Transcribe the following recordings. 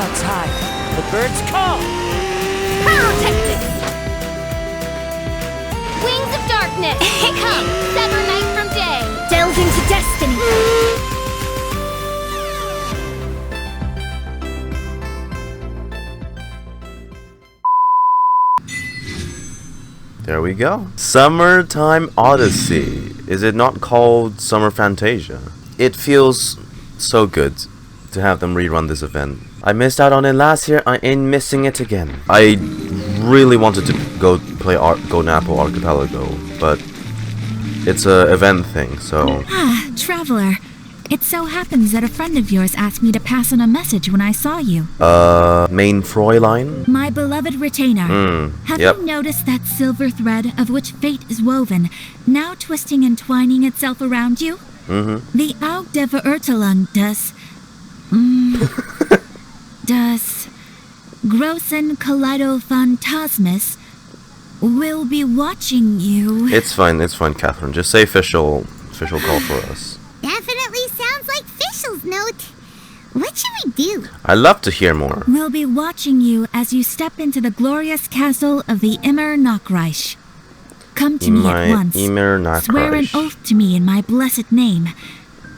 clouds high, the birds call. Protect this! Wings of darkness! Come, sever night from day! Delve into destiny! There we go. Summertime Odyssey. Is it not called Summer Fantasia? It feels so good to have them rerun this event. I missed out on it last year. I ain't missing it again. I really wanted to go play Golden Apple Archipelago, but it's a event thing, so... Ah, Traveler. It so happens that a friend of yours asked me to pass on a message when I saw you. Main Fräulein? My beloved retainer. Have yep. you noticed that silver thread of which fate is woven, now twisting and twining itself around you? The Aug der Verurteilung das großen Kaleido-Phantasmus will be watching you. It's fine, Catherine. Just say Fischl call for us. Definitely sounds like Fischl's note. What should we do? I'd love to hear more. We'll be watching you as you step into the glorious castle of the Immernachtreich. Come to me at once. Immernachtreich. Swear an oath to me in my blessed name,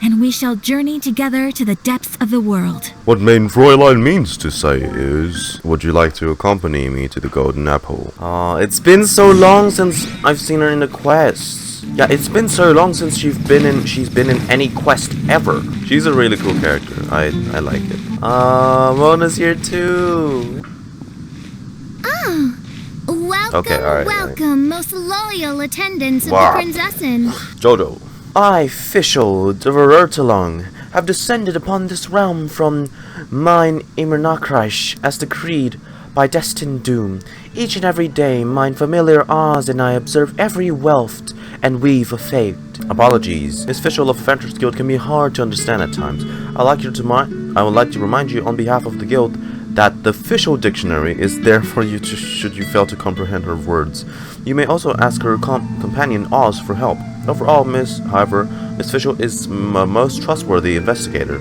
and we shall journey together to the depths of the world. What Main Fräulein means to say is, would you like to accompany me to the Golden Apple? It's been so long since I've seen her in the quests. Yeah, it's been so long since she's been in any quest ever. She's a really cool character. I like it. Mona's here too. Oh, welcome, welcome, most loyal attendants of the Prinzessin. Jodo. I, Fischl, the Verurteilung, have descended upon this realm from mine Immernachtreich as decreed by destined doom. Each and every day, mine familiar Oz and I observe every weft and weave of fate. Apologies. Miss Fischl of Adventurers Guild can be hard to understand at times. I would like to remind you on behalf of the guild that the Fischl dictionary is there for you should you fail to comprehend her words. You may also ask her companion Oz for help. Overall, Miss Fischl is a most trustworthy investigator.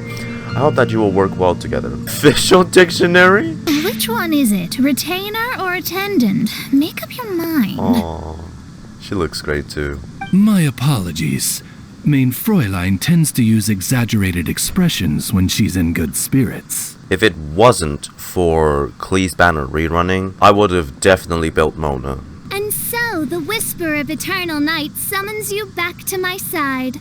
I hope that you will work well together. Fischl dictionary? Which one is it? Retainer or attendant? Make up your mind. Aww. She looks great too. My apologies. Main Fräulein tends to use exaggerated expressions when she's in good spirits. If it wasn't for Klee's banner rerunning, I would have definitely built Mona. And so, the whisper of eternal night summons you back to my side.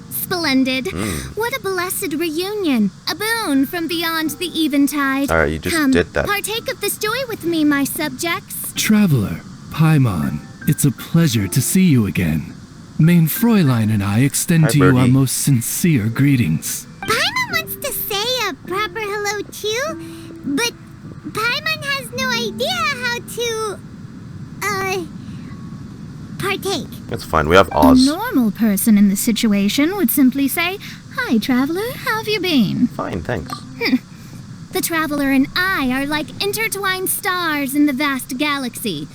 Splendid. What a blessed reunion. A boon from beyond the eventide. Alright, you just did that. Partake of this joy with me, my subjects. Traveler, Paimon, it's a pleasure to see you again. Main Fräulein and I extend to you our most sincere greetings. Paimon wants to say a proper hello too, but Paimon has no idea how to, partake. It's fine, we have Oz. A normal person in this situation would simply say, "Hi, traveler, how have you been?" Fine, thanks. The traveler and I are like intertwined stars in the vast galaxy.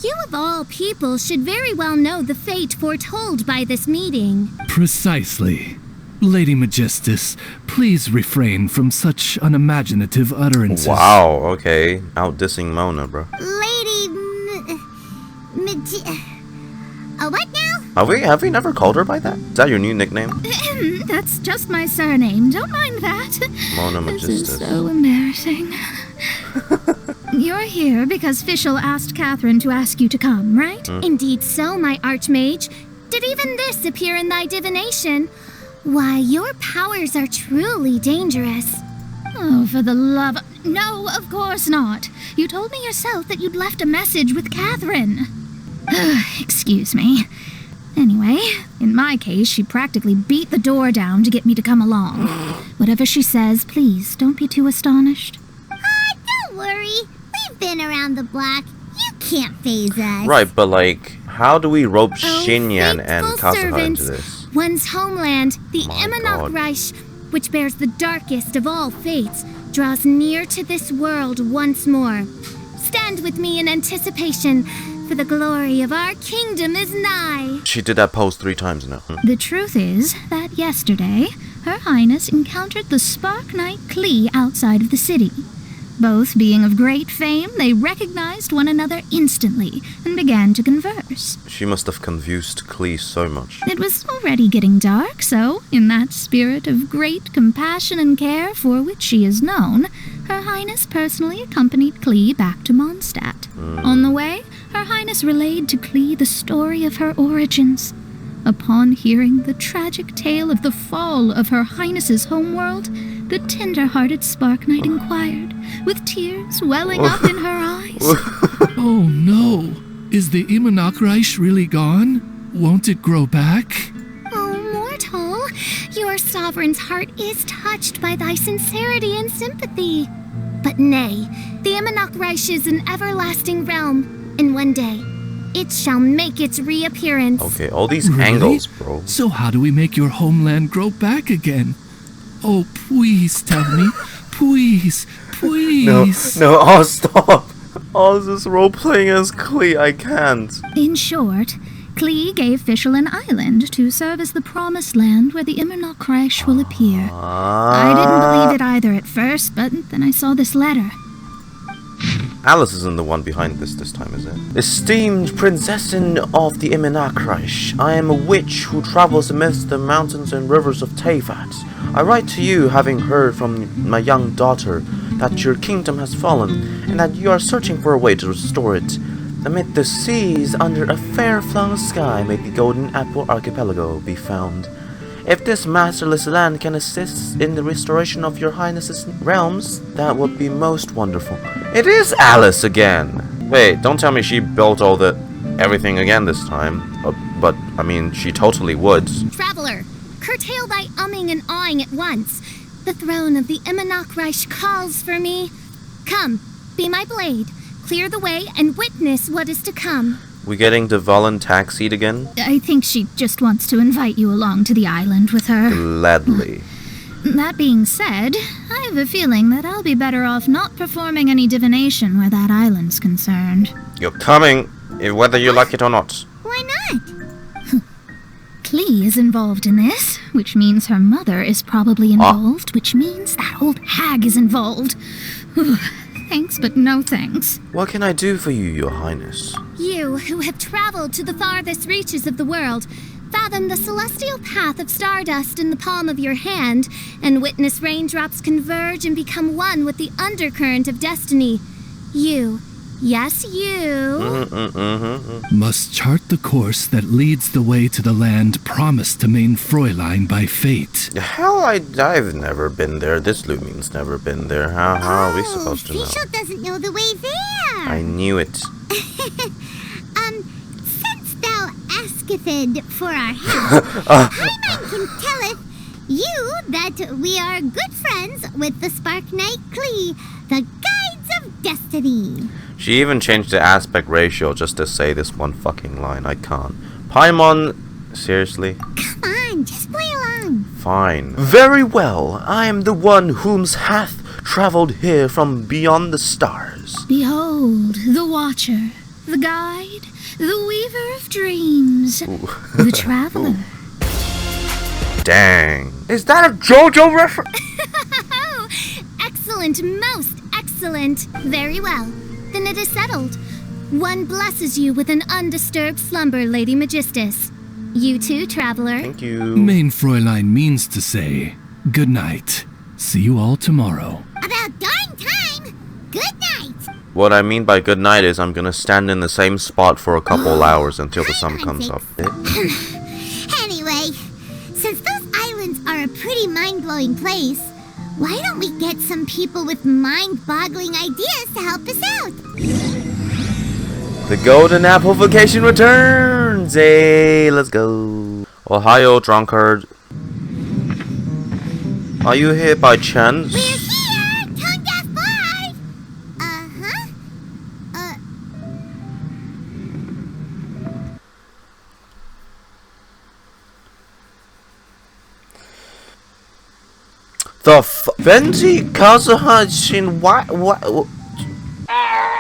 You of all people should very well know the fate foretold by this meeting. Precisely. Lady Majestis, please refrain from such unimaginative utterances. Wow, okay. Out-dissing Mona, bro. What now? Have we never called her by that? Is that your new nickname? That's just my surname. Don't mind that. Mona This Majestis. is so embarrassing. You're here because Fischl asked Catherine to ask you to come, right? Indeed so, my archmage. Did even this appear in thy divination? Why, your powers are truly dangerous. Oh, for the love... No, of course not. You told me yourself that you'd left a message with Catherine. Excuse me. Anyway, in my case, she practically beat the door down to get me to come along. Whatever she says, please, don't be too astonished. Don't worry. We've been around the block. You can't faze us. Right, but like, how do we rope Xinyan and faithful Kazuha into servants, this? One's homeland, the My Immernachtreich, which bears the darkest of all fates, draws near to this world once more. Stand with me in anticipation, for the glory of our kingdom is nigh. She did that pose 3 times now. The truth is that yesterday, Her Highness encountered the Spark Knight Klee outside of the city. Both being of great fame, they recognized one another instantly and began to converse. She must have confused Klee so much. It was already getting dark, so, in that spirit of great compassion and care for which she is known, Her Highness personally accompanied Klee back to Mondstadt. On the way, Her Highness relayed to Klee the story of her origins. Upon hearing the tragic tale of the fall of Her Highness's homeworld, the tender-hearted Spark Knight inquired, with tears welling up in her eyes. Oh no! Is the Immernachtreich really gone? Won't it grow back? Oh, mortal, your sovereign's heart is touched by thy sincerity and sympathy. But nay, the Immernachtreich is an everlasting realm, and one day it shall make its reappearance. Okay, all these Really? angles, bro. So how do we make your homeland grow back again? Oh, please tell me. Please, please. No, oh, stop. Oh, this is role-playing as Klee, I can't. In short, Klee gave Fischl an island to serve as the promised land where the Immernachtreich will appear. I didn't believe it either at first, but then I saw this letter. Alice isn't the one behind this time, is it? Esteemed Princessin of the Immernachtreich, I am a witch who travels amidst the mountains and rivers of Teyvat. I write to you having heard from my young daughter that your kingdom has fallen, and that you are searching for a way to restore it. Amid the seas, under a fair-flung sky, may the Golden Apple Archipelago be found. If this masterless land can assist in the restoration of your highness's realms, that would be most wonderful. It is Alice again! Wait, don't tell me she built all the everything again this time. But, I mean, she totally would. Traveler, curtail thy umming and awing at once. The throne of the Immernachtreich calls for me. Come, be my blade, clear the way, and witness what is to come. We getting the Valen taxied again? I think she just wants to invite you along to the island with her. Gladly. That being said, I have a feeling that I'll be better off not performing any divination where that island's concerned. You're coming, whether you like it or not. Why not? Klee is involved in this, which means her mother is probably involved, which means that old hag is involved. Thanks, but no thanks. What can I do for you, your highness? You, who have traveled to the farthest reaches of the world, fathom the celestial path of stardust in the palm of your hand, and witness raindrops converge and become one with the undercurrent of destiny. You, yes, you, Must chart the course that leads the way to the land promised to main Fräulein by fate. Hell, I've never been there. This Lumine's never been there. How are we supposed to know? Fischl doesn't know the way there. I knew it. Since thou asketh for our help, Paimon can telleth you that we are good friends with the Spark Knight Klee, the guides of destiny. She even changed the aspect ratio just to say this one fucking line. I can't. Paimon, seriously? Come on, just play along. Fine. Very well. I am the one whom's hath traveled here from beyond the stars. Behold, the Watcher, the Guide, the Weaver of Dreams, the Traveler. Dang. Is that a JoJo reference? Excellent, most excellent. Very well. Then it is settled. One blesses you with an undisturbed slumber, Lady Magistus. You too, traveler. Thank you. Main Fräulein means to say, good night. See you all tomorrow. About darn time. Good night. What I mean by good night is I'm gonna stand in the same spot for a couple hours until the sun comes up. Anyway, since those islands are a pretty mind-blowing place, why don't we get some people with mind-boggling ideas to help us out? The Golden Apple vacation returns! Hey, let's go. Ohio, drunkard. Are you here by chance? We're here! Tone Deaf 5! The Venti, Kazuha, Shin, what?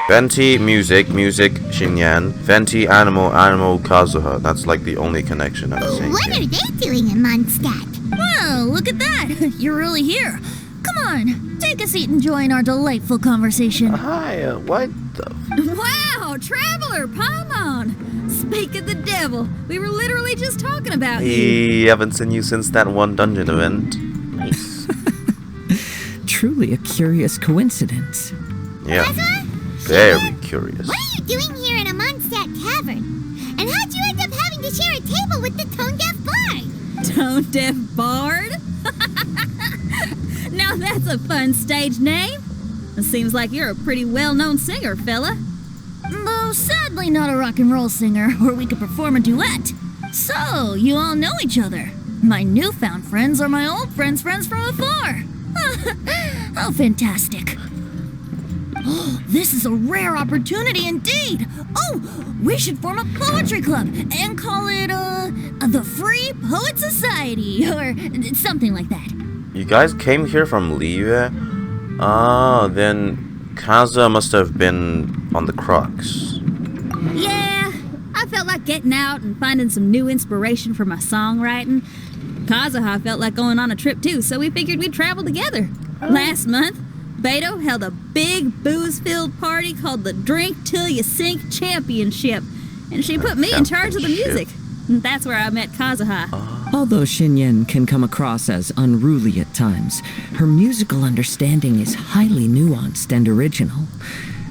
Venti, music, Xinyan. Venti, animal, Kazuha. That's like the only connection I'm seeing What here. are they doing in Mondstadt? Well, look at that. You're really here. Come on. Take a seat and join our delightful conversation. Hi, what the... Wow, Traveler, Paimon! Speak of the devil, we were literally just talking about you. Hey, haven't seen you since that one dungeon event. Nice. Truly a curious coincidence. Yeah, Kazuha? very curious. What are you doing here in a Mondstadt tavern? And how'd you end up having to share a table with the tone-deaf bard? Tone-deaf bard? Now that's a fun stage name. It seems like you're a pretty well-known singer, fella. Though sadly not a rock and roll singer, or we could perform a duet. So, you all know each other. My newfound friends are my old friends' friends from afar. How fantastic. Oh, this is a rare opportunity indeed. Oh, we should form a poetry club and call it, the Free Poet Society, or something like that. You guys came here from Live? Ah, then Kazuha must have been on the crux. Yeah, I felt like getting out and finding some new inspiration for my songwriting. Kazuha felt like going on a trip too, so we figured we'd travel together. Last month, Albedo held a big booze-filled party called the Drink Till You Sink Championship, and she put me in charge of the music. That's where I met Kazuha. Although Xinyan can come across as unruly at times, her musical understanding is highly nuanced and original.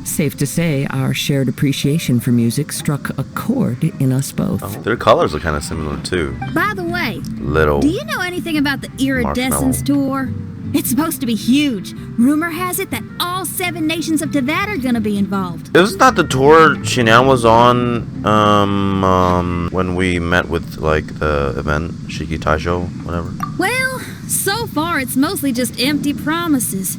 Safe to say, our shared appreciation for music struck a chord in us both. Oh, their colors are kind of similar too. By the way, Little. do you know anything about the Iridescence tour? It's supposed to be huge. Rumor has it that all 7 nations of Teyvat are gonna be involved. Isn't that the tour Xinyan was on, when we met with, like, the event, Shiki Taisho, whatever? Well, so far it's mostly just empty promises.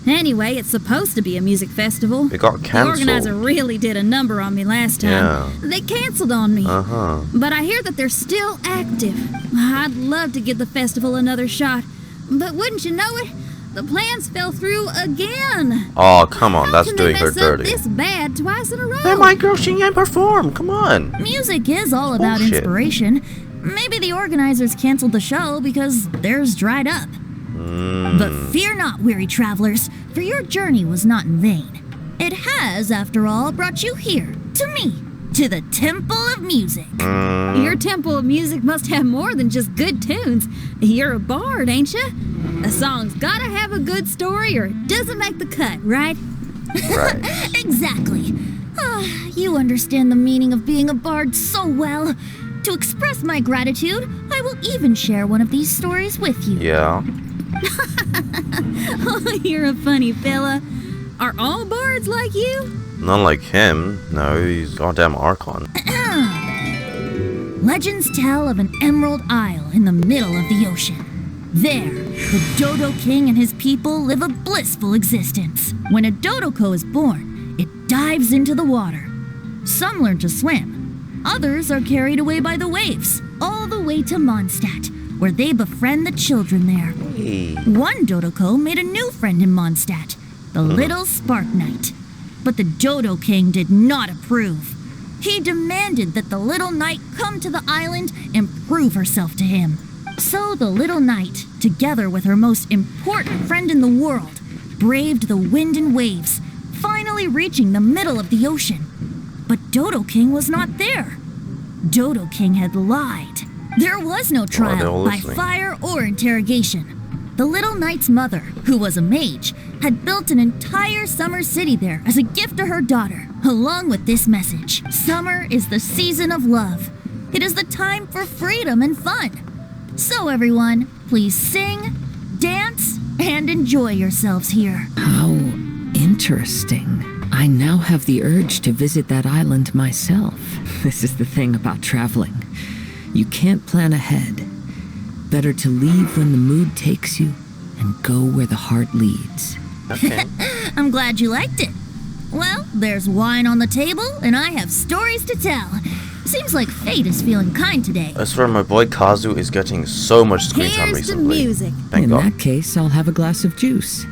Anyway, it's supposed to be a music festival. It got The cancelled. organizer really did a number on me last time. Yeah. They canceled on me. Uh-huh. But I hear that they're still active. I'd love to give the festival another shot. But wouldn't you know it, the plans fell through again. Oh, come on, How that's can doing they her mess up dirty. this bad twice in a row? Let my girl Xinyan perform, come on. Music is all about Bullshit. inspiration. Maybe the organizers canceled the show because theirs dried up. But fear not, weary travelers, for your journey was not in vain. It has, after all, brought you here, to me, to the Temple of Music. Your Temple of Music must have more than just good tunes. You're a bard, ain't you? A song's gotta have a good story or it doesn't make the cut, right? Right. Exactly. You understand the meaning of being a bard so well. To express my gratitude, I will even share one of these stories with you. Yeah. Oh, you're a funny fella. Are all bards like you? Not like him. No, he's goddamn Archon. Legends tell of an emerald isle in the middle of the ocean. There, the Dodo King and his people live a blissful existence. When a Dodoko is born, it dives into the water. Some learn to swim. Others are carried away by the waves, all the way to Mondstadt, where they befriend the children there. Hey. One Dodoko made a new friend in Mondstadt, the little Spark Knight. But the Dodo King did not approve. He demanded that the little knight come to the island and prove herself to him. So the little knight, together with her most important friend in the world, braved the wind and waves, finally reaching the middle of the ocean. But Dodo King was not there. Dodo King had lied. There was no trial by fire or interrogation. The little knight's mother, who was a mage, had built an entire summer city there as a gift to her daughter, along with this message. Summer is the season of love. It is the time for freedom and fun. So everyone, please sing, dance, and enjoy yourselves here. How interesting. I now have the urge to visit that island myself. This is the thing about traveling. You can't plan ahead. Better to leave when the mood takes you and go where the heart leads. Okay. I'm glad you liked it. Well, there's wine on the table, and I have stories to tell. Seems like fate is feeling kind today. I swear my boy Kazu is getting so much screen time Here's the recently. music. Thank In God. that case, I'll have a glass of juice.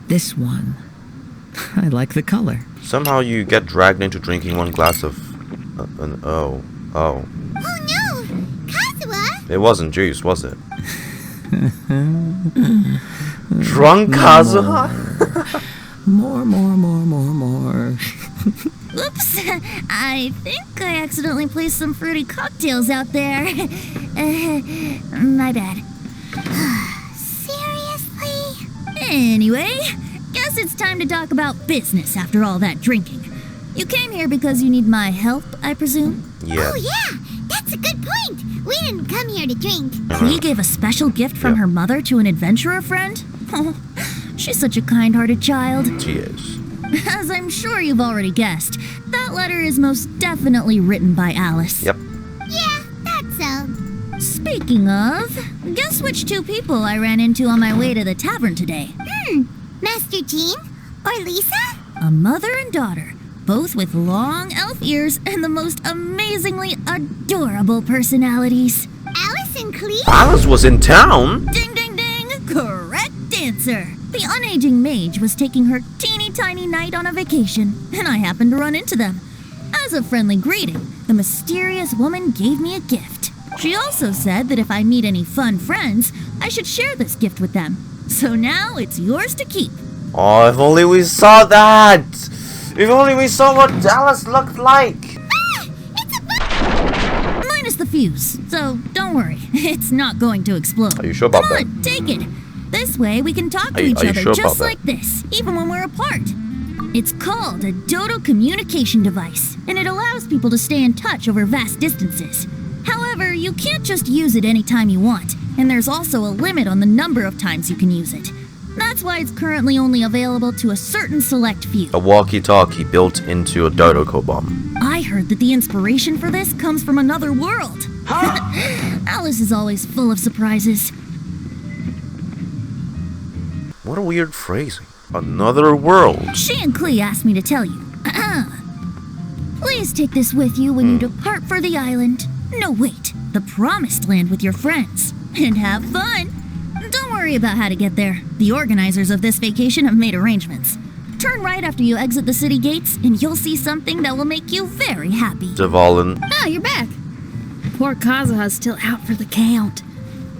This one. I like the color. Somehow you get dragged into drinking one glass of... oh. Oh no! Kazuha! It wasn't juice, was it? Drunk Kazuha? More. Oops, I think I accidentally placed some fruity cocktails out there. My bad. Seriously? Anyway, guess it's time to talk about business after all that drinking. You came here because you need my help, I presume? Yeah. Oh yeah, that's a good point. We didn't come here to drink. Klee gave a special gift from her mother to an adventurer friend? Oh, she's such a kind-hearted child. She is. As I'm sure you've already guessed, that letter is most definitely written by Alice. Yep. Yeah, that's so. Speaking of, guess which two people I ran into on my way to the tavern today? Master Jean? Or Lisa? A mother and daughter, both with long elf ears and the most amazingly adorable personalities. Alice and Klee? Alice was in town? Ding, ding, ding! Correct answer! The unaging mage was taking her teeny tiny knight on a vacation, and I happened to run into them. As a friendly greeting, the mysterious woman gave me a gift. She also said that if I meet any fun friends, I should share this gift with them. So now it's yours to keep. Oh, if only we saw that! If only we saw what Alice looked like! Minus the fuse, so don't worry, it's not going to explode. Are you sure about Come that? on, take it. This way we can talk to each you other sure just about like this, even when we're apart. It's called a Dodo communication device, and it allows people to stay in touch over vast distances. However, you can't just use it anytime you want, and there's also a limit on the number of times you can use it. That's why it's currently only available to a certain select few. A walkie-talkie built into a Dodo bomb. I heard that the inspiration for this comes from another world. Alice is always full of surprises. What a weird phrasing. Another world. She and Klee asked me to tell you. Please take this with you when you depart for the island. No, wait. The Promised Land with your friends. And have fun. Don't worry about how to get there. The organizers of this vacation have made arrangements. Turn right after you exit the city gates, and you'll see something that will make you very happy. Devalin. Ah, you're back. Poor Kazuha's still out for the count.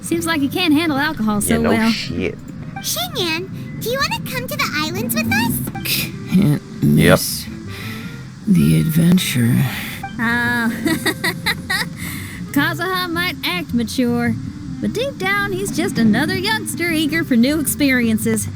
Seems like he can't handle alcohol so well. Shit. Xinyan, do you want to come to the islands with us? Can't miss the adventure. Kazuha might act mature, but deep down he's just another youngster eager for new experiences.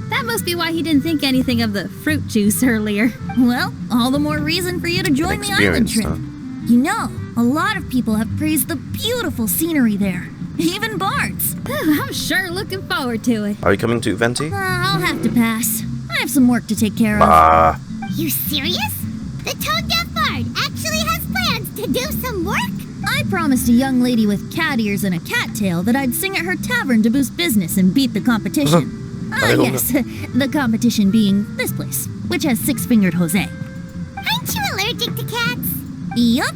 That must be why he didn't think anything of the fruit juice earlier. Well, all the more reason for you to join the island trip. Huh? You know, a lot of people have praised the beautiful scenery there. Even bards. I'm sure looking forward to it. Are you coming to Venti? I'll have to pass. I have some work to take care of. You serious? The tone-deaf bard actually has plans to do some work? I promised a young lady with cat ears and a cat tail that I'd sing at her tavern to boost business and beat the competition. Yes, the competition being this place, which has six-fingered Jose. Aren't you allergic to cats? Yup,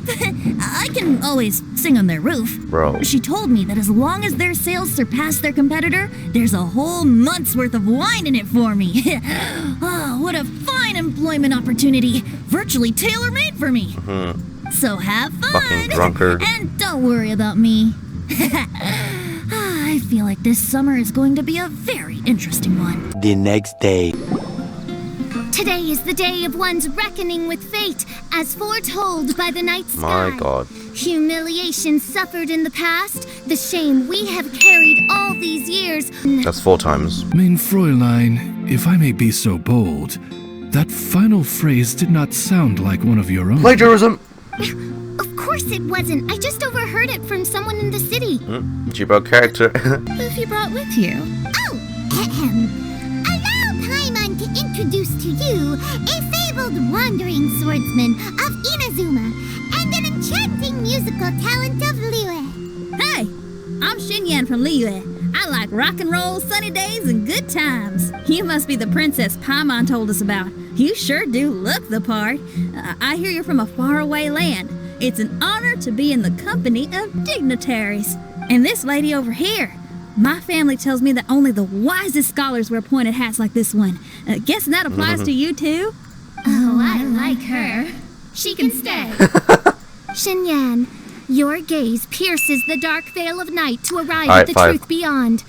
I can always sing on their roof. Bro. She told me that as long as their sales surpass their competitor, there's a whole month's worth of wine in it for me. Oh, what a fine employment opportunity. Virtually tailor-made for me. So have fun. Fucking drunkard. And don't worry about me. I feel like this summer is going to be a very interesting one. The next day. Today is the day of one's reckoning with fate, as foretold by the night sky. My god. Humiliation suffered in the past, the shame we have carried all these years. That's 4 times. Mein Fräulein, if I may be so bold, that final phrase did not sound like one of your own. Plagiarism! Of course it wasn't. I just overheard it from someone in the city. Cheapo character. Who have you brought with you? Oh, allow Paimon to introduce to you a fabled wandering swordsman of Inazuma and an enchanting musical talent of Liyue. Hey, I'm Xinyan from Liyue. I like rock and roll, sunny days, and good times. You must be the princess Paimon told us about. You sure do look the part. I hear you're from a faraway land. It's an honor to be in the company of dignitaries. And this lady over here, my family tells me that only the wisest scholars wear pointed hats like this one. Guessing that applies to you too? Oh, I like her. She can stay. Xinyan, Your gaze pierces the dark veil of night to arrive All right, at the 5. truth beyond.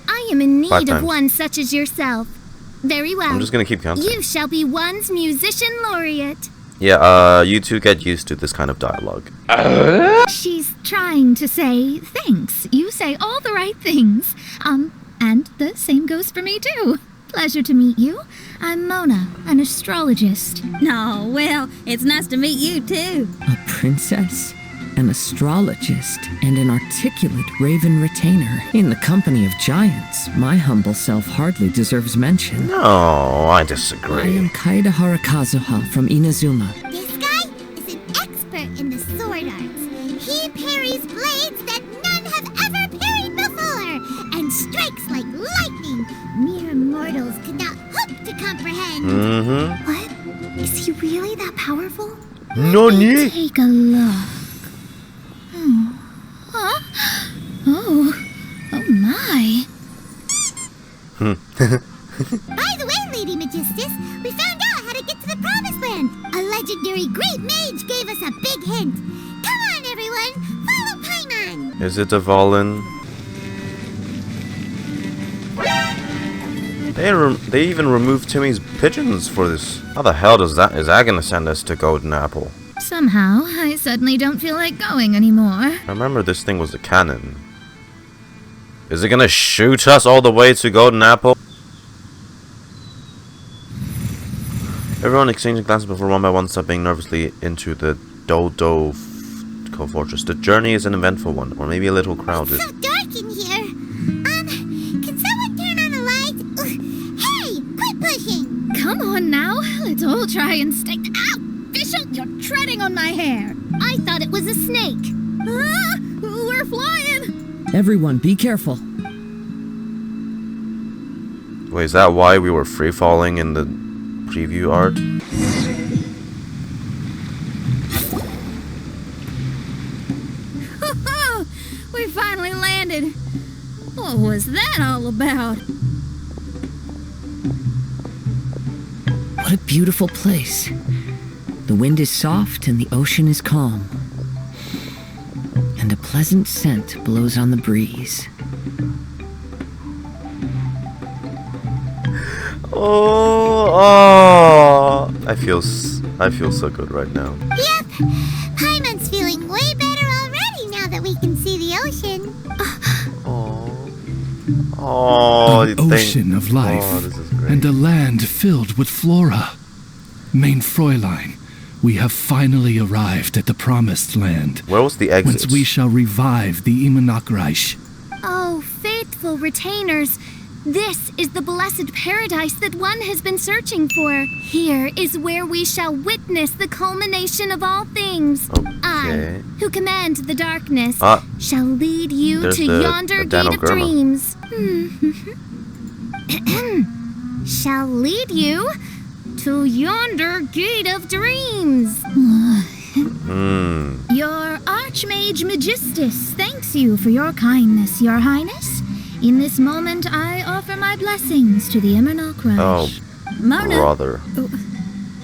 I am in 5 need of times. one such as yourself. Very well. I'm just gonna keep counting. You shall be one's musician laureate. Yeah, you two get used to this kind of dialogue. She's trying to say thanks. You say all the right things. And the same goes for me too. Pleasure to meet you. I'm Mona, an astrologist. No, well, it's nice to meet you too. A princess, an astrologist, and an articulate raven retainer. In the company of giants, my humble self hardly deserves mention. No, I I disagree. am Kazuha Kazuha from Inazuma. This guy is an expert in the sword arts. He parries blades that none have ever parried before, and strikes like lightning. Mere mortals could not hope to comprehend. Mm-hmm. What? Is he really that powerful? Nani? Take a look. Oh my. By the way, Lady Magistus, we found out how to get to the Promised Land. A legendary great mage gave us a big hint. Come on, everyone, follow Paimon. Is it a Valen? They even removed Timmy's pigeons for this. How the hell is that gonna send us to Golden Apple? Somehow, I suddenly don't feel like going anymore. I remember this thing was a cannon. Is it gonna shoot us all the way to Golden Apple? Everyone exchanging glances before one by one stepping nervously into the Dodo Fortress. The journey is an eventful one, or maybe a little crowded. So dark in here. Can someone turn on the lights? Hey, quit pushing. Come on now, let's all try and stay. Ow! Fischl, you're treading on my hair. I thought it was a snake. Ah, we're flying. Everyone, be careful. Wait, is that why we were free falling in the preview art? We finally landed. What was that all about? What a beautiful place. The wind is soft and the ocean is calm. And a pleasant scent blows on the breeze. Oh, I feel so good right now. Yep, Paimon's feeling way better already now that we can see the ocean. An ocean of life, this is great. and a land filled with flora. Main Fräulein, we have finally arrived at the Promised Land, Where was the exit? whence we shall revive the Immernachtreich. Oh, faithful retainers, this is the blessed paradise that one has been searching for. Here is where we shall witness the culmination of all things. Okay. I, who command the darkness, Ah, shall lead you there's to the yonder gate of Danograma. dreams. Shall lead you to yonder gate of dreams. Your Archmage Magistus thanks you for your kindness, Your Highness. In this moment, I offer my blessings to the Immernachtreich. Oh, Mona, brother.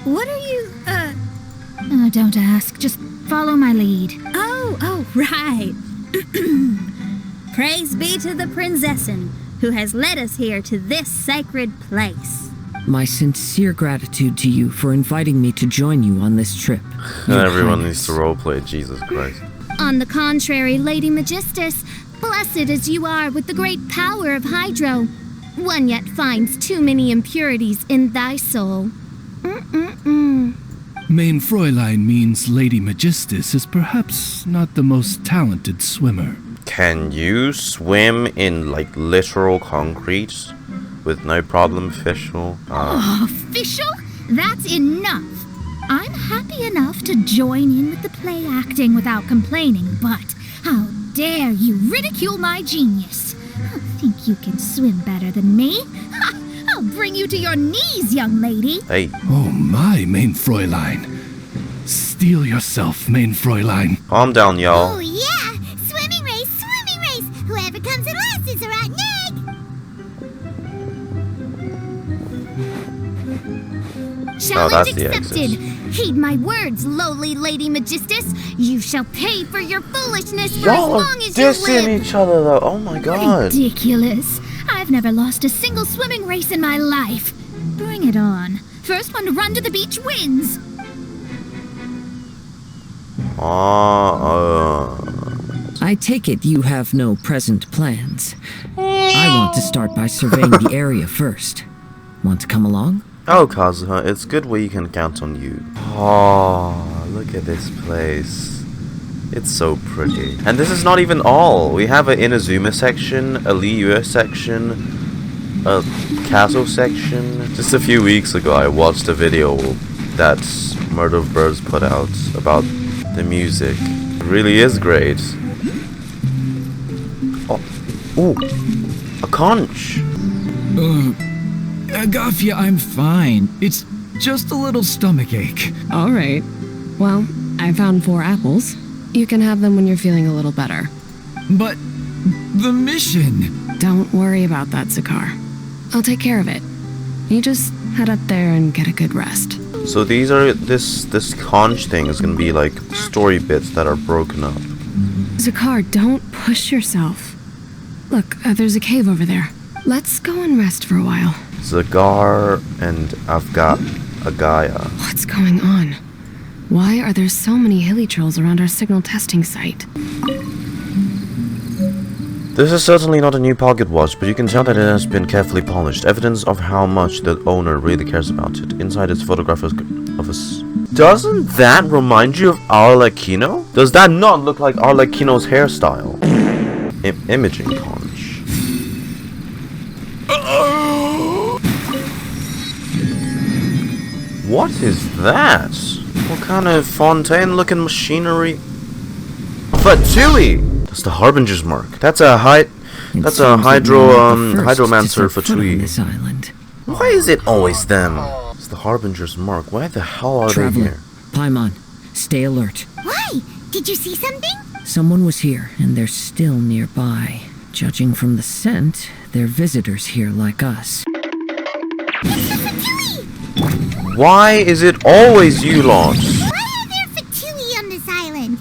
what are you, Don't ask, just follow my lead. Oh, right. Praise be to the Prinzessin, who has led us here to this sacred place. My sincere gratitude to you for inviting me to join you on this trip. Your Everyone Highness. needs to roleplay, Jesus Christ. On the contrary, Lady Magistus, blessed as you are with the great power of Hydro, one yet finds too many impurities in thy soul. Main Fräulein means Lady Magistus is perhaps not the most talented swimmer. Can you swim in, like, literal concrete? With no problem, Fischl? Oh, Fischl, that's enough. I'm happy enough to join in with the play acting without complaining, but how dare you ridicule my genius? Think you can swim better than me? Ha! I'll bring you to your knees, young lady. Hey, Oh my, Main Fräulein. Steel yourself, Main Fräulein. calm down, Oh y'all. yeah, swimming race, swimming race. Whoever comes in last is a rotten egg. Oh, Challenge that's the accepted. exit. Heed my words, lowly Lady Magistus. You shall pay for your foolishness for Y'all as are long as you dissing live. each other though. Oh my god. Ridiculous. I've never lost a single swimming race in my life. Bring it on. First one to run to the beach wins. I take it you have no present plans. I want to start by surveying the area first. Want to come along? Oh, Kazuha, it's good we can count on you. Oh, look at this place. It's so pretty. And this is not even all. We have an Inazuma section, a Liyue section, a castle section. Just a few weeks ago, I watched a video that MurderofBirds put out about the music. It really is great. Oh, ooh, a conch. Agafia, I'm fine. It's just a little stomachache. All right. Well, I found 4 apples. You can have them when you're feeling a little better. But the mission. Don't worry about that, Zakar. I'll take care of it. You just head up there and get a good rest. So these are this conch thing is gonna be like story bits that are broken up. Zakar, don't push yourself. Look, there's a cave over there. Let's go and rest for a while. Zagar and Agaya. What's going on? Why are there so many hilly trolls around our signal testing site? This is certainly not a new pocket watch, but you can tell that it has been carefully polished. Evidence of how much the owner really cares about it. Inside its photograph of a... Doesn't that remind you of Arlecchino? Does that not look like Arlecchino's hairstyle? Imaging conch. What is that? What kind of fontaine-looking machinery? Fatui! That's the Harbinger's mark. That's a hydromancer Fatui. This island. Why is it always them? It's the Harbinger's mark. Why the hell are they here? Paimon, stay alert. Why? Did you see something? Someone was here, and they're still nearby. Judging from the scent, they're visitors here like us. Why is it always you lot? Why are there Fatui on this island?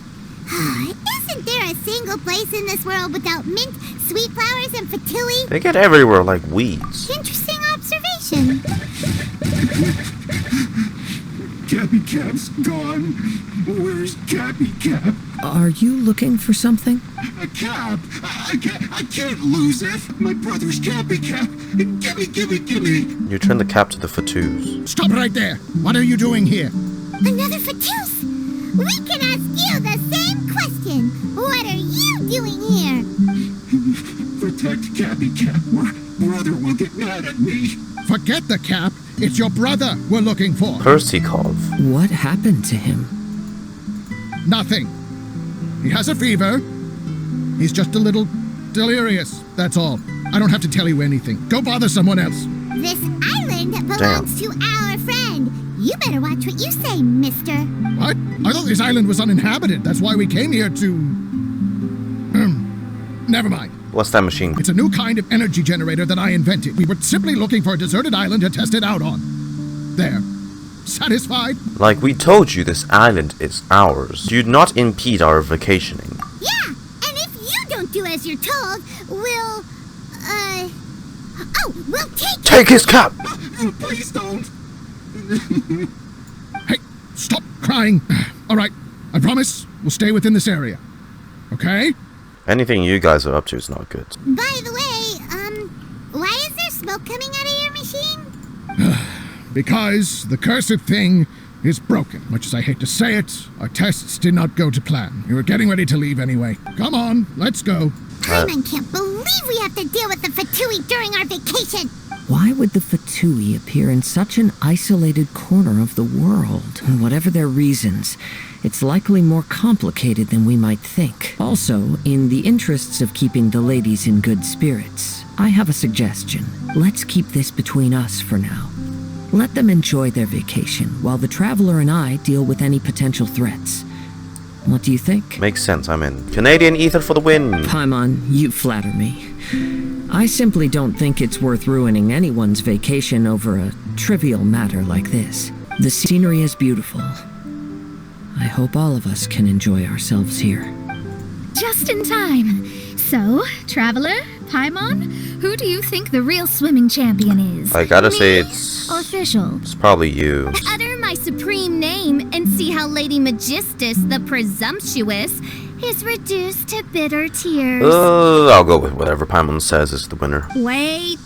Isn't there a single place in this world without mint, sweet flowers, and Fatui? They get everywhere like weeds. Interesting observation. Cappy Cap's gone. Where's Cappy Cap? Are you looking for something? A cap. I can't lose it. My brother's Cappy Cap. Gimme. You turn the cap to the Fatus. Stop right there. What are you doing here? Another Fatus? We can ask you the same question. What are you doing here? Protect Cappy Cap or brother will get mad at me. Forget the cap. It's your brother we're looking for. Persikov. What happened to him? Nothing. He has a fever. He's just a little delirious, that's all. I don't have to tell you anything. Go bother someone else. This island belongs to our friend. You better watch what you say, mister. What? I thought this island was uninhabited. That's why we came here to... Never mind. What's that machine? It's a new kind of energy generator that I invented. We were simply looking for a deserted island to test it out on. There. Satisfied? Like we told you, this island is ours. Do not impede our vacationing. Yeah, and if you don't do as you're told, we'll Take his cap! Please don't. Hey, stop crying. All right, I promise we'll stay within this area. Okay? Anything you guys are up to is not good. By the way, why is there smoke coming out of your machine? Because the cursed thing is broken. Much as I hate to say it, our tests did not go to plan. We were getting ready to leave anyway. Come on, let's go. Paimon can't believe we have to deal with the Fatui during our vacation. Why would the Fatui appear in such an isolated corner of the world? Whatever their reasons, it's likely more complicated than we might think. Also, in the interests of keeping the ladies in good spirits, I have a suggestion. Let's keep this between us for now. Let them enjoy their vacation, while the Traveler and I deal with any potential threats. What do you think? Makes sense, I'm in. Canadian ether for the win! Paimon, you flatter me. I simply don't think it's worth ruining anyone's vacation over a trivial matter like this. The scenery is beautiful. I hope all of us can enjoy ourselves here. Just in time. So, Traveler, Paimon, who do you think the real swimming champion is? I gotta say it's official. It's probably you. Utter my supreme name and see how Lady Magistus, the presumptuous, is reduced to bitter tears. I'll go with whatever Paimon says is the winner. Wait.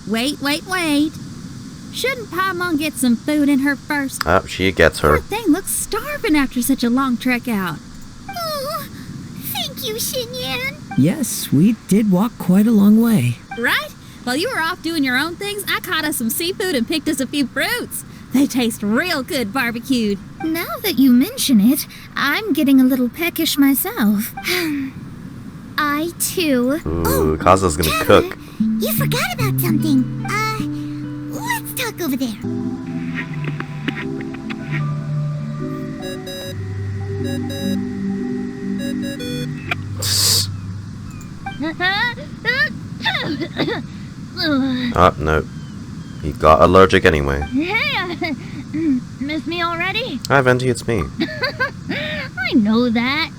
Shouldn't Paimon get some food in her first? She gets her. Poor thing looks starving after such a long trek out. Oh, thank you, Xinyan. Yes, we did walk quite a long way. Right? While you were off doing your own things, I caught us some seafood and picked us a few fruits. They taste real good barbecued. Now that you mention it, I'm getting a little peckish myself. I too. Ooh, Kazuha's gonna cook. You forgot about something. Let's talk over there. No. He got allergic anyway. Hey, miss me already? Hi, Venti, it's me. I know that.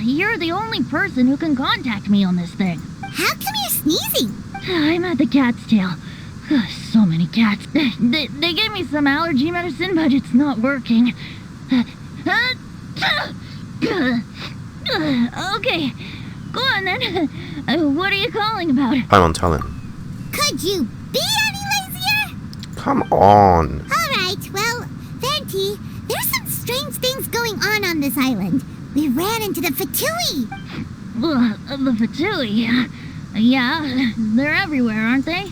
You're the only person who can contact me on this thing. How come you're sneezing? I'm at the cat's tail. So many cats. They gave me some allergy medicine, but it's not working. Okay, go on then. What are you calling about? Paimon, tell him. Could you be any lazier? Come on. Alright, well, Venti, there's some strange things going on this island. We ran into the Fatui. The Fatui? Yeah, they're everywhere, aren't they?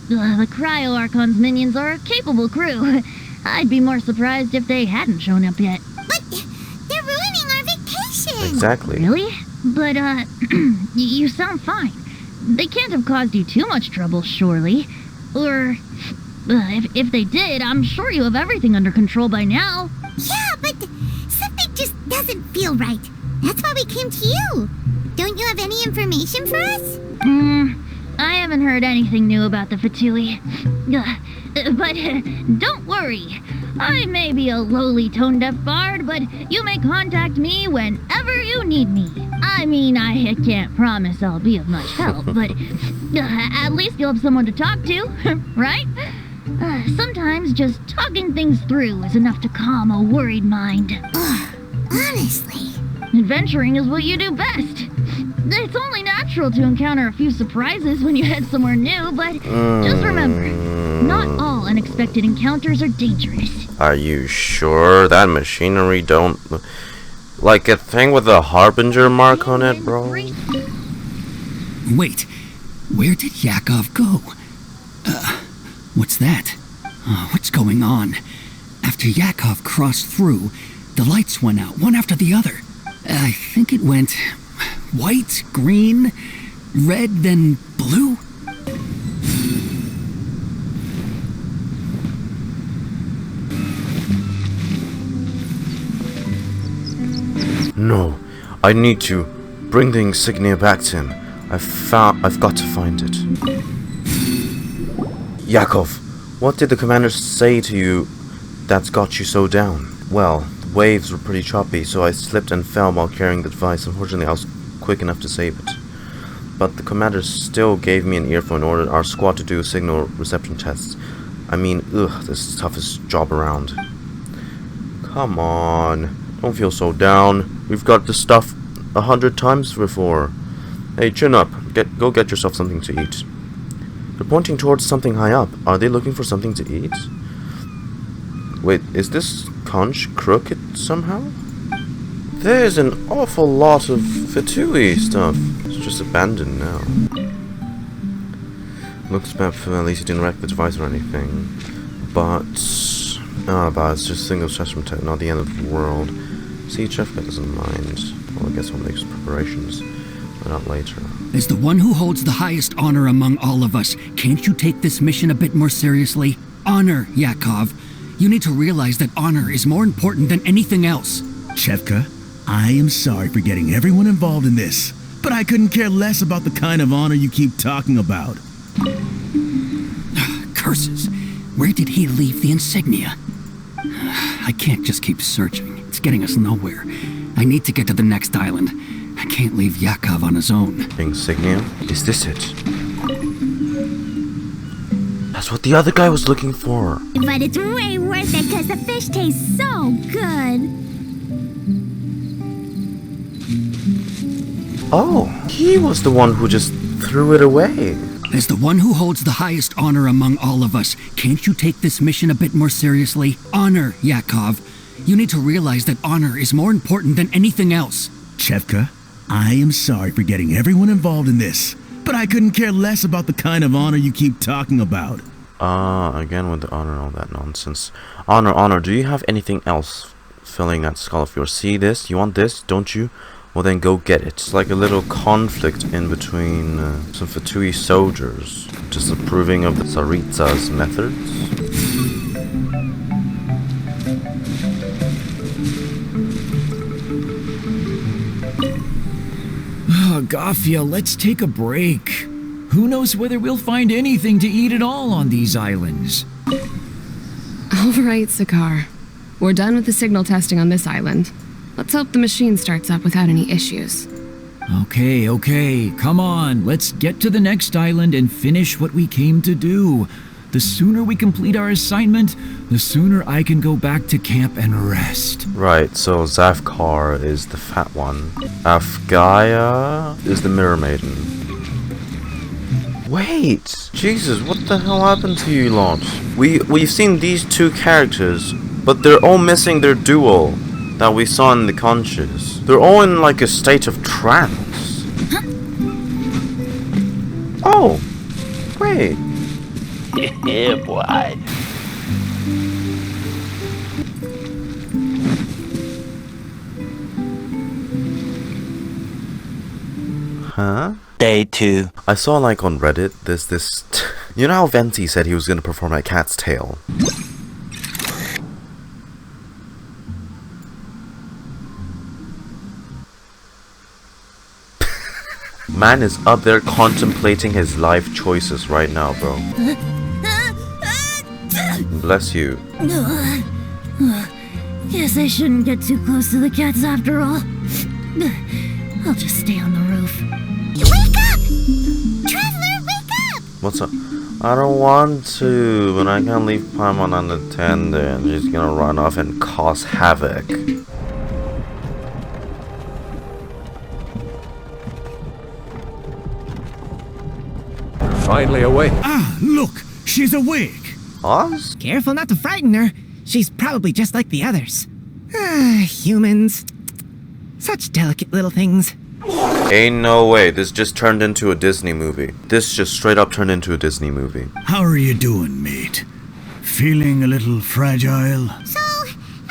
The Cryo Archon's minions are a capable crew. I'd be more surprised if they hadn't shown up yet. But they're ruining our vacation. Exactly. Really? But, you sound fine. They can't have caused you too much trouble, surely. Or, if they did, I'm sure you have everything under control by now. Yeah, but something just doesn't feel right. That's why we came to you. Don't you have any information for us? I haven't heard anything new about the Fatui. But don't worry. I may be a lowly tone-deaf bard, but you may contact me whenever you need me. I mean, I can't promise I'll be of much help, but at least you'll have someone to talk to, right? Sometimes just talking things through is enough to calm a worried mind. Honestly. Adventuring is what you do best. It's only natural to encounter a few surprises when you head somewhere new, but just remember, not all unexpected encounters are dangerous. Are you sure that machinery don't... Like a thing with a Harbinger mark on it, bro? Wait, where did Yakov go? What's that? What's going on? After Yakov crossed through, the lights went out, one after the other. I think it went white, green, red, then blue. No, I need to bring the insignia back to him. I've got to find it. Yakov, what did the commander say to you that's got you so down? Well, the waves were pretty choppy, so I slipped and fell while carrying the device. Unfortunately, I was quick enough to save it. But the commander still gave me an earphone and ordered our squad to do signal reception tests. I mean, this is the toughest job around. Come on, don't feel so down. We've got this stuff 100 times before. Hey, chin up. Go get yourself something to eat. They're pointing towards something high up. Are they looking for something to eat? Wait, is this conch crooked somehow? There's an awful lot of Fatui stuff. It's just abandoned now. Looks bad for at least he didn't wreck the device or anything. But it's just single session tech, not the end of the world. See, Chefka doesn't mind. Well, I guess we'll make some preparations, but not later. As the one who holds the highest honor among all of us, can't you take this mission a bit more seriously? Honor, Yakov. You need to realize that honor is more important than anything else. Chefka, I am sorry for getting everyone involved in this, but I couldn't care less about the kind of honor you keep talking about. Curses. Where did he leave the insignia? I can't just keep searching. It's getting us nowhere. I need to get to the next island. I can't leave Yakov on his own. Insignia? Is this it? That's what the other guy was looking for. But it's way worth it because the fish tastes so good. Oh, he was the one who just threw it away. As the one who holds the highest honor among all of us, can't you take this mission a bit more seriously? Honor, Yakov. You need to realize that honor is more important than anything else. Chevka, I am sorry for getting everyone involved in this, but I couldn't care less about the kind of honor you keep talking about. Again with the honor and all that nonsense. Honor, do you have anything else filling that skull of yours? See this? You want this, don't you? Well then go get it. It's like a little conflict in between some Fatui soldiers disapproving of the Tsaritsa's methods. Gafia, let's take a break. Who knows whether we'll find anything to eat at all on these islands? All right, Sakar. We're done with the signal testing on this island. Let's hope the machine starts up without any issues. Okay, come on. Let's get to the next island and finish what we came to do. The sooner we complete our assignment, the sooner I can go back to camp and rest. Right, so Zafkar is the fat one. Afgaya is the mirror maiden. Wait! Jesus, what the hell happened to you lot? We've seen these two characters, but they're all missing their duel that we saw in the conches. They're all in like a state of trance. Oh! Wait. Yeah, boy. Huh? Day 2. I saw like on Reddit, there's this... you know how Venti said he was gonna perform at Cat's Tail? Man is up there contemplating his life choices right now, bro. Bless you. Guess I shouldn't get too close to the cats after all. I'll just stay on the roof. Wake up! Traveler, wake up! What's up? I don't want to, but I can't leave Paimon unattended. She's gonna run off and cause havoc. Finally awake. Ah, look! She's awake! Oz? Careful not to frighten her. She's probably just like the others. Humans. Such delicate little things. Ain't no way. This just turned into a Disney movie. This just straight up turned into a Disney movie. How are you doing, mate? Feeling a little fragile? So,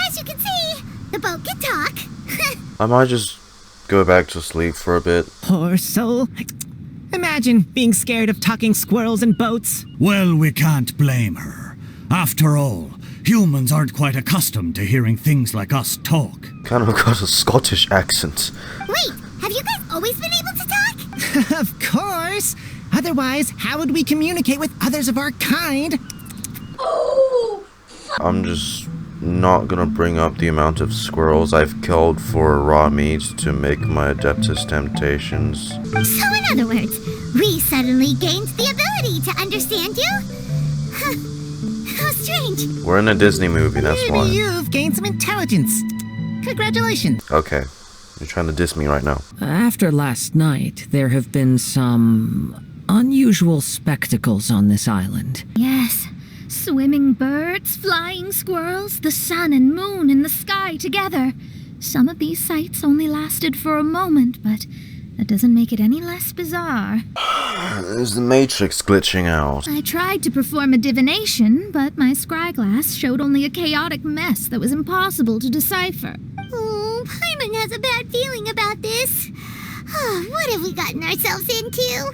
as you can see, the boat can talk. I might just go back to sleep for a bit. Poor soul. Imagine being scared of talking squirrels and boats. Well, we can't blame her. After all, humans aren't quite accustomed to hearing things like us talk. Kind of got a Scottish accent. Wait, have you guys always been able to talk? Of course. Otherwise, how would we communicate with others of our kind? I'm just not gonna bring up the amount of squirrels I've killed for raw meat to make my Adeptus temptations. So in other words, we suddenly gained the ability to understand you? How strange. We're in a Disney movie, that's Maybe why. you've gained some intelligence. Congratulations. Okay, you're trying to diss me right now. After last night, there have been some unusual spectacles on this island. Yes. Swimming birds, flying squirrels, the sun and moon in the sky together. Some of these sights only lasted for a moment, but that doesn't make it any less bizarre. There's the Matrix glitching out. I tried to perform a divination, but my scryglass showed only a chaotic mess that was impossible to decipher. Oh, Paimon has a bad feeling about this. What have we gotten ourselves into?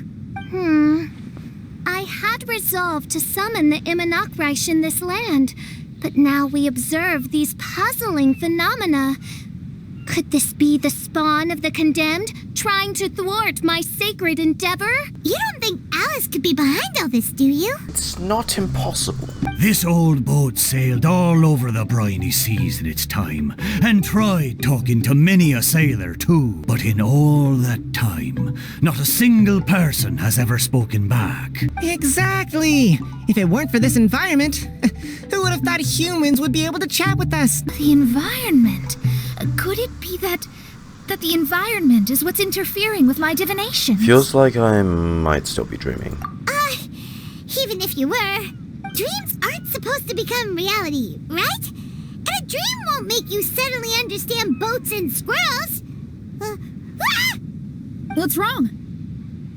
I had resolved to summon the Immernachtreich in this land, but now we observe these puzzling phenomena. Could this be the spawn of the condemned, trying to thwart my sacred endeavor? You don't think Alice could be behind all this, do you? It's not impossible. This old boat sailed all over the briny seas in its time, and tried talking to many a sailor too. But in all that time, not a single person has ever spoken back. Exactly! If it weren't for this environment, who would have thought humans would be able to chat with us? The environment? Could it be that the environment is what's interfering with my divination? Feels like I might still be dreaming. Even if you were, dreams aren't supposed to become reality, right? And a dream won't make you suddenly understand boats and squirrels. What's wrong?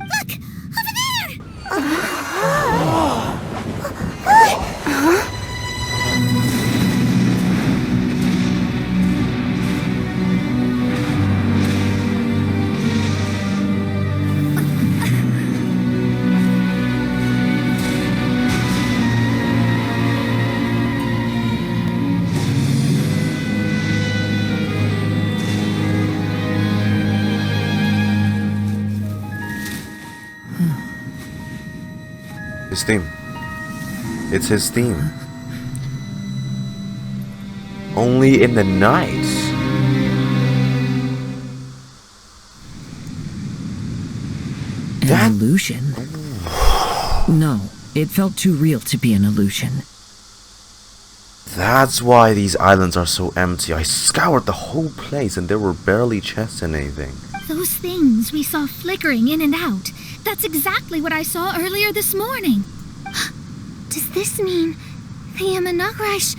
Look! Over there! His theme. It's his theme. Only in the night. An illusion? No, it felt too real to be an illusion. That's why these islands are so empty. I scoured the whole place and there were barely chests and anything. Those things we saw flickering in and out. That's exactly what I saw earlier this morning. Does this mean the Immernachtreich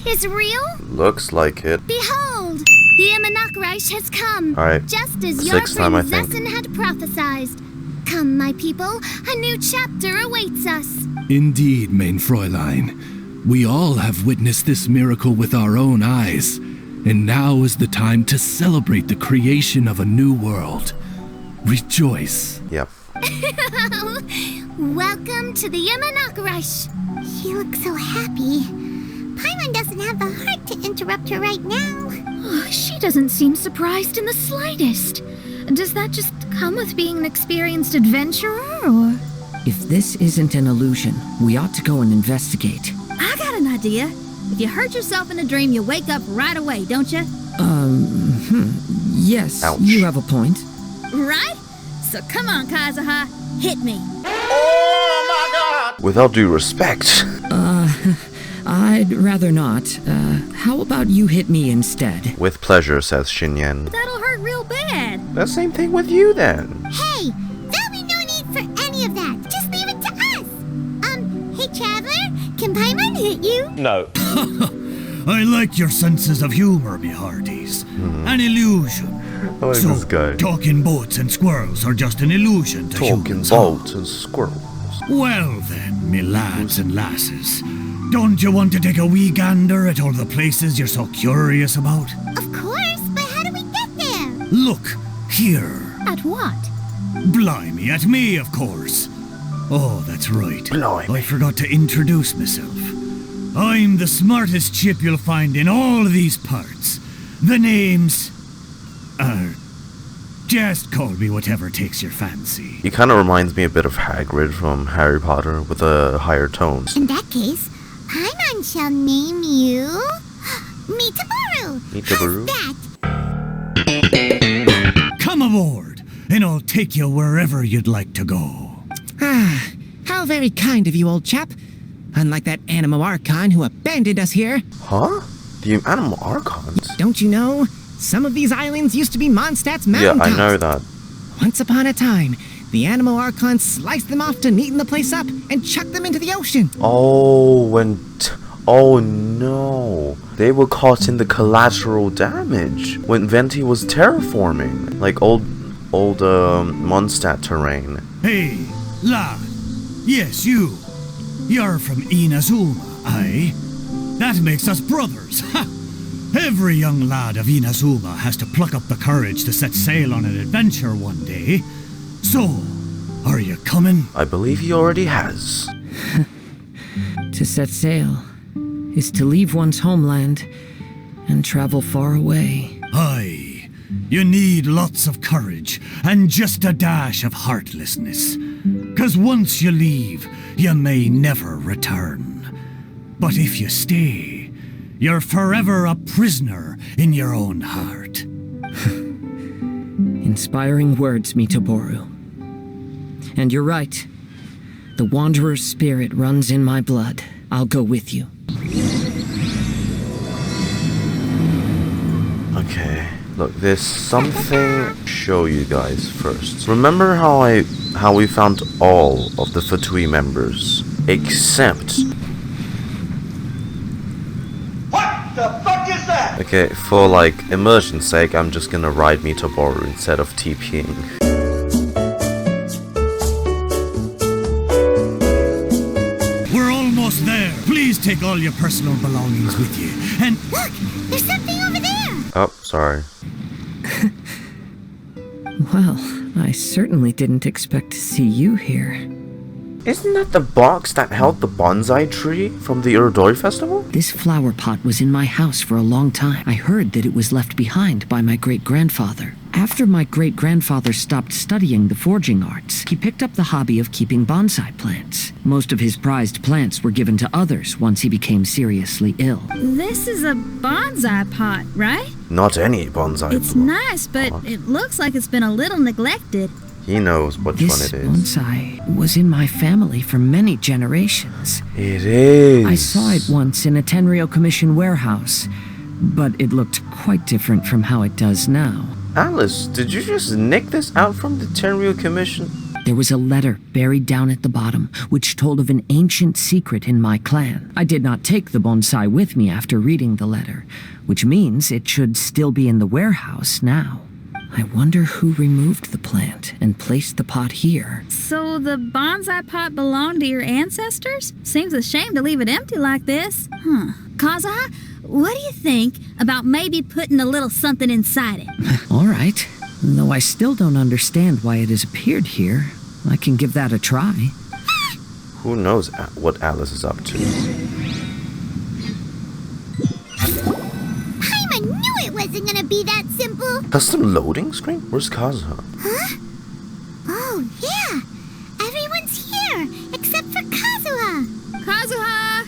is real? Looks like it. Behold! The Immernachtreich has come, Alright, just as your sixth time, I friend think. Zessen had prophesied. Come, my people, a new chapter awaits us. Indeed, mein Fräulein. We all have witnessed this miracle with our own eyes, and now is the time to celebrate the creation of a new world. Rejoice. Yep. Welcome to the Immernachtreich. She looks so happy. Paimon doesn't have the heart to interrupt her right now. She doesn't seem surprised in the slightest. Does that just come with being an experienced adventurer, or...? If this isn't an illusion, we ought to go and investigate. I got an idea. If you hurt yourself in a dream, you wake up right away, don't you? Yes, Ouch. you have a point. Right? So come on, Kazuha. Hit me. Without due respect. I'd rather not. How about you hit me instead? With pleasure, says Xinyan. That'll hurt real bad. The same thing with you then. Hey, there'll be no need for any of that. Just leave it to us. Hey, Traveler, can Paimon hit you? No. I like your senses of humor, me hearties. An illusion. I like So, this guy. talking boats and squirrels are just an illusion to Talking humans, huh? boats and squirrels. Well then, me lads and lasses, don't you want to take a wee gander at all the places you're so curious about? Of course, but how do we get there? Look, here. At what? Blimey, at me, of course. Oh, that's right. Blimey. I forgot to introduce myself. I'm the smartest chip you'll find in all these parts. The name's... just call me whatever takes your fancy. He kind of reminds me a bit of Hagrid from Harry Potter with a higher tone. In that case, Paimon shall name you... Mitaboru. Mitaboru? How's that? Come aboard, and I'll take you wherever you'd like to go. How very kind of you, old chap. Unlike that animal Archon who abandoned us here. Huh? The animal Archons? Don't you know? Some of these islands used to be Mondstadt's Yeah, mountaintops. I know that. Once upon a time, the animal Archons sliced them off to neaten the place up and chucked them into the ocean. Oh, oh no. They were caught in the collateral damage when Venti was terraforming. Like old Mondstadt terrain. Hey, lad. Yes, you. You're from Inazuma, aye? That makes us brothers. Ha! Every young lad of Inazuma has to pluck up the courage to set sail on an adventure one day. So, are you coming? I believe he already has. To set sail is to leave one's homeland and travel far away. Aye. You need lots of courage and just a dash of heartlessness. 'Cause once you leave, you may never return. But if you stay, you're forever a prisoner in your own heart. Inspiring words, Mitoboru. And you're right. The Wanderer's spirit runs in my blood. I'll go with you. Okay, look, there's something to show you guys first. Remember how we found all of the Fatui members, except... What the fuck is that? Okay, for like immersion's sake, I'm just gonna ride Mitoboru instead of TPing. We're almost there. Please take all your personal belongings with you. And look, there's something over there. Oh, sorry. Well, I certainly didn't expect to see you here. Isn't that the box that held the bonsai tree from the Urdoi festival? This flower pot was in my house for a long time. I heard that it was left behind by my great-grandfather. After my great-grandfather stopped studying the forging arts, he picked up the hobby of keeping bonsai plants. Most of his prized plants were given to others once he became seriously ill. This is a bonsai pot, right? Not any bonsai. It's nice, but it looks like it's been a little neglected. He knows which one it is. This bonsai was in my family for many generations. It is. I saw it once in a Tenryo Commission warehouse, but it looked quite different from how it does now. Alice, did you just nick this out from the Tenryo Commission? There was a letter buried down at the bottom, which told of an ancient secret in my clan. I did not take the bonsai with me after reading the letter, which means it should still be in the warehouse now. I wonder who removed the plant and placed the pot here. So the bonsai pot belonged to your ancestors? Seems a shame to leave it empty like this. Kazuha, what do you think about maybe putting a little something inside it? All right. Though I still don't understand why it has appeared here, I can give that a try. Who knows what Alice is up to? I knew it wasn't gonna be that simple. Custom loading screen? Where's Kazuha? Huh? Oh, yeah. Everyone's here, except for Kazuha. Kazuha!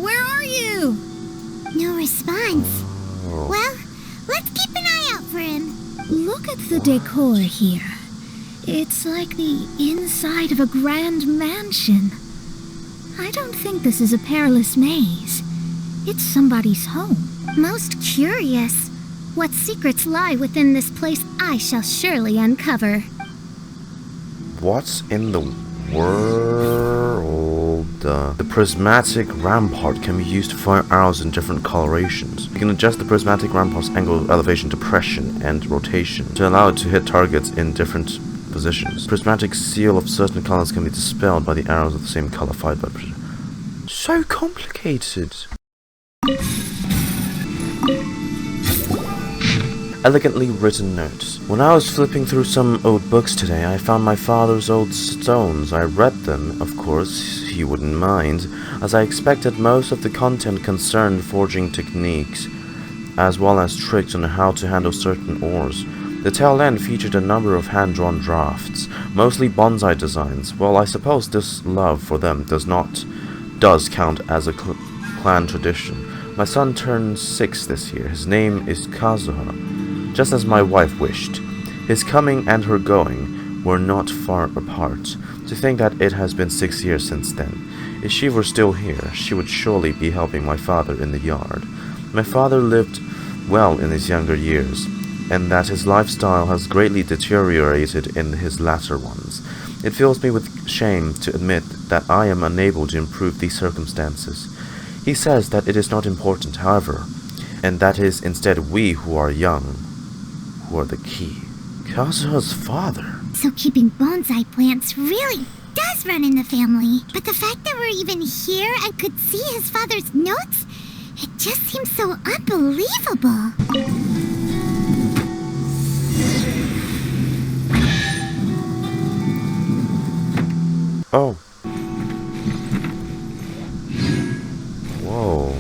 Where are you? No response. Well, let's keep an eye out for him. Look at the decor here. It's like the inside of a grand mansion. I don't think this is a perilous maze. It's somebody's home. Most curious. What secrets lie within this place I shall surely uncover. What's in the world? The prismatic rampart can be used to fire arrows in different colorations. You can adjust the prismatic rampart's angle of elevation, depression, and rotation to allow it to hit targets in different positions. Prismatic seal of certain colors can be dispelled by the arrows of the same color fired by so complicated. Elegantly written notes. When I was flipping through some old books today, I found my father's old stones. I read them, of course, he wouldn't mind, as I expected. Most of the content concerned forging techniques, as well as tricks on how to handle certain ores. The tail end featured a number of hand-drawn drafts, mostly bonsai designs. Well, I suppose this love for them does count as a clan tradition. My son turns 6 this year. His name is Kazuha, just as my wife wished. His coming and her going were not far apart. To think that it has been 6 years since then. If she were still here, she would surely be helping my father in the yard. My father lived well in his younger years, and that his lifestyle has greatly deteriorated in his latter ones. It fills me with shame to admit that I am unable to improve these circumstances. He says that it is not important, however, and that it is instead we who are young who are the key. Kazuha's father. So keeping bonsai plants really does run in the family. But the fact that we're even here and could see his father's notes, it just seems so unbelievable. Oh. Whoa.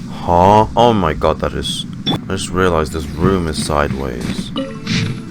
Huh? Oh my god, that is I just realized this room is sideways.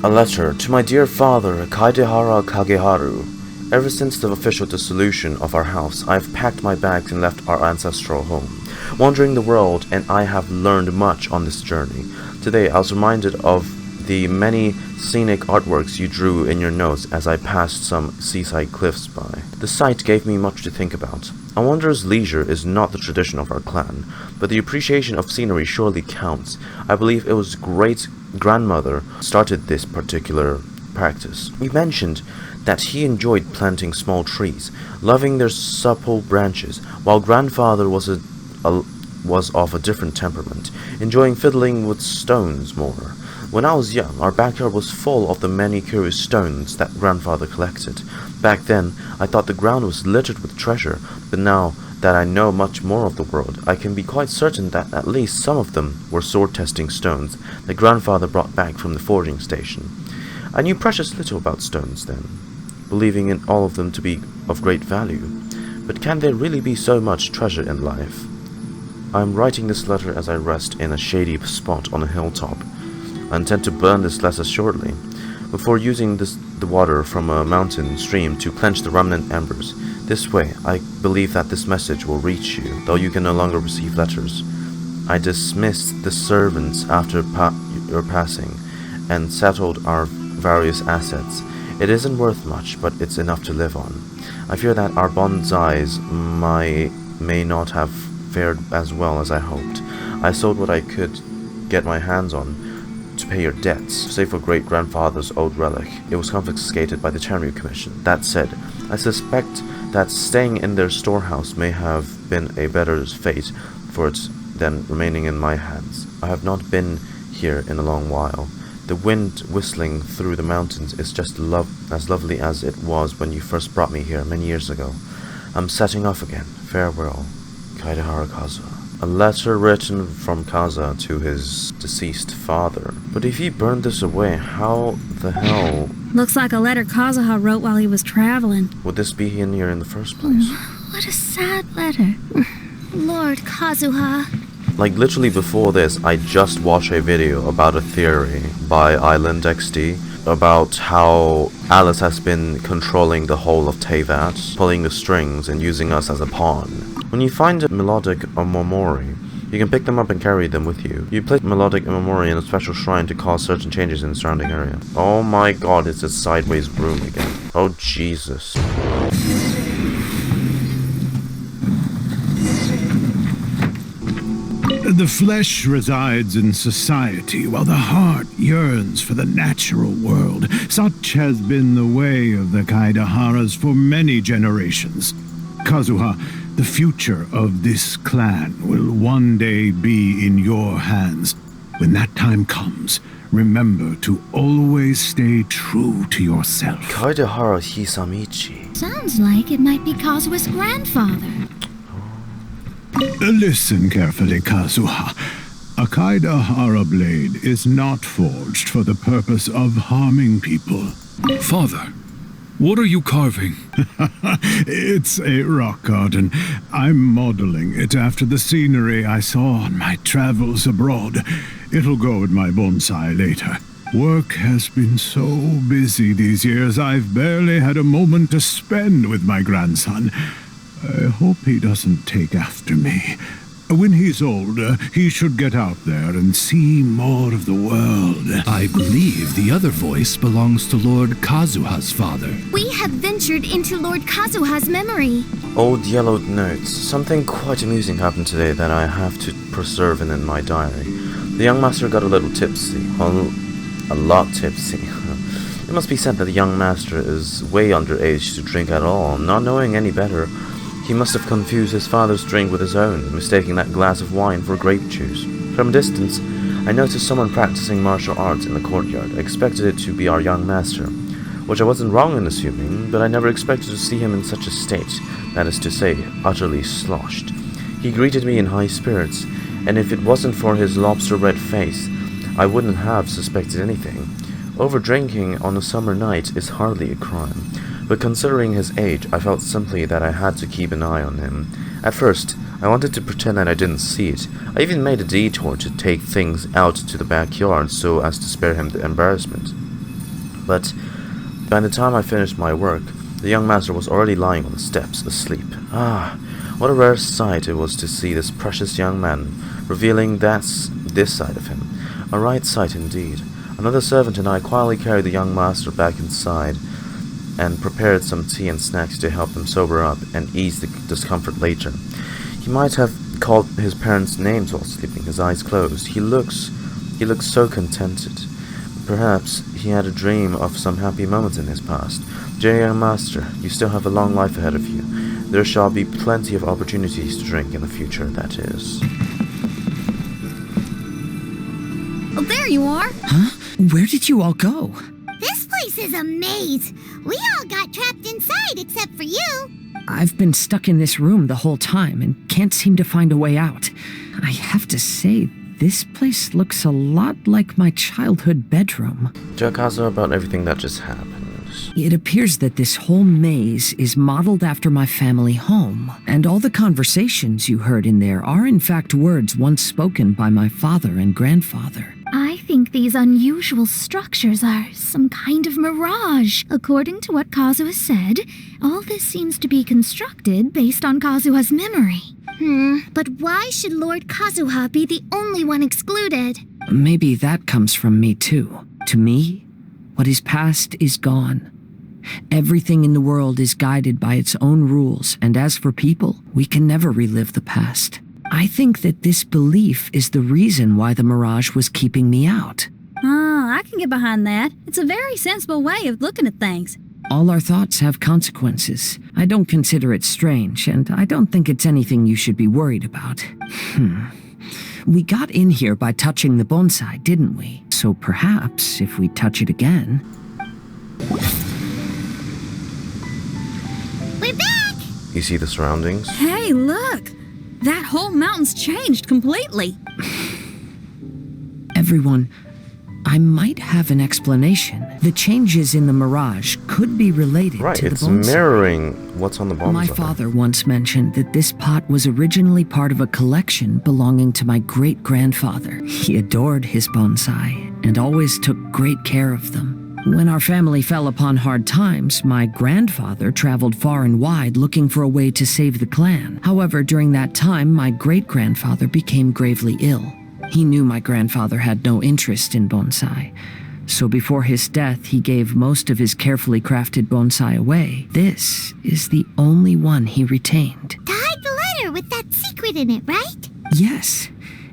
A letter to my dear father, Kaidehara Kageharu. Ever since the official dissolution of our house, I have packed my bags and left our ancestral home, wandering the world, and I have learned much on this journey. Today, I was reminded of the many scenic artworks you drew in your notes as I passed some seaside cliffs by. The sight gave me much to think about. A wanderer's leisure is not the tradition of our clan, but the appreciation of scenery surely counts. I believe it was great-grandmother started this particular practice. He mentioned that he enjoyed planting small trees, loving their supple branches, while grandfather was of a different temperament, enjoying fiddling with stones more. When I was young, our backyard was full of the many curious stones that grandfather collected. Back then, I thought the ground was littered with treasure, but now that I know much more of the world, I can be quite certain that at least some of them were sword-testing stones that grandfather brought back from the forging station. I knew precious little about stones then, believing in all of them to be of great value. But can there really be so much treasure in life? I am writing this letter as I rest in a shady spot on a hilltop. I intend to burn this letter shortly, before using the water from a mountain stream to quench the remnant embers. This way, I believe that this message will reach you, though you can no longer receive letters. I dismissed the servants after your passing, and settled our various assets. It isn't worth much, but it's enough to live on. I fear that our bonsais may not have fared as well as I hoped. I sold what I could get my hands on to pay your debts, save for great-grandfather's old relic. It was confiscated by the Chanryu Commission. That said, I suspect that staying in their storehouse may have been a better fate for it than remaining in my hands. I have not been here in a long while. The wind whistling through the mountains is just as lovely as it was when you first brought me here many years ago. I'm setting off again. Farewell, Kaidehara Kazuha. A letter written from Kazuha to his deceased father. But if he burned this away, how the hell... Looks like a letter Kazuha wrote while he was traveling. would this be in here in the first place? What a sad letter. Lord Kazuha. Like, literally before this, I just watched a video about a theory by Island XD about how Alice has been controlling the whole of Teyvat, pulling the strings and using us as a pawn. When you find a melodic omamori, you can pick them up and carry them with you. You place melodic omamori in a special shrine to cause certain changes in the surrounding area. Oh my god, it's a sideways room again. Oh Jesus. The flesh resides in society, while the heart yearns for the natural world. Such has been the way of the Kaideharas for many generations. Kazuha, the future of this clan will one day be in your hands. When that time comes, remember to always stay true to yourself. Kaidehara Hisamichi. Sounds like it might be Kazuha's grandfather. Listen carefully, Kazuha. A Kaidehara blade is not forged for the purpose of harming people. Father, what are you carving? It's a rock garden. I'm modeling it after the scenery I saw on my travels abroad. It'll go in my bonsai later. Work has been so busy these years, I've barely had a moment to spend with my grandson. I hope he doesn't take after me. When he's older, he should get out there and see more of the world. I believe the other voice belongs to Lord Kazuha's father. We have ventured into Lord Kazuha's memory. Old yellowed notes. Something quite amusing happened today that I have to preserve in my diary. The young master got a little tipsy. A lot tipsy. It must be said that the young master is way underage to drink at all. Not knowing any better, he must have confused his father's drink with his own, mistaking that glass of wine for grape juice. From a distance, I noticed someone practicing martial arts in the courtyard. I expected it to be our young master, which I wasn't wrong in assuming, but I never expected to see him in such a state, that is to say, utterly sloshed. He greeted me in high spirits, and if it wasn't for his lobster-red face, I wouldn't have suspected anything. Over-drinking on a summer night is hardly a crime. But considering his age, I felt simply that I had to keep an eye on him. At first, I wanted to pretend that I didn't see it. I even made a detour to take things out to the backyard so as to spare him the embarrassment. But by the time I finished my work, the young master was already lying on the steps, asleep. Ah, what a rare sight it was to see this precious young man, revealing this side of him. A right sight indeed. Another servant and I quietly carried the young master back inside and prepared some tea and snacks to help him sober up and ease the discomfort later. He might have called his parents' names while sleeping, his eyes closed. He looks so contented. Perhaps he had a dream of some happy moments in his past. Dear young master, you still have a long life ahead of you. There shall be plenty of opportunities to drink in the future, that is. Oh, there you are! Huh? Where did you all go? This place is a maze. We all got trapped inside except for you. I've been stuck in this room the whole time and can't seem to find a way out. I have to say, this place looks a lot like my childhood bedroom. Tell Kazuha about everything that just happened. It appears that this whole maze is modeled after my family home, and all the conversations you heard in there are in fact words once spoken by my father and grandfather. I think these unusual structures are some kind of mirage. According to what Kazuha said, all this seems to be constructed based on Kazuha's memory. But why should Lord Kazuha be the only one excluded? Maybe that comes from me too. To me, what is past is gone. Everything in the world is guided by its own rules, and as for people, we can never relive the past. I think that this belief is the reason why the Mirage was keeping me out. Oh, I can get behind that. It's a very sensible way of looking at things. All our thoughts have consequences. I don't consider it strange, and I don't think it's anything you should be worried about. We got in here by touching the bonsai, didn't we? So perhaps, if we touch it again... We're back! You see the surroundings? Hey, look! That whole mountain's changed completely. Everyone, I might have an explanation. The changes in the Mirage could be related to the bonsai. It's mirroring what's on the bonsai. My father once mentioned that this pot was originally part of a collection belonging to my great-grandfather. He adored his bonsai and always took great care of them. When our family fell upon hard times, my grandfather traveled far and wide looking for a way to save the clan. However, during that time, my great-grandfather became gravely ill. He knew my grandfather had no interest in bonsai, so before his death, he gave most of his carefully crafted bonsai away. This is the only one he retained. To hide the letter with that secret in it, right? Yes,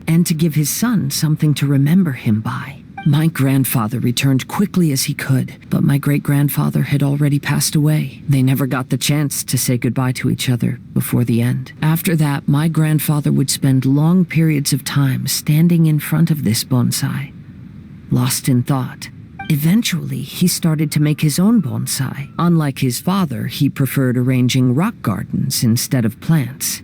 and to give his son something to remember him by. My grandfather returned quickly as he could, but my great-grandfather had already passed away. They never got the chance to say goodbye to each other before the end. After that, my grandfather would spend long periods of time standing in front of this bonsai, lost in thought. Eventually, he started to make his own bonsai. Unlike his father, he preferred arranging rock gardens instead of plants.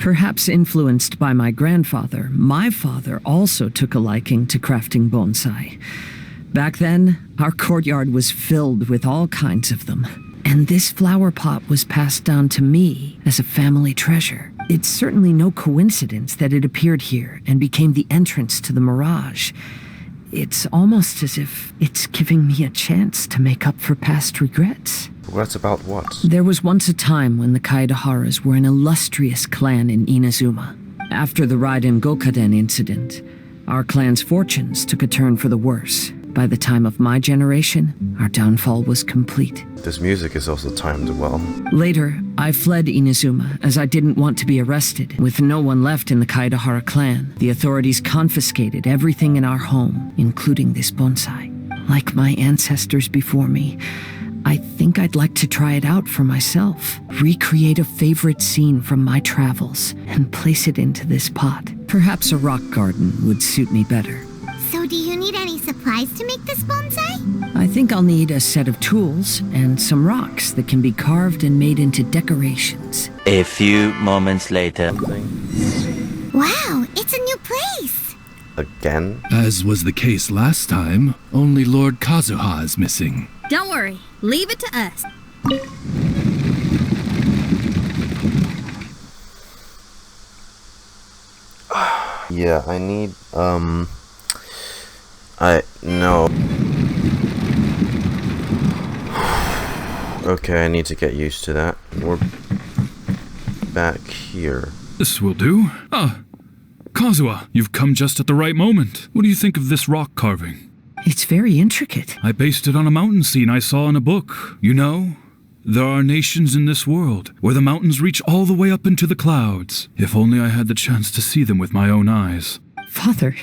Perhaps influenced by my grandfather, my father also took a liking to crafting bonsai. Back then, our courtyard was filled with all kinds of them, and this flower pot was passed down to me as a family treasure. It's certainly no coincidence that it appeared here and became the entrance to the Mirage. It's almost as if it's giving me a chance to make up for past regrets. Regrets about what? There was once a time when the Kaidaharas were an illustrious clan in Inazuma. After the Raiden Gokaden incident, our clan's fortunes took a turn for the worse. By the time of my generation, our downfall was complete. This music is also timed well. Later, I fled Inazuma as I didn't want to be arrested. With no one left in the Kaidahara clan, the authorities confiscated everything in our home, including this bonsai. Like my ancestors before me, I think I'd like to try it out for myself. Recreate a favorite scene from my travels and place it into this pot. Perhaps a rock garden would suit me better. So do you need any supplies to make this bonsai? I think I'll need a set of tools and some rocks that can be carved and made into decorations. A few moments later. Wow, it's a new place! Again? As was the case last time, only Lord Kazuha is missing. Don't worry, leave it to us. Yeah, I need, no. Okay, I need to get used to that. We're back here. This will do. Ah, Kazuha, you've come just at the right moment. What do you think of this rock carving? It's very intricate. I based it on a mountain scene I saw in a book. You know, there are nations in this world where the mountains reach all the way up into the clouds. If only I had the chance to see them with my own eyes. Father,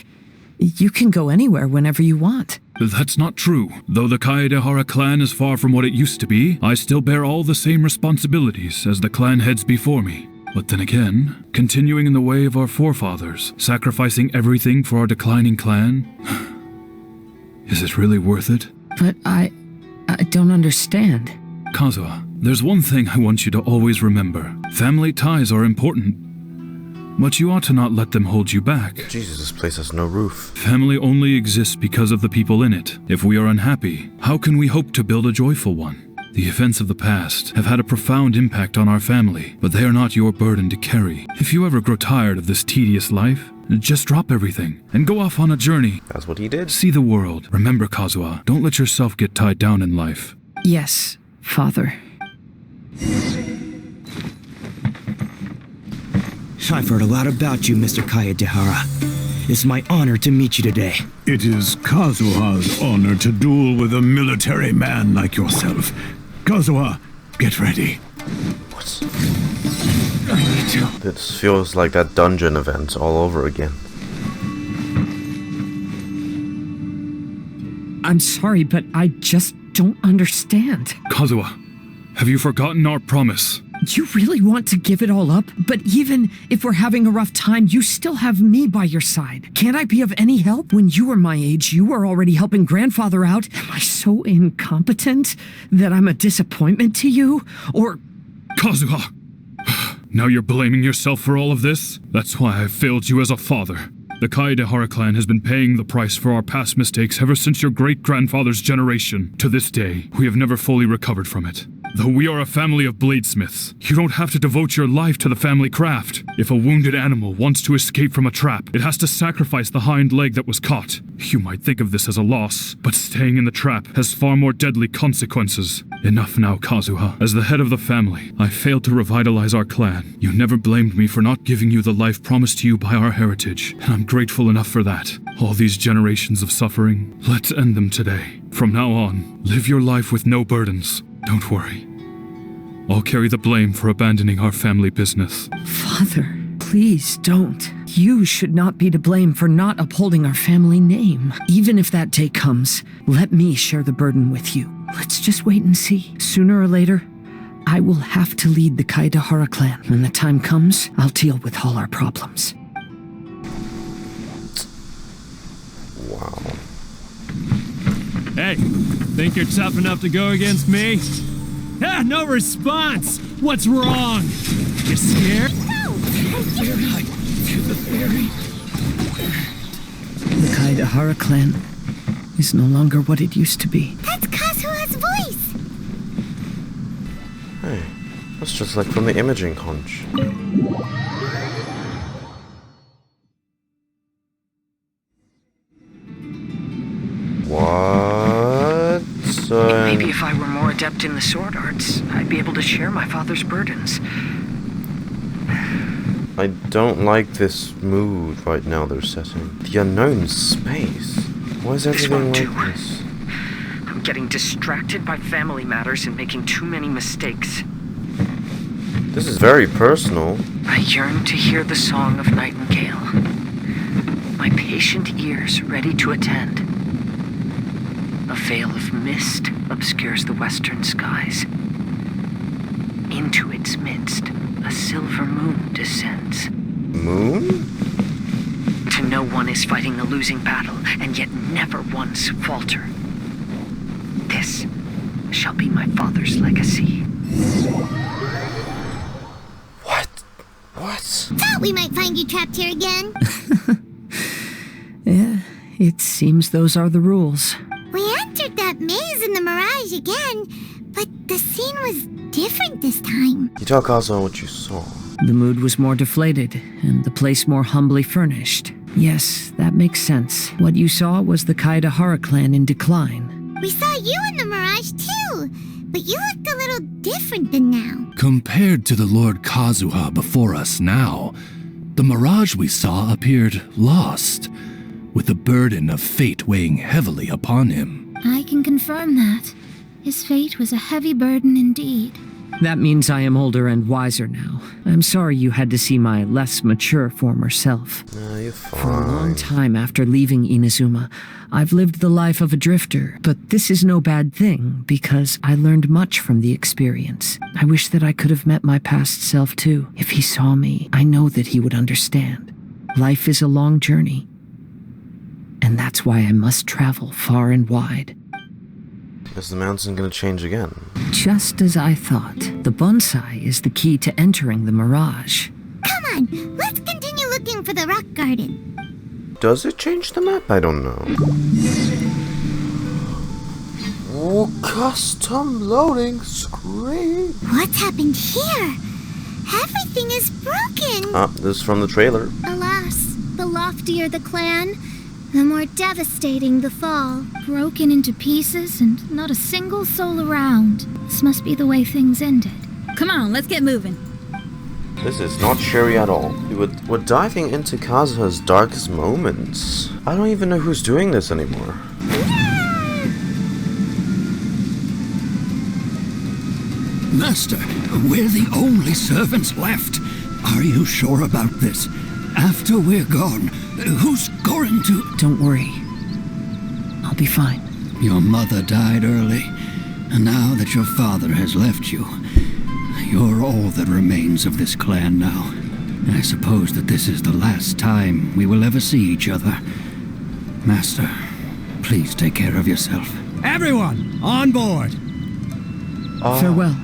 you can go anywhere whenever you want. That's not true. Though the Kaedehara clan is far from what it used to be, I still bear all the same responsibilities as the clan heads before me. But then again, continuing in the way of our forefathers, sacrificing everything for our declining clan, is it really worth it? But I don't understand. Kazuha, there's one thing I want you to always remember. Family ties are important, but you ought to not let them hold you back. Jesus, this place has no roof. Family only exists because of the people in it. If we are unhappy, how can we hope to build a joyful one? The events of the past have had a profound impact on our family, but they are not your burden to carry. If you ever grow tired of this tedious life, just drop everything and go off on a journey. That's what he did. See the world. Remember, Kazuha, don't let yourself get tied down in life. Yes, Father. I've heard a lot about you, Mr. Kaedehara. It's my honor to meet you today. It is Kazuha's honor to duel with a military man like yourself. Kazuha, get ready. What? This feels like that dungeon event all over again. I'm sorry, but I just don't understand. Kazuha, have you forgotten our promise? You really want to give it all up? But even if we're having a rough time, you still have me by your side. Can't I be of any help? When you were my age, you were already helping grandfather out. Am I so incompetent that I'm a disappointment to you? Or... Kazuha! Now you're blaming yourself for all of this? That's why I've failed you as a father. The Kaedehara clan has been paying the price for our past mistakes ever since your great-grandfather's generation. To this day, we have never fully recovered from it. Though we are a family of bladesmiths, you don't have to devote your life to the family craft. If a wounded animal wants to escape from a trap, it has to sacrifice the hind leg that was caught. You might think of this as a loss, but staying in the trap has far more deadly consequences. Enough now, Kazuha. As the head of the family, I failed to revitalize our clan. You never blamed me for not giving you the life promised to you by our heritage, and I'm grateful enough for that. All these generations of suffering, let's end them today. From now on, live your life with no burdens. Don't worry. I'll carry the blame for abandoning our family business. Father, please don't. You should not be to blame for not upholding our family name. Even if that day comes, let me share the burden with you. Let's just wait and see. Sooner or later, I will have to lead the Kaedehara clan. When the time comes, I'll deal with all our problems. Wow. Hey, think you're tough enough to go against me? Ah, no response! What's wrong? You scared? The Kaedehara clan is no longer what it used to be. That's Kazuha's voice! Hey, that's just like from the imaging conch. What? Maybe if I were more adept in the sword arts, I'd be able to share my father's burdens. I don't like this mood right now they're setting. The unknown space. Why is everything like this? I'm getting distracted by family matters and making too many mistakes. This is very personal. I yearn to hear the song of nightingale. My patient ears ready to attend. A veil of mist obscures the western skies. Into its midst, a silver moon descends. Moon? To know one is fighting a losing battle, and yet never once falter. This shall be my father's legacy. What? Thought we might find you trapped here again. Yeah, it seems those are the rules. We entered that maze in the Mirage again, but the scene was different this time. You tell Kazuha what you saw. The mood was more deflated, and the place more humbly furnished. Yes, that makes sense. What you saw was the Kaedahara clan in decline. We saw you in the Mirage too, but you looked a little different than now. Compared to the Lord Kazuha before us now, the Mirage we saw appeared lost, with the burden of fate weighing heavily upon him. I can confirm that. His fate was a heavy burden indeed. That means I am older and wiser now. I'm sorry you had to see my less mature former self. You're fine. For a long time after leaving Inazuma, I've lived the life of a drifter, but this is no bad thing because I learned much from the experience. I wish that I could have met my past self too. If he saw me, I know that he would understand. Life is a long journey, and that's why I must travel far and wide. Is the mountain gonna change again? Just as I thought, the Bonzai is the key to entering the Mirage. Come on, let's continue looking for the rock garden. Does it change the map? I don't know. Oh, custom loading screen. What's happened here? Everything is broken. Ah, this is from the trailer. Alas, the loftier the clan, the more devastating the fall. Broken into pieces and not a single soul around. This must be the way things ended. Come on, let's get moving. This is not cheery at all. We're diving into Kazuha's darkest moments. I don't even know who's doing this anymore. Master, we're the only servants left. Are you sure about this? After we're gone, who's going to... Don't worry. I'll be fine. Your mother died early, and now that your father has left you, you're all that remains of this clan now. I suppose that this is the last time we will ever see each other. Master, please take care of yourself. Everyone, on board! Farewell.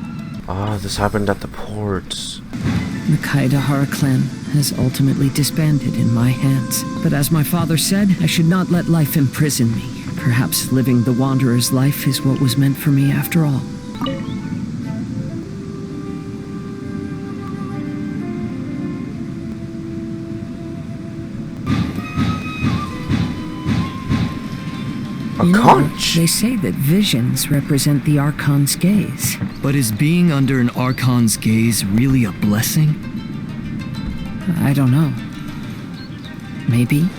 This happened at the port. The Kaedahara clan has ultimately disbanded in my hands. But as my father said, I should not let life imprison me. Perhaps living the wanderer's life is what was meant for me after all. A conch? They say that visions represent the Archon's gaze. But is being under an Archon's gaze really a blessing? I don't know. Maybe.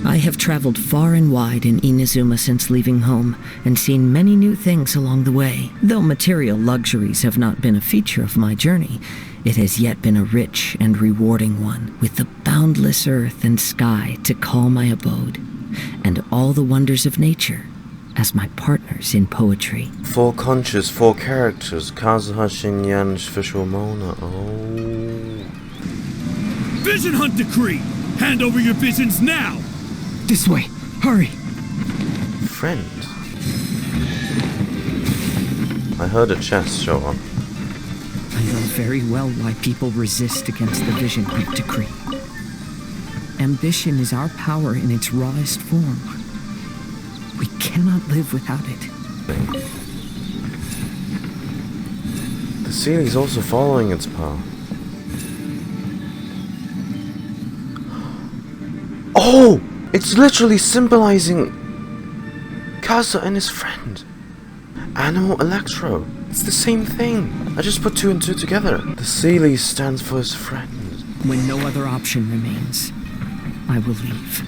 I have traveled far and wide in Inazuma since leaving home, and seen many new things along the way. Though material luxuries have not been a feature of my journey, it has yet been a rich and rewarding one, with the boundless earth and sky to call my abode, and all the wonders of nature as my partners in poetry. 4 conches, 4 characters. Kazuha, Xinyan, Fischl, Mona. Oh. Vision Hunt Decree! Hand over your visions now! This way! Hurry! Friend. I heard a chest show up. I know very well why people resist against the Vision Hunt Decree. Ambition is our power in its rawest form. We cannot live without it. The ceiling is also following its path. Oh! It's literally symbolizing Kazuha and his friend. Animal Electro. It's the same thing. I just put 2 and 2 together. The Sealy stands for his friend. When no other option remains, I will leave.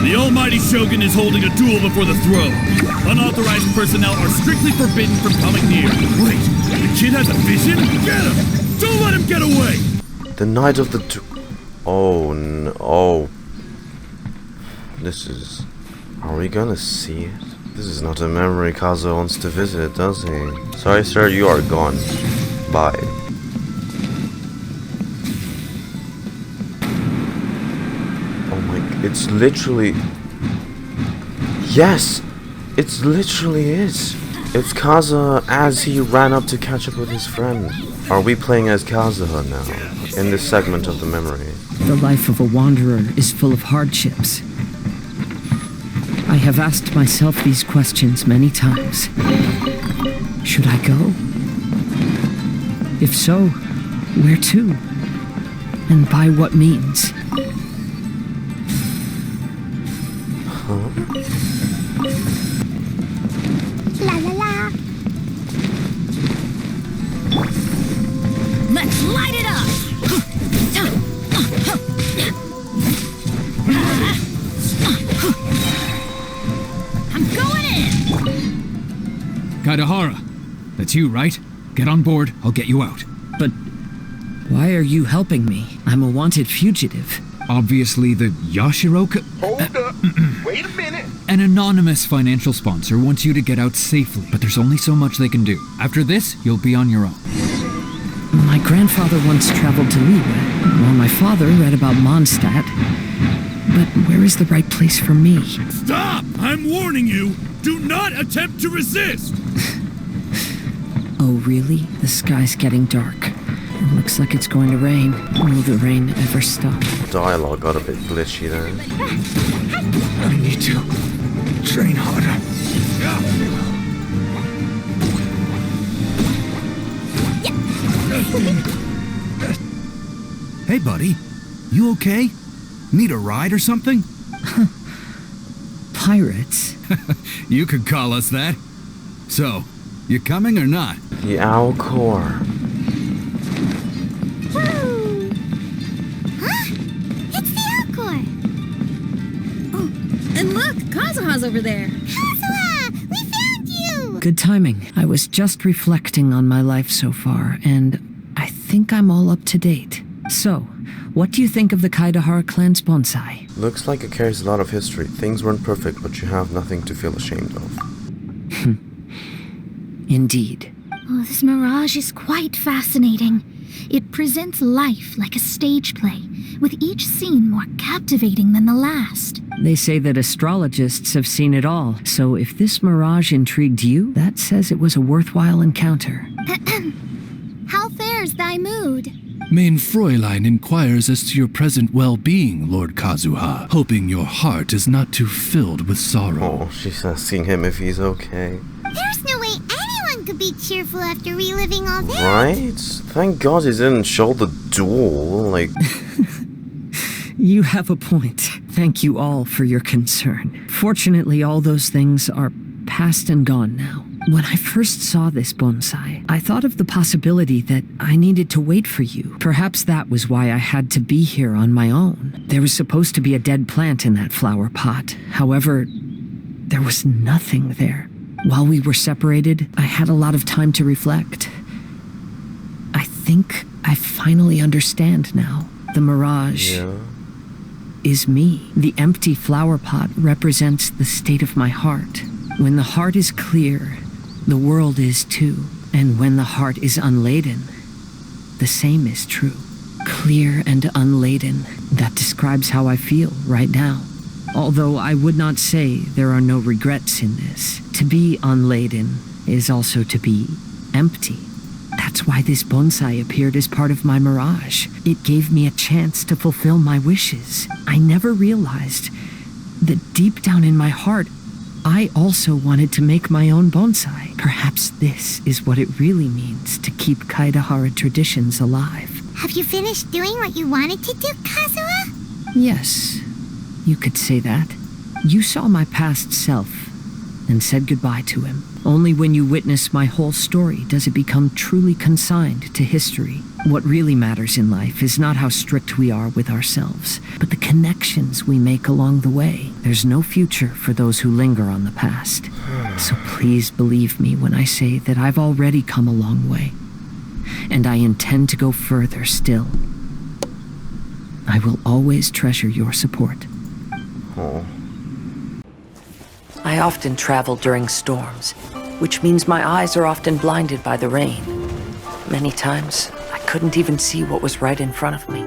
The almighty Shogun is holding a duel before the throne. Unauthorized personnel are strictly forbidden from coming near. Wait, the kid has a vision? Get him! Don't let him get away! The Knight of the Oh no. Oh. This is... Are we gonna see it? This is not a memory Kazuha wants to visit, does he? Sorry sir, you are gone. Bye. Oh my... It's literally... Yes! It's literally is. It's Kazuha as he ran up to catch up with his friend. Are we playing as Kazuha now? In this segment of the memory? The life of a wanderer is full of hardships. I have asked myself these questions many times. Should I go? If so, where to? And by what means? La la la. Let's light it up! I'm going in! Kaidahara, that's you, right? Get on board, I'll get you out. But why are you helping me? I'm a wanted fugitive. Obviously the Yashiro... Hold up. Wait a minute. An anonymous financial sponsor wants you to get out safely, but there's only so much they can do. After this, you'll be on your own. My grandfather once traveled to Liyue, while my father read about Mondstadt. But where is the right place for me? Stop! I'm warning you! Do not attempt to resist! Oh, really? The sky's getting dark. It looks like it's going to rain. Will the rain ever stop? Dialogue got a bit glitchy there. I need to train harder. Hey, buddy. You okay? Need a ride or something? Pirates? You could call us that. So, you coming or not? The Owl Core. Woo! Huh? It's the Alcor. Oh, and look, Kazuha's over there. Kazuha! We found you! Good timing. I was just reflecting on my life so far, and I think I'm all up to date. So, what do you think of the Kaidahara clan's bonsai? Looks like it carries a lot of history. Things weren't perfect, but you have nothing to feel ashamed of. Indeed. Oh, this Mirage is quite fascinating. It presents life like a stage play, with each scene more captivating than the last. They say that astrologists have seen it all, so if this Mirage intrigued you, that says it was a worthwhile encounter. How fares thy mood? Mein Fräulein inquires as to your present well-being, Lord Kazuha, hoping your heart is not too filled with sorrow. Oh, she's asking him if he's okay. There's no way anyone could be cheerful after reliving all this. Right? Thank God he didn't show the duel, like... You have a point. Thank you all for your concern. Fortunately, all those things are past and gone now. When I first saw this bonsai, I thought of the possibility that I needed to wait for you. Perhaps that was why I had to be here on my own. There was supposed to be a dead plant in that flower pot. However, there was nothing there. While we were separated, I had a lot of time to reflect. I think I finally understand now. The Mirage is me. The empty flower pot represents the state of my heart. When the heart is clear, the world is too. And when the heart is unladen, the same is true. Clear and unladen, that describes how I feel right now. Although I would not say there are no regrets in this. To be unladen is also to be empty. That's why this bonsai appeared as part of my Mirage. It gave me a chance to fulfill my wishes. I never realized that deep down in my heart, I also wanted to make my own bonsai. Perhaps this is what it really means to keep Kaidahara traditions alive. Have you finished doing what you wanted to do, Kazuha? Yes, you could say that. You saw my past self and said goodbye to him. Only when you witness my whole story does it become truly consigned to history. What really matters in life is not how strict we are with ourselves, but the connections we make along the way. There's no future for those who linger on the past. So please believe me when I say that I've already come a long way. And I intend to go further still. I will always treasure your support. Oh. I often travel during storms, which means my eyes are often blinded by the rain. Many times, I couldn't even see what was right in front of me.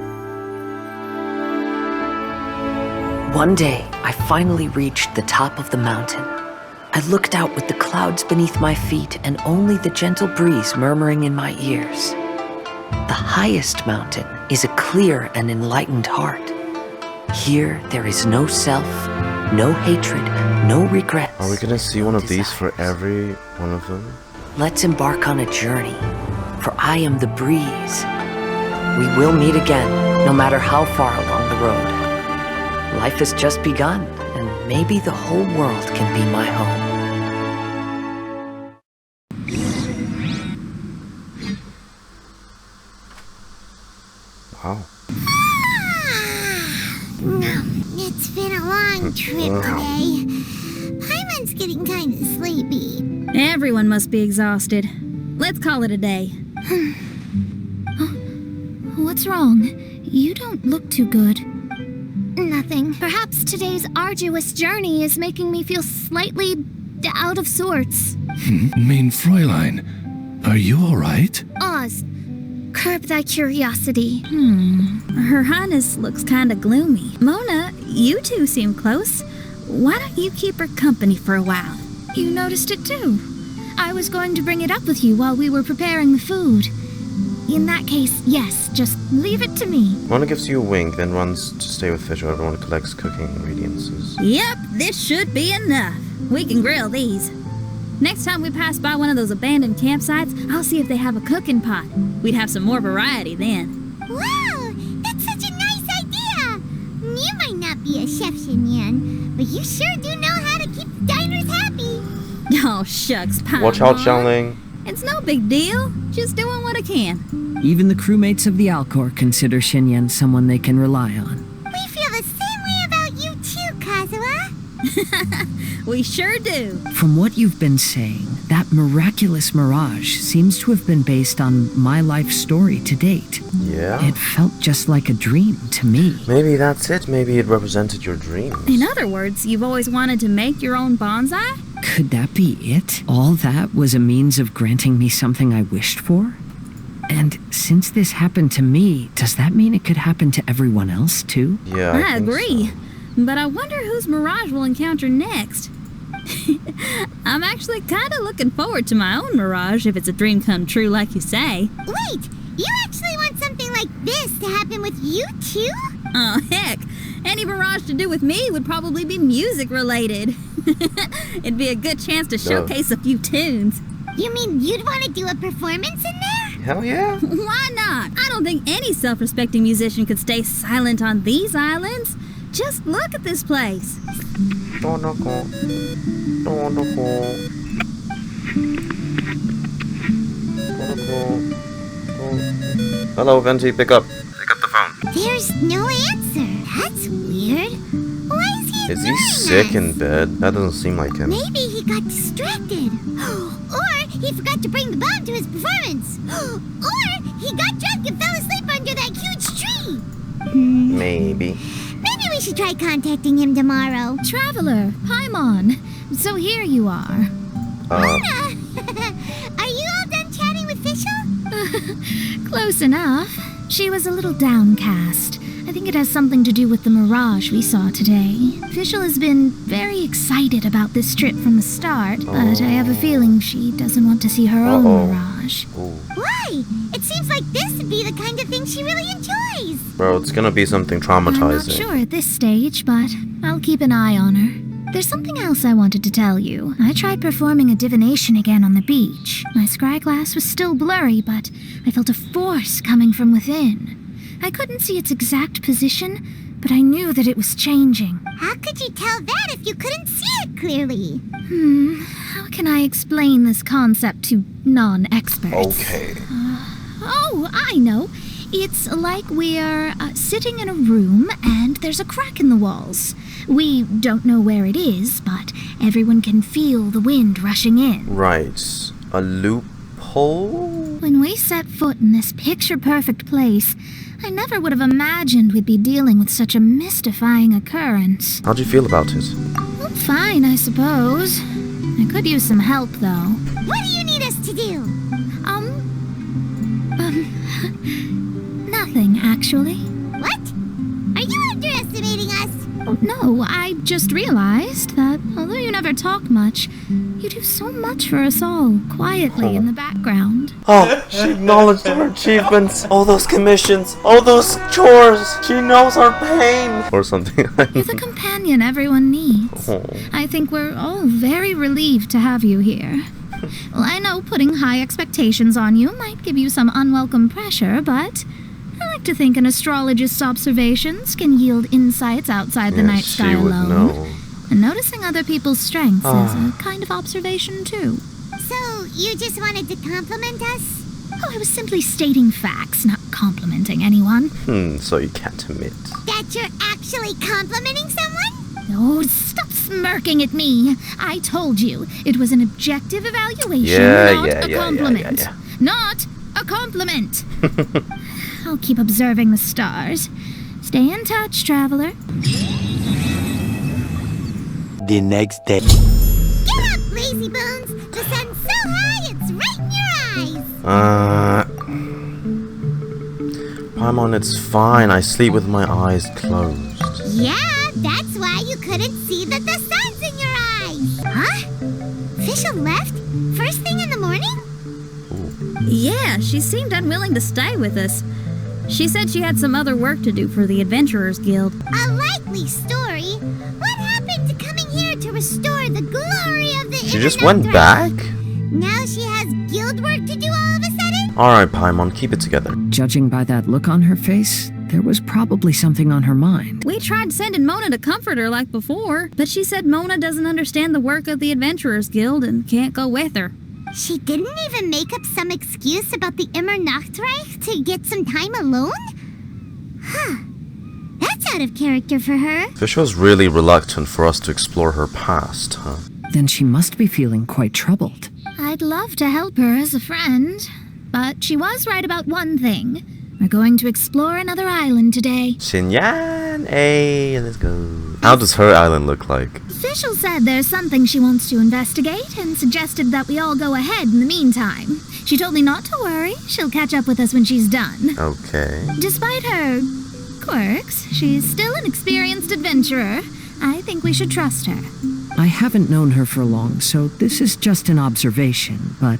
One day, I finally reached the top of the mountain. I looked out with the clouds beneath my feet and only the gentle breeze murmuring in my ears. The highest mountain is a clear and enlightened heart. Here, there is no self, no hatred, no regrets. Are we gonna see one of these for every one of them? Let's embark on a journey. for I am the breeze. We will meet again, no matter how far along the road. Life has just begun, and maybe the whole world can be my home. Wow. It's been a long trip today. Paimon's getting kind of sleepy. Everyone must be exhausted. Let's call it a day. What's wrong? You don't look too good. Nothing. Perhaps today's arduous journey is making me feel slightly out of sorts. Mein Fräulein, are you alright? Oz, curb thy curiosity. Her Highness looks kinda gloomy. Mona, you two seem close. Why don't you keep her company for a while? You noticed it too. I was going to bring it up with you while we were preparing the food. In that case, yes, just leave it to me. Mona gives you a wink, then runs to stay with Fischl. Everyone collects cooking ingredients. Yep, this should be enough. We can grill these. Next time we pass by one of those abandoned campsites, I'll see if they have a cooking pot. We'd have some more variety then. Wow, that's such a nice idea. You might not be a chef, Xinyan, but you sure do know how to keep the diners happy. Oh, shucks, Paimon. Watch out, Xiangling. It's no big deal. Just doing what I can. Even the crewmates of the Alcor consider Xinyan someone they can rely on. We feel the same way about you too, Kazuha. We sure do. From what you've been saying, that miraculous mirage seems to have been based on my life story to date. Yeah? It felt just like a dream to me. Maybe that's it. Maybe it represented your dreams. In other words, you've always wanted to make your own bonsai? Could that be it? All that was a means of granting me something I wished for? And since this happened to me, does that mean it could happen to everyone else too? Yeah, I agree. So. But I wonder whose Mirage we'll encounter next. I'm actually kind of looking forward to my own Mirage if it's a dream come true like you say. Wait, you actually want something like this to happen with you too? Oh, heck. Any Mirage to do with me would probably be music related. It'd be a good chance to showcase a few tunes. You mean you'd want to do a performance in there? Hell yeah. Why not? I don't think any self-respecting musician could stay silent on these islands. Just look at this place. Hello, Venti, pick up. Pick up the phone. There's no answer. That's weird. Why is he sick in bed? That doesn't seem like him. Maybe he got distracted. Or he forgot to bring the bomb to his performance. Or he got drunk and fell asleep under that huge tree. Maybe. Maybe we should try contacting him tomorrow. Traveler, Paimon. So here you are. Mona! Are you all done chatting with Fischl? Close enough. She was a little downcast. I think it has something to do with the Mirage we saw today. Fischl has been very excited about this trip from the start, but I have a feeling she doesn't want to see her own Mirage. Why? It seems like this would be the kind of thing she really enjoys. Bro, it's gonna be something traumatizing. I'm not sure at this stage, but I'll keep an eye on her. There's something else I wanted to tell you. I tried performing a divination again on the beach. My scry glass was still blurry, but I felt a force coming from within. I couldn't see its exact position, but I knew that it was changing. How could you tell that if you couldn't see it clearly? How can I explain this concept to non-experts? Okay. I know. It's like we're sitting in a room and there's a crack in the walls. We don't know where it is, but everyone can feel the wind rushing in. Right. A loophole? When we set foot in this picture-perfect place, I never would have imagined we'd be dealing with such a mystifying occurrence. How'd you feel about it? Well, fine, I suppose. I could use some help, though. What do you need us to do? Nothing, actually. What? Are you underestimating us? No, I just realized that although you never talk much, you do so much for us all, quietly in the background. Oh, she acknowledged our achievements, all those commissions, all those chores. She knows our pain. Or something. You're the companion everyone needs. I think we're all very relieved to have you here. Well, I know putting high expectations on you might give you some unwelcome pressure, but I like to think an astrologist's observations can yield insights outside the night sky alone. Know. And noticing other people's strengths is a kind of observation, too. So, you just wanted to compliment us? Oh, I was simply stating facts, not complimenting anyone. So you can't admit. That you're actually complimenting someone? Oh, stop smirking at me. I told you, it was an objective evaluation, not a compliment. Yeah. Not a compliment. I'll keep observing the stars. Stay in touch, traveler. The next day. Get up, lazy bones! The sun's so high, it's right in your eyes! Paimon, it's fine. I sleep with my eyes closed. Yeah, that's why you couldn't see that the sun's in your eyes! Huh? Fischl left? First thing in the morning? Yeah, she seemed unwilling to stay with us. She said she had some other work to do for the Adventurers Guild. A likely story. What happened to coming here to restore the glory of the She just went back? Now she has guild work to do all of a sudden? Alright, Paimon, keep it together. Judging by that look on her face, there was probably something on her mind. We tried sending Mona to comfort her like before, but she said Mona doesn't understand the work of the Adventurers Guild and can't go with her. She didn't even make up some excuse about the Immernachtreich to get some time alone? Huh. That's out of character for her. Fischl's really reluctant for us to explore her past, huh? Then she must be feeling quite troubled. I'd love to help her as a friend, but she was right about one thing. We're going to explore another island today. Xinyan, hey, let's go. How does her island look like? Fischl said there's something she wants to investigate and suggested that we all go ahead in the meantime. She told me not to worry. She'll catch up with us when she's done. Okay. Despite her quirks, she's still an experienced adventurer. I think we should trust her. I haven't known her for long, so this is just an observation, but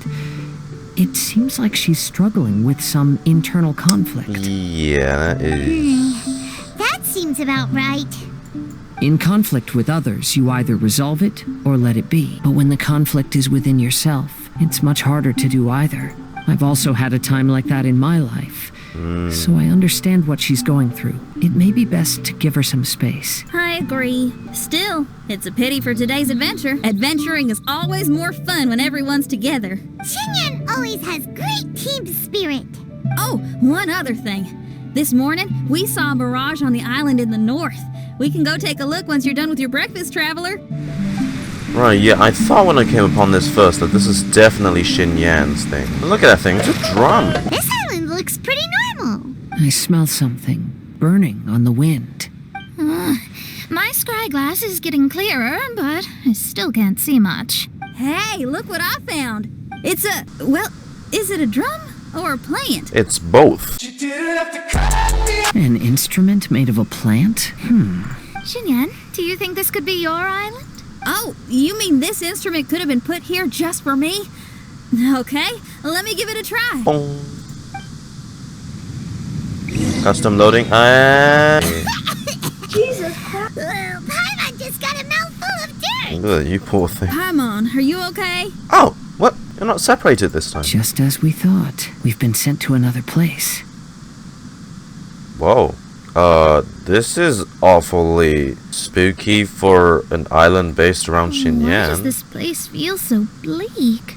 it seems like she's struggling with some internal conflict. Yeah, that is. That seems about right. In conflict with others, you either resolve it or let it be. But when the conflict is within yourself, it's much harder to do either. I've also had a time like that in my life, so I understand what she's going through. It may be best to give her some space. I agree. Still, it's a pity for today's adventure. Adventuring is always more fun when everyone's together. Xinyan always has great team spirit. Oh, one other thing. This morning, we saw a Mirage on the island in the north. We can go take a look once you're done with your breakfast, traveler. Right, yeah, I thought when I came upon this first that this is definitely Xinyan's thing. Look at that thing, it's a drum. This island looks pretty normal. I smell something burning on the wind. My scry glass is getting clearer, but I still can't see much. Hey, look what I found. It's a, well, is it a drum or a plant? It's both. An instrument made of a plant? Xinyan, do you think this could be your island? Oh, you mean this instrument could have been put here just for me? Okay, let me give it a try. Custom loading. Jesus Christ. Paimon just got a mouthful of dirt. Ugh, you poor thing. Paimon, are you okay? Oh, what? You're not separated this time. Just as we thought. We've been sent to another place. Whoa. This is awfully spooky for an island based around Xinyan. Why does this place feel so bleak?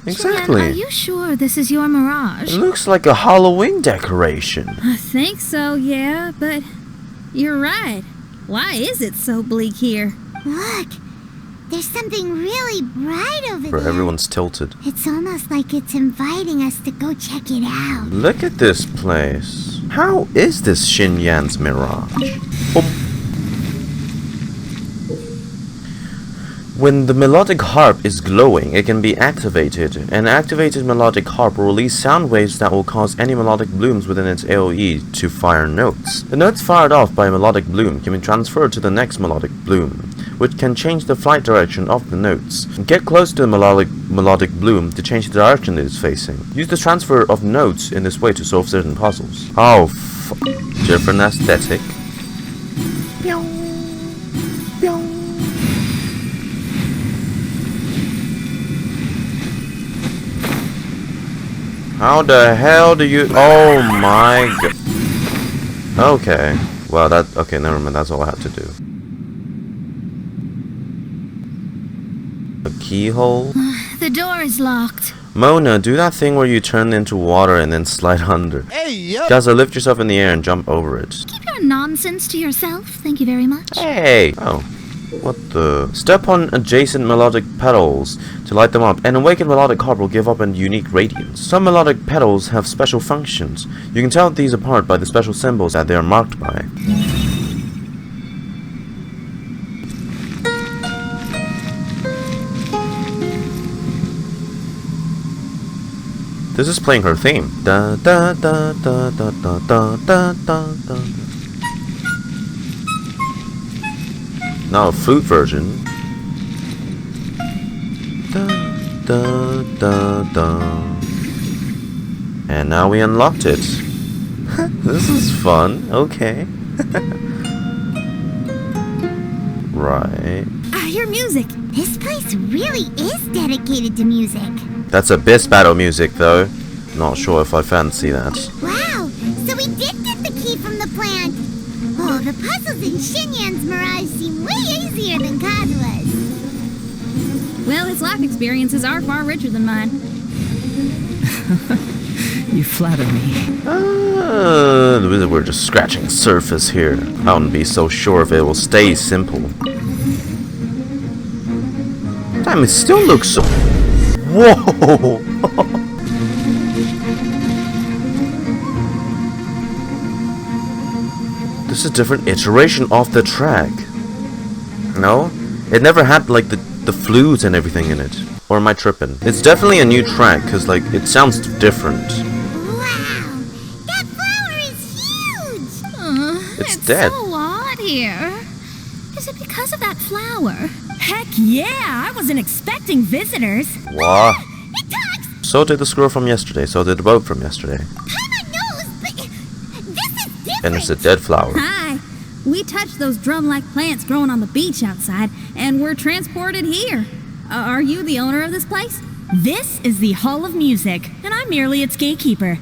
Exactly. Xinyan, are you sure this is your Mirage? It looks like a Halloween decoration. I think so, yeah, but you're right. Why is it so bleak here? Look, there's something really bright over Where there. everyone's tilted. It's almost like it's inviting us to go check it out. Look at this place. How is this Xinyan's Mirage? When the melodic harp is glowing, it can be activated. An activated melodic harp will release sound waves that will cause any melodic blooms within its AoE to fire notes. The notes fired off by a melodic bloom can be transferred to the next melodic bloom, which can change the flight direction of the notes. Get close to the melodic bloom to change the direction it is facing. Use the transfer of notes in this way to solve certain puzzles. Oh, different aesthetic. How the hell do you... Oh my god. Okay. Well, that... Okay, never mind. That's all I had to do. A keyhole? The door is locked. Mona, do that thing where you turn into water and then slide under. Hey, yo! Kazuha, lift yourself in the air and jump over it. Keep your nonsense to yourself. Thank you very much. Hey! Oh. What the... Step on adjacent melodic petals to light them up. An awakened melodic harp will give up a unique radiance. Some melodic petals have special functions. You can tell these apart by the special symbols that they are marked by. This is playing her theme. Da da da da da da da da da da. Now a flute version. Da da da da. And now we unlocked it. This is fun. Okay. Right. I hear music. This place really is dedicated to music. That's abyss battle music, though. Not sure if I fancy that. Wow, so we did get the key from the plant. Oh, the puzzles in Xinyan's Mirage seem way easier than Kazuha's. Well, his life experiences are far richer than mine. You flatter me. We're just scratching the surface here. I wouldn't be so sure if it will stay simple. Damn, it still looks so... Whoa! This is a different iteration of the track. No? It never had like the flutes and everything in it. Or am I tripping? It's definitely a new track, because like it sounds different. Wow! That flower is huge! It's dead. So odd here. Is it because of that flower? Heck yeah! I wasn't expecting visitors. What? It talks! So did the squirrel from yesterday, so did the boat from yesterday. Paimon knows, but this is different! And it's a dead flower. Hi! We touched those drum-like plants growing on the beach outside, and we're transported here. Are you the owner of this place? This is the Hall of Music, and I'm merely its gatekeeper.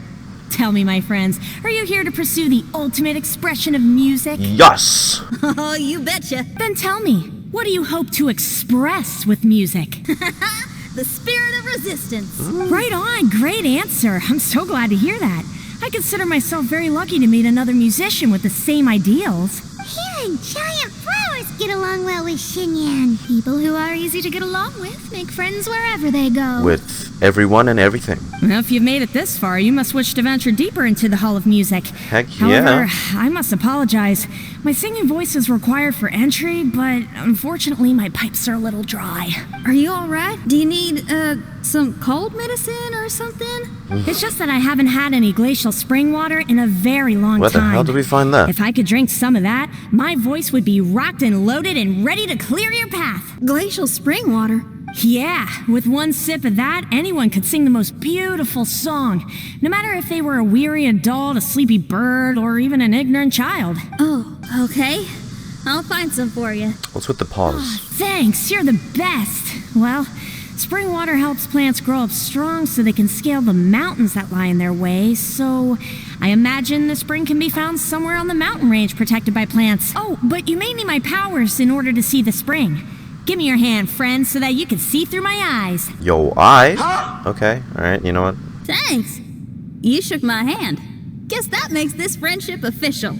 Tell me, my friends, are you here to pursue the ultimate expression of music? Yes! Oh, you betcha. Then tell me, what do you hope to express with music? The spirit of resistance. Right on, great answer. I'm so glad to hear that. I consider myself very lucky to meet another musician with the same ideals. Hearing giant flowers get along well with Xinyan. People who are easy to get along with make friends wherever they go. With everyone and everything. Well, if you've made it this far, you must wish to venture deeper into the Hall of Music. Heck However, yeah. I must apologize. My singing voice is required for entry, but unfortunately my pipes are a little dry. Are you alright? Do you need, some cold medicine or something? It's just that I haven't had any glacial spring water in a very long Where time. the hell do we find that? If I could drink some of that, my voice would be rocked and loaded and ready to clear your path. Glacial spring water? Yeah, with one sip of that, anyone could sing the most beautiful song, no matter if they were a weary adult, a sleepy bird, or even an ignorant child. Oh, okay. I'll find some for you. What's with the pause? Thanks, you're the best. Well, spring water helps plants grow up strong so they can scale the mountains that lie in their way, so I imagine the spring can be found somewhere on the mountain range protected by plants. Oh, but you may need my powers in order to see the spring. Give me your hand, friend, so that you can see through my eyes. Yo, eyes? Okay, alright, you know what? Thanks. You shook my hand. Guess that makes this friendship official.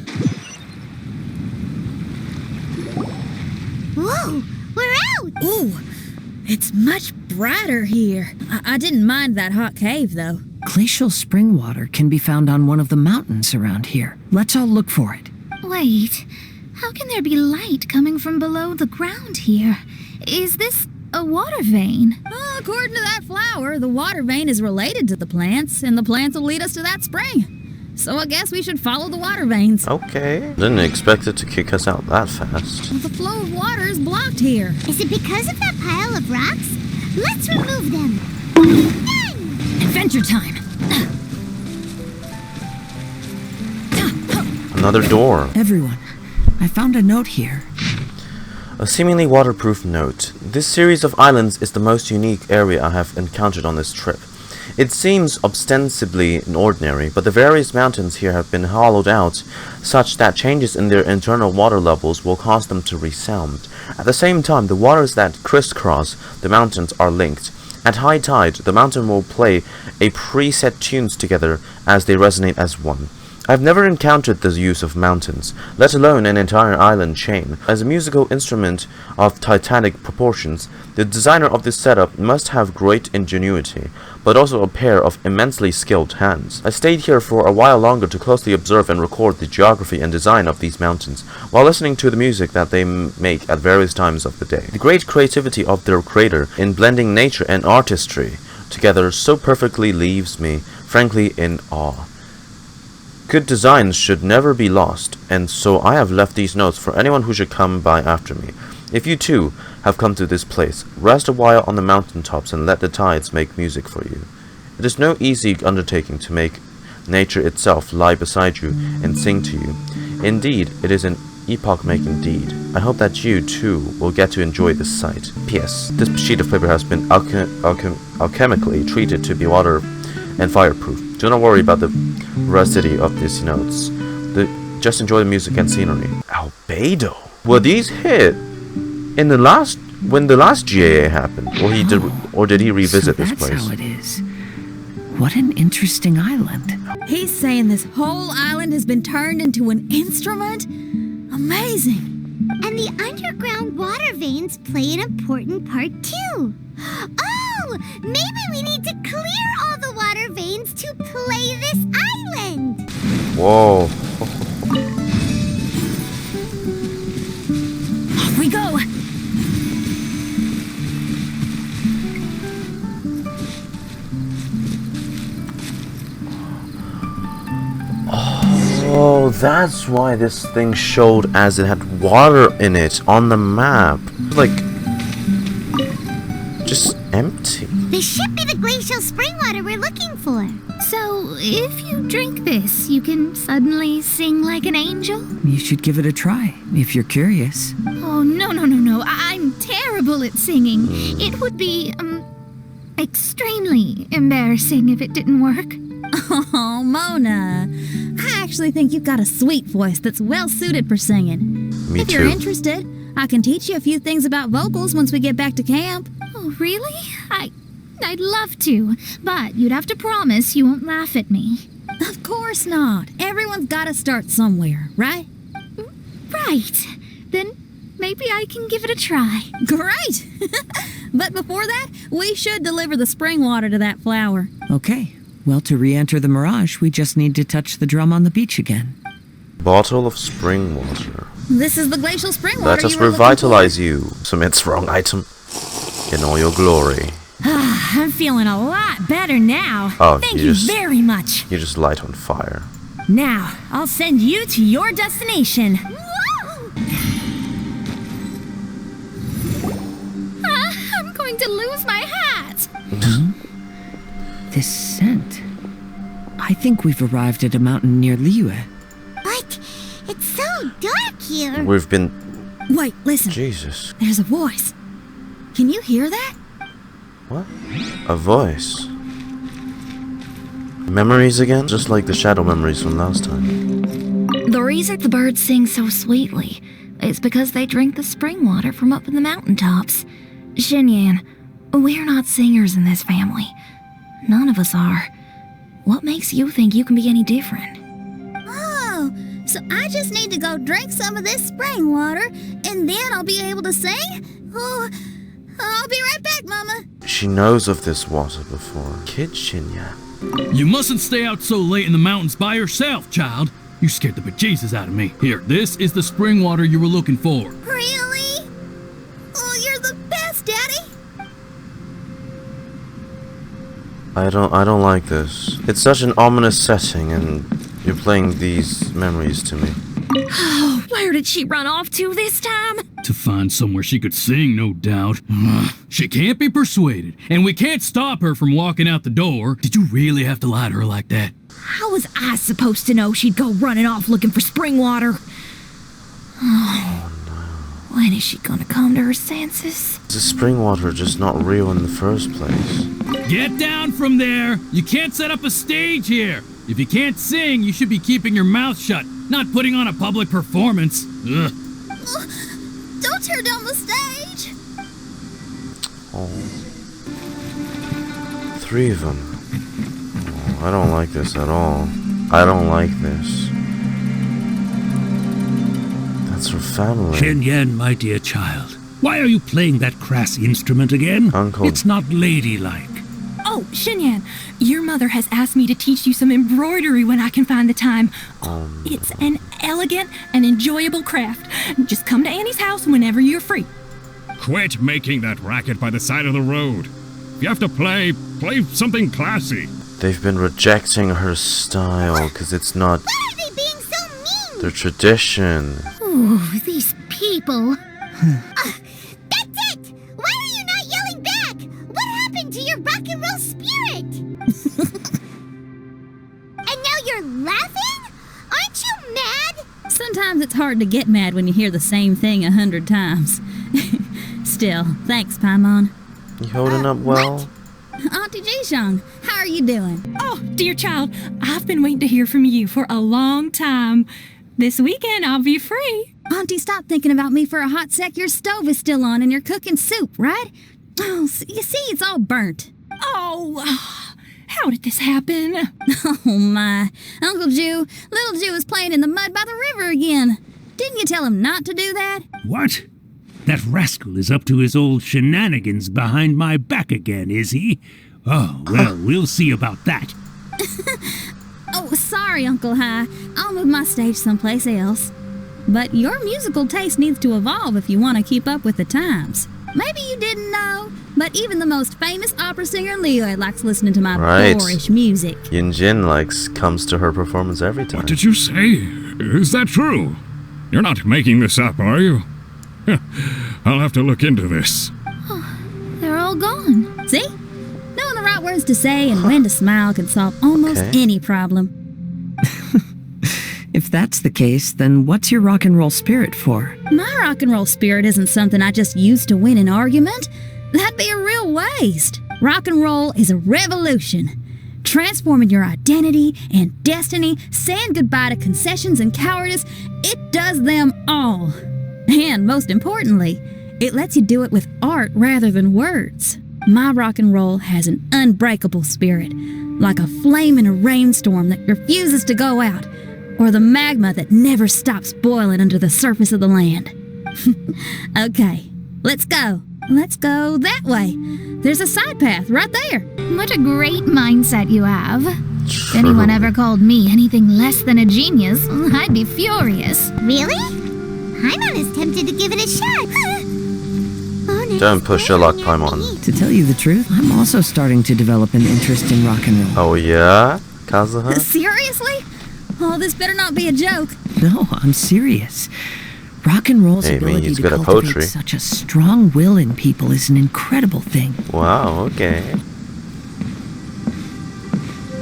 Whoa, we're out! Ooh, it's much brighter here. I didn't mind that hot cave, though. Glacial spring water can be found on one of the mountains around here. Let's all look for it. Wait, how can there be light coming from below the ground here? Is this a water vein? According to that flower, the water vein is related to the plants, and the plants will lead us to that spring. So I guess we should follow the water veins. Okay. Didn't expect it to kick us out that fast. The flow of water is blocked here. Is it because of that pile of rocks? Let's remove them. Done! Adventure time. Another door. Everyone, I found a note here. A seemingly waterproof note. This series of islands is the most unique area I have encountered on this trip. It seems ostensibly ordinary, but the various mountains here have been hollowed out such that changes in their internal water levels will cause them to resound. At the same time, the waters that crisscross the mountains are linked. At high tide, the mountain will play a preset tunes together as they resonate as one. I've never encountered the use of mountains, let alone an entire island chain. As a musical instrument of titanic proportions, the designer of this setup must have great ingenuity, but also a pair of immensely skilled hands. I stayed here for a while longer to closely observe and record the geography and design of these mountains, while listening to the music that they make at various times of the day. The great creativity of their creator in blending nature and artistry together so perfectly leaves me, frankly, in awe. Good designs should never be lost, and so I have left these notes for anyone who should come by after me. If you too have come to this place, rest a while on the mountaintops and let the tides make music for you. It is no easy undertaking to make nature itself lie beside you and sing to you. Indeed, it is an epoch-making deed. I hope that you too will get to enjoy this sight. P.S. This sheet of paper has been alchemically treated to be water and fireproof. Do not worry about the veracity of these notes. Just enjoy the music and scenery. Albedo. Were these hit in the last when the last GAA happened, or did he revisit this place? That's how it is. What an interesting island. He's saying this whole island has been turned into an instrument? Amazing. And the underground water veins play an important part too. Oh, maybe we need to clear all the water veins to play this island. Whoa. Off we go. Oh, that's why this thing showed as it had water in it on the map. Like, just empty. This should be the glacial spring water we're looking for. So, if you drink this, you can suddenly sing like an angel? You should give it a try, if you're curious. Oh, no. I'm terrible at singing. It would be, extremely embarrassing if it didn't work. Oh, Mona. I actually think you've got a sweet voice that's well suited for singing. Me if you're interested, I can teach you a few things about vocals once we get back to camp. Oh, really? I'd love to, but you'd have to promise you won't laugh at me. Of course not. Everyone's got to start somewhere, right? Right. Then maybe I can give it a try. Great! But before that, we should deliver the spring water to that flower. Okay. Well, to re-enter the Mirage, we just need to touch the drum on the beach again. Bottle of spring water. This is the glacial spring water. Let us revitalize you. Submit's wrong item. In all your glory. I'm feeling a lot better now. Oh, Thank you very much. You just light on fire. Now, I'll send you to your destination. I'm going to lose my hat. This scent. I think we've arrived at a mountain near Liyue. But it's so dark here. We've been... Wait, listen. Jesus. There's a voice. Can you hear that? What? A voice. Memories again? Just like the shadow memories from last time. The reason the birds sing so sweetly is because they drink the spring water from up in the mountaintops. Xinyan, we're not singers in this family. None of us are. What makes you think you can be any different? Oh, so I just need to go drink some of this spring water, and then I'll be able to sing? Oh, I'll be right back, Mama. She knows of this water before. Kid Xinyan. You mustn't stay out so late in the mountains by yourself, child. You scared the bejesus out of me. Here, this is the spring water you were looking for. Really? Oh, you're the best, Daddy. I don't like this. It's such an ominous setting, and you're playing these memories to me. Oh, where did she run off to this time? To find somewhere she could sing, no doubt. She can't be persuaded, and we can't stop her from walking out the door. Did you really have to lie to her like that? How was I supposed to know she'd go running off looking for spring water? Oh no. When is she gonna come to her senses? Is the spring water just not real in the first place? Get down from there! You can't set up a stage here! If you can't sing, you should be keeping your mouth shut, not putting on a public performance. Ugh. Don't tear down the stage! Oh. 3 of them. Oh, I don't like this at all. I don't like this. That's her family. Xinyan, my dear child, why are you playing that crass instrument again? Uncle. It's not ladylike. Oh, Xinyan, your mother has asked me to teach you some embroidery when I can find the time. It's an elegant and enjoyable craft. Just come to Annie's house whenever you're free. Quit making that racket by the side of the road. If you have to play something classy. They've been rejecting her style because it's not Why are they being so mean? their tradition. Ooh, these people. That's it! Why are you not yelling back? What happened to your rock and roll spirit? And now you're laughing? Aren't you mad? Sometimes it's hard to get mad when you hear the same thing 100 times. Still, thanks, Paimon. You holding up well? Auntie Jishang, how are you doing? Oh, dear child, I've been waiting to hear from you for a long time. This weekend I'll be free. Auntie, stop thinking about me for a hot sec. Your stove is still on and you're cooking soup, right? Oh, you see, it's all burnt. Oh, how did this happen? Oh, my. Uncle Jew, little Jew is playing in the mud by the river again. Didn't you tell him not to do that? What? That rascal is up to his old shenanigans behind my back again, is he? Oh, well, we'll see about that. Oh, sorry, Uncle High. I'll move my stage someplace else. But your musical taste needs to evolve if you want to keep up with the times. Maybe you didn't know, but even the most famous opera singer Leo likes listening to my boorish music. Yinjin comes to her performance every time. What did you say? Is that true? You're not making this up, are you? I'll have to look into this. Oh, they're all gone. See? Knowing the right words to say and when to smile can solve almost any problem. If that's the case, then what's your rock and roll spirit for? My rock and roll spirit isn't something I just use to win an argument. That'd be a real waste. Rock and roll is a revolution. Transforming your identity and destiny, saying goodbye to concessions and cowardice, it does them all. And most importantly, it lets you do it with art rather than words. My rock and roll has an unbreakable spirit, like a flame in a rainstorm that refuses to go out, or the magma that never stops boiling under the surface of the land. Okay, let's go. Let's go that way. There's a side path right there. What a great mindset you have. If anyone ever called me anything less than a genius, I'd be furious. Really? Paimon is tempted to give it a shot. Don't push your luck, Paimon. To tell you the truth, I'm also starting to develop an interest in rock and roll. Oh yeah? Kazuha? Seriously? Oh, this better not be a joke. No, I'm serious. Rock and roll's ability to cultivate such a strong will in people is an incredible thing. Wow, okay.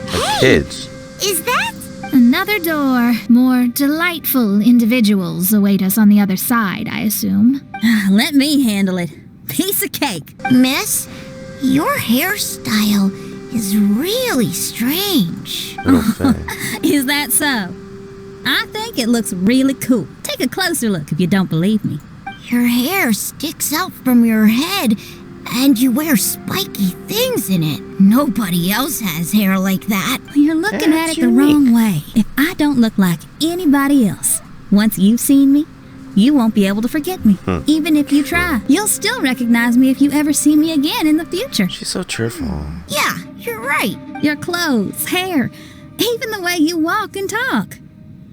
Hey, kids. Is that? Another door. More delightful individuals await us on the other side, I assume. Let me handle it. Piece of cake. Miss, your hairstyle is really strange. Is that so? I think it looks really cool. Take a closer look if you don't believe me. Your hair sticks out from your head, and you wear spiky things in it. Nobody else has hair like that. You're looking at it the wrong way. If I don't look like anybody else, once you've seen me, you won't be able to forget me. Even if you try, you'll still recognize me if you ever see me again in the future. She's so cheerful. Yeah, you're right. Your clothes, hair, even the way you walk and talk.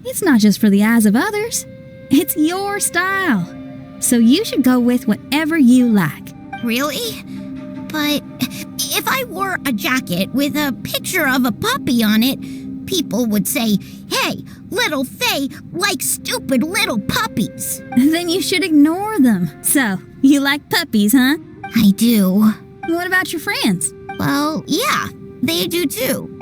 It's not just for the eyes of others. It's your style. So you should go with whatever you like. Really? But if I wore a jacket with a picture of a puppy on it, people would say, "Hey, little Faye likes stupid little puppies." Then you should ignore them. So, you like puppies, huh? I do. What about your friends? Well, yeah, they do too.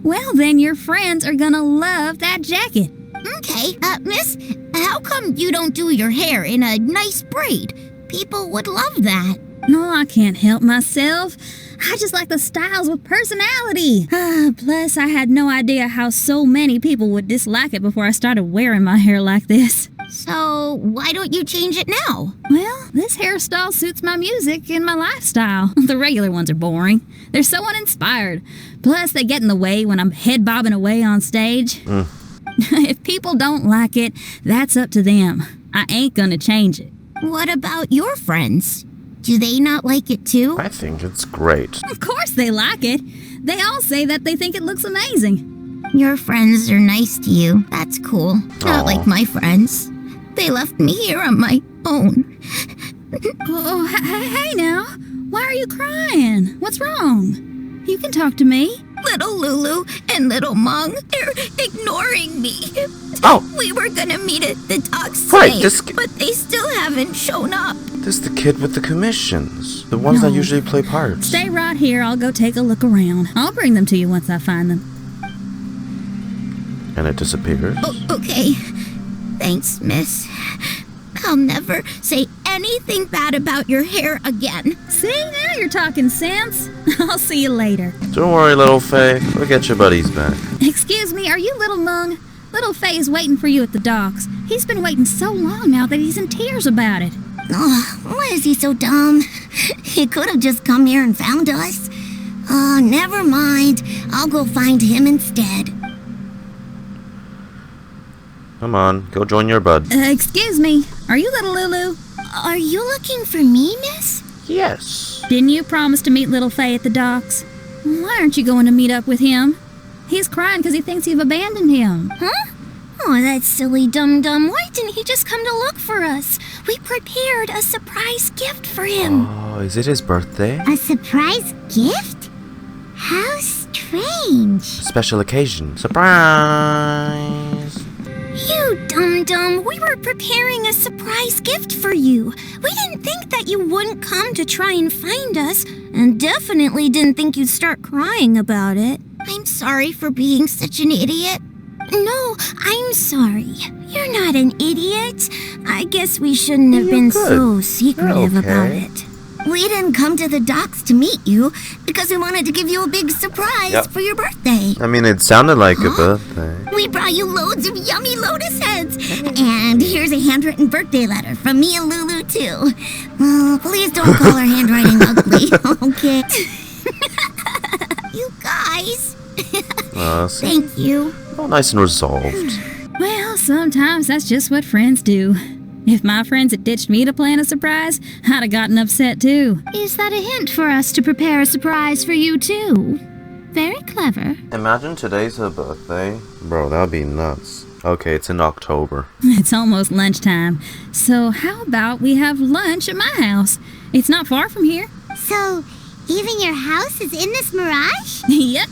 Well, then your friends are gonna love that jacket. Okay, miss, How come you don't do your hair in a nice braid? People would love that. No, I can't help myself. I just like the styles with personality. Plus, I had no idea how so many people would dislike it before I started wearing my hair like this. So, why don't you change it now? Well, this hairstyle suits my music and my lifestyle. The regular ones are boring. They're so uninspired. Plus, they get in the way when I'm head bobbing away on stage. If people don't like it, that's up to them. I ain't gonna change it. What about your friends? Do they not like it too? I think it's great. Of course they like it. They all say that they think it looks amazing. Your friends are nice to you. That's cool. Not Aw. like my friends. They left me here on my own. Oh, hey now. Why are you crying? What's wrong? You can talk to me. Little Lulu and little Mung, they're ignoring me. Oh! We were gonna meet at the docks Right, today, but they still haven't shown up. This is the kid with the commissions. The ones that No. usually play parts. Stay right here. I'll go take a look around. I'll bring them to you once I find them. And it disappears. Oh, okay. Thanks, miss. I'll never say anything bad about your hair again. See, now you're talking sense. I'll see you later. Don't worry, little Faye. We'll get your buddies back. Excuse me, are you Little Mung? Little Faye is waiting for you at the docks. He's been waiting so long now that he's in tears about it. Oh, why is he so dumb? He could have just come here and found us. Oh, never mind. I'll go find him instead. Come on, go join your bud. Excuse me, are you Little Lulu? Are you looking for me, miss? Yes. Didn't you promise to meet Little Faye at the docks? Why aren't you going to meet up with him? He's crying because he thinks you've abandoned him. Huh? Oh, that silly dum-dum. Why didn't he just come to look for us? We prepared a surprise gift for him. Oh, is it his birthday? A surprise gift? How strange. Special occasion. Surprise! You dum-dum. We were preparing a surprise gift for you. We didn't think that you wouldn't come to try and find us, and definitely didn't think you'd start crying about it. I'm sorry for being such an idiot. No, I'm sorry. You're not an idiot. I guess we shouldn't have been so secretive about it. We didn't come to the docks to meet you because we wanted to give you a big surprise for your birthday. I mean, it sounded like a birthday. We brought you loads of yummy lotus heads. And here's a handwritten birthday letter from me and Lulu, too. Oh, please don't call our handwriting ugly, okay? You guys. Thank you. Oh, nice and resolved. Well, sometimes that's just what friends do. If my friends had ditched me to plan a surprise, I'd have gotten upset too. Is that a hint for us to prepare a surprise for you too? Very clever. Imagine today's her birthday. Bro, that'd be nuts. Okay, it's in October. It's almost lunchtime, so how about we have lunch at my house? It's not far from here. So, even your house is in this mirage? Yep,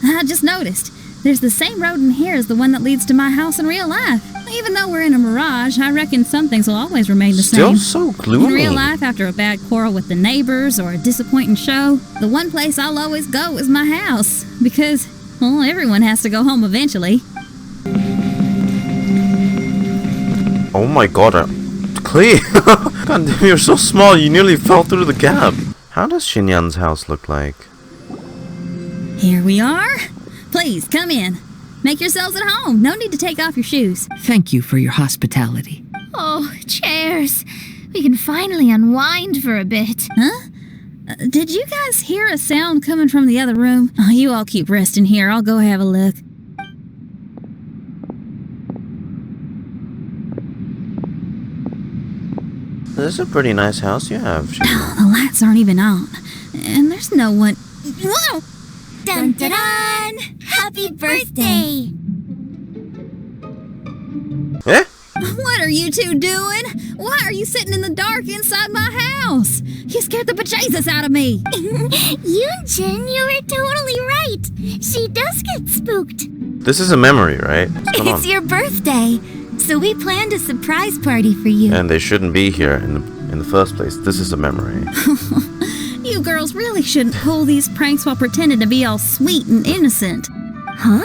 I just noticed. There's the same road in here as the one that leads to my house in real life. Even though we're in a mirage, I reckon some things will always remain the same. Still so gloomy. In real life, after a bad quarrel with the neighbors or a disappointing show, the one place I'll always go is my house. Because, well, everyone has to go home eventually. Oh my god, Clee! God damn, you're so small, you nearly fell through the gap. How does Xinyan's house look like? Here we are. Please, come in. Make yourselves at home. No need to take off your shoes. Thank you for your hospitality. Oh, chairs. We can finally unwind for a bit. Huh? Did you guys hear a sound coming from the other room? Oh, you all keep resting here. I'll go have a look. This is a pretty nice house you have, Xinyan. The lights aren't even on. And there's no one... Whoa! Dun dun dun! Happy birthday! Eh? What are you two doing? Why are you sitting in the dark inside my house? You scared the bejesus out of me. Yunjin, you were totally right. She does get spooked. This is a memory, right? Come on. It's your birthday, so we planned a surprise party for you. And they shouldn't be here in the first place. This is a memory. You girls really shouldn't pull these pranks while pretending to be all sweet and innocent. Huh?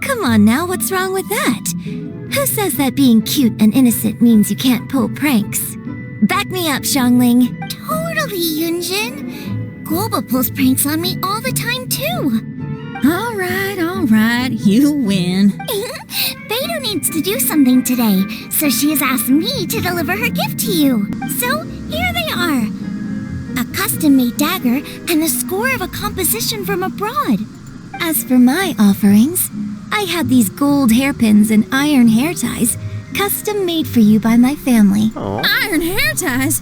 Come on now, what's wrong with that? Who says that being cute and innocent means you can't pull pranks? Back me up, Xiangling. Totally, Yunjin. Guoba pulls pranks on me all the time, too. All right, you win. Beidou needs to do something today, so she has asked me to deliver her gift to you. So, here they are. A custom-made dagger and the score of a composition from abroad. As for my offerings, I had these gold hairpins and iron hair ties, custom made for you by my family. Iron hair ties?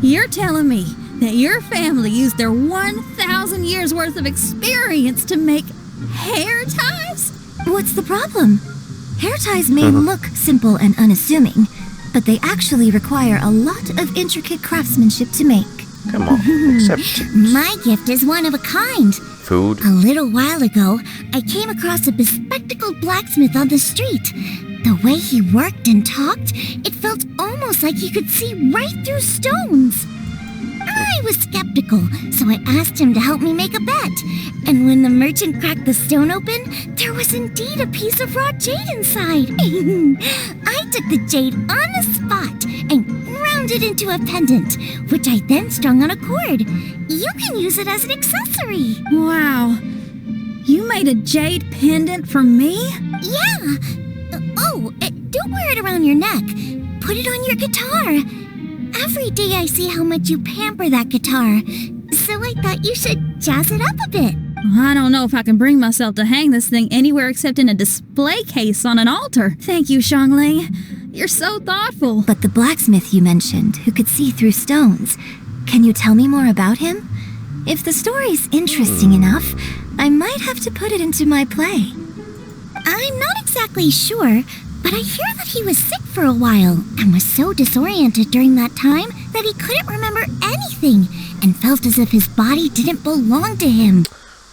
You're telling me that your family used their 1,000 years worth of experience to make hair ties? What's the problem? Hair ties may look simple and unassuming, but they actually require a lot of intricate craftsmanship to make. Come on, accept it. My gift is one of a kind. Food? A little while ago, I came across a bespectacled blacksmith on the street. The way he worked and talked, it felt almost like he could see right through stones. I was skeptical, so I asked him to help me make a bet. And when the merchant cracked the stone open, there was indeed a piece of raw jade inside. I took the jade on the spot and ground it into a pendant, which I then strung on a cord. You can use it as an accessory. Wow. You made a jade pendant for me? Yeah. Don't wear it around your neck. Put it on your guitar. Every day I see how much you pamper that guitar, so I thought you should jazz it up a bit. I don't know if I can bring myself to hang this thing anywhere except in a display case on an altar. Thank you, Xiangling. You're so thoughtful. But the blacksmith you mentioned, who could see through stones, can you tell me more about him? If the story's interesting enough, I might have to put it into my play. I'm not exactly sure, but I hear that he was sick for a while and was so disoriented during that time that he couldn't remember anything and felt as if his body didn't belong to him.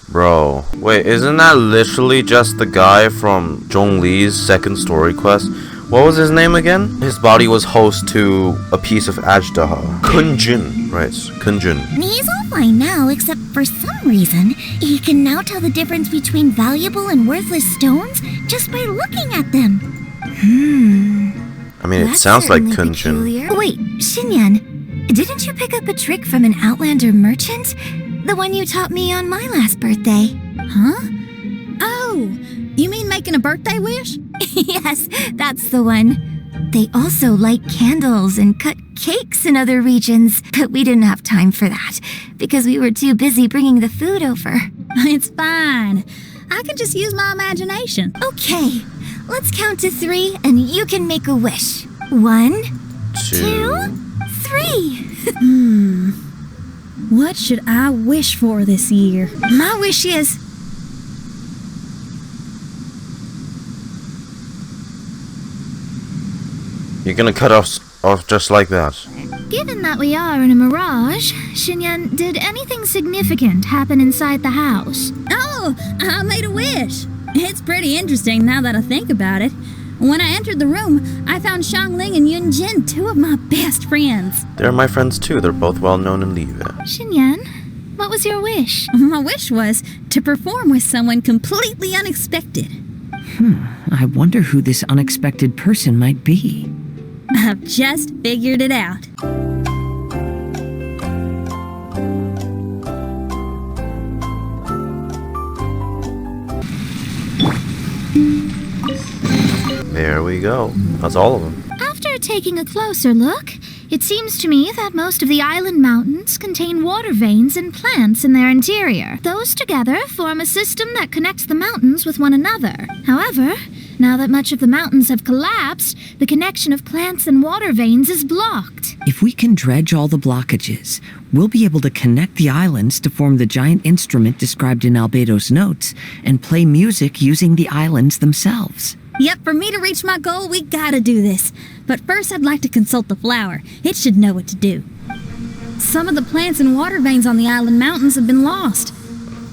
Bro, wait, isn't that literally just the guy from Zhongli's second story quest? What was his name again? His body was host to a piece of Ajdaha. Kunjin, right, Kunjin. He's all fine now, except for some reason, he can now tell the difference between valuable and worthless stones just by looking at them. I mean, it sounds like Kunjin. Wait, Xinyan, didn't you pick up a trick from an Outlander merchant? The one you taught me on my last birthday. Huh? Oh, you mean making a birthday wish? Yes, that's the one. They also light candles and cut cakes in other regions, but we didn't have time for that because we were too busy bringing the food over. It's fine. I can just use my imagination. Okay, let's count to 3 and you can make a wish. 1, 2, 3. What should I wish for this year? My wish is... You're gonna cut us off just like that. Given that we are in a mirage, Xinyan, did anything significant happen inside the house? Oh, I made a wish. It's pretty interesting now that I think about it. When I entered the room, I found Xiangling and Yunjin, 2 of my best friends. They're my friends too. They're both well known in Liyue. Xinyan, what was your wish? My wish was to perform with someone completely unexpected. I wonder who this unexpected person might be. I've just figured it out. There we go. That's all of them. After taking a closer look, it seems to me that most of the island mountains contain water veins and plants in their interior. Those together form a system that connects the mountains with one another. However, now that much of the mountains have collapsed, the connection of plants and water veins is blocked. If we can dredge all the blockages, we'll be able to connect the islands to form the giant instrument described in Albedo's notes and play music using the islands themselves. Yep, for me to reach my goal, we gotta do this. But first I'd like to consult the flower. It should know what to do. Some of the plants and water veins on the island mountains have been lost.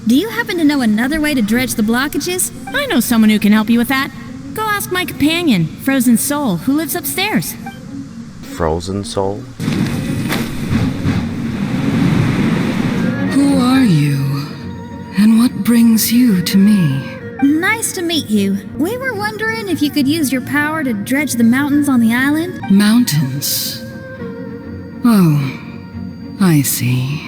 Do you happen to know another way to dredge the blockages? I know someone who can help you with that. Go ask my companion, Frozen Soul, who lives upstairs. Frozen Soul? Who are you? And what brings you to me? Nice to meet you. We were wondering if you could use your power to dredge the mountains on the island. Mountains. Oh, I see.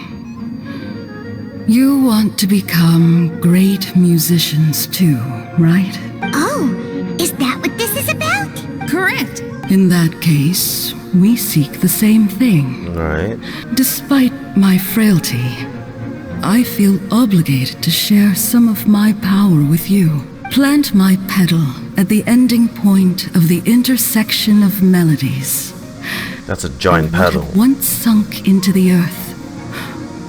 You want to become great musicians too, right? Oh, is that what this is about? Correct. In that case, we seek the same thing. Right. Despite my frailty, I feel obligated to share some of my power with you. Plant my petal at the ending point of the intersection of melodies. That's a giant petal. Once sunk into the earth,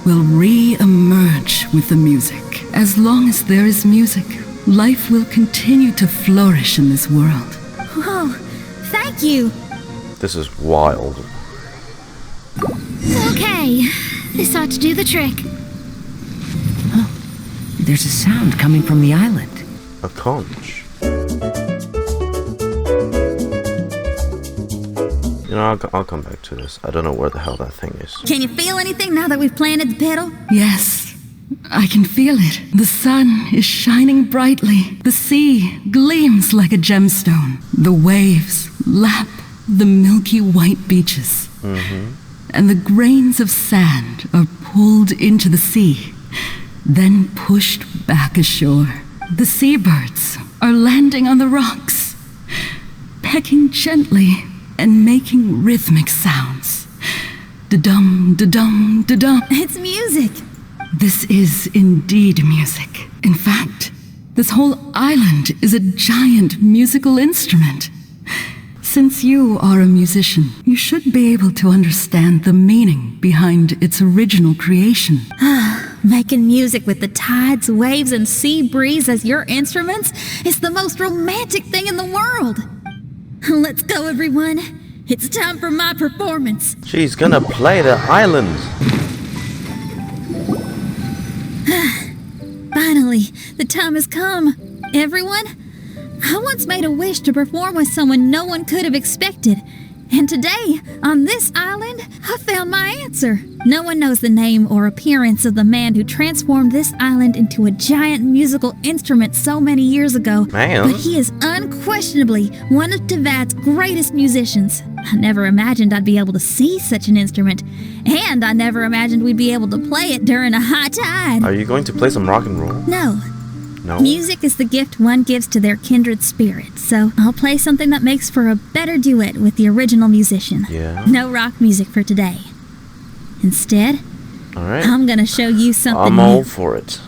will re-emerge with the music. As long as there is music, life will continue to flourish in this world. Whoa, thank you. This is wild. Okay, this ought to do the trick. Oh, there's a sound coming from the island. A conch. You know, I'll come back to this. I don't know where the hell that thing is. Can you feel anything now that we've planted the petal? Yes, I can feel it. The sun is shining brightly. The sea gleams like a gemstone. The waves lap the milky white beaches. And the grains of sand are pulled into the sea, then pushed back ashore. The seabirds are landing on the rocks, pecking gently and making rhythmic sounds. Da-dum, da-dum, da-dum. It's music. This is indeed music. In fact, this whole island is a giant musical instrument. Since you are a musician, you should be able to understand the meaning behind its original creation. Making music with the tides, waves, and sea breeze as your instruments is the most romantic thing in the world. Let's go, everyone. It's time for my performance. She's gonna play the island. Finally, the time has come. Everyone, I once made a wish to perform with someone no one could have expected. And today, on this island, I found my answer. No one knows the name or appearance of the man who transformed this island into a giant musical instrument so many years ago. Man. But he is unquestionably one of Teyvat's greatest musicians. I never imagined I'd be able to see such an instrument. And I never imagined we'd be able to play it during a high tide. Are you going to play some rock and roll? No. No? Music is the gift one gives to their kindred spirit, so I'll play something that makes for a better duet with the original musician. Yeah. No rock music for today. Instead, Alright. I'm gonna show you something I'm new. all for it.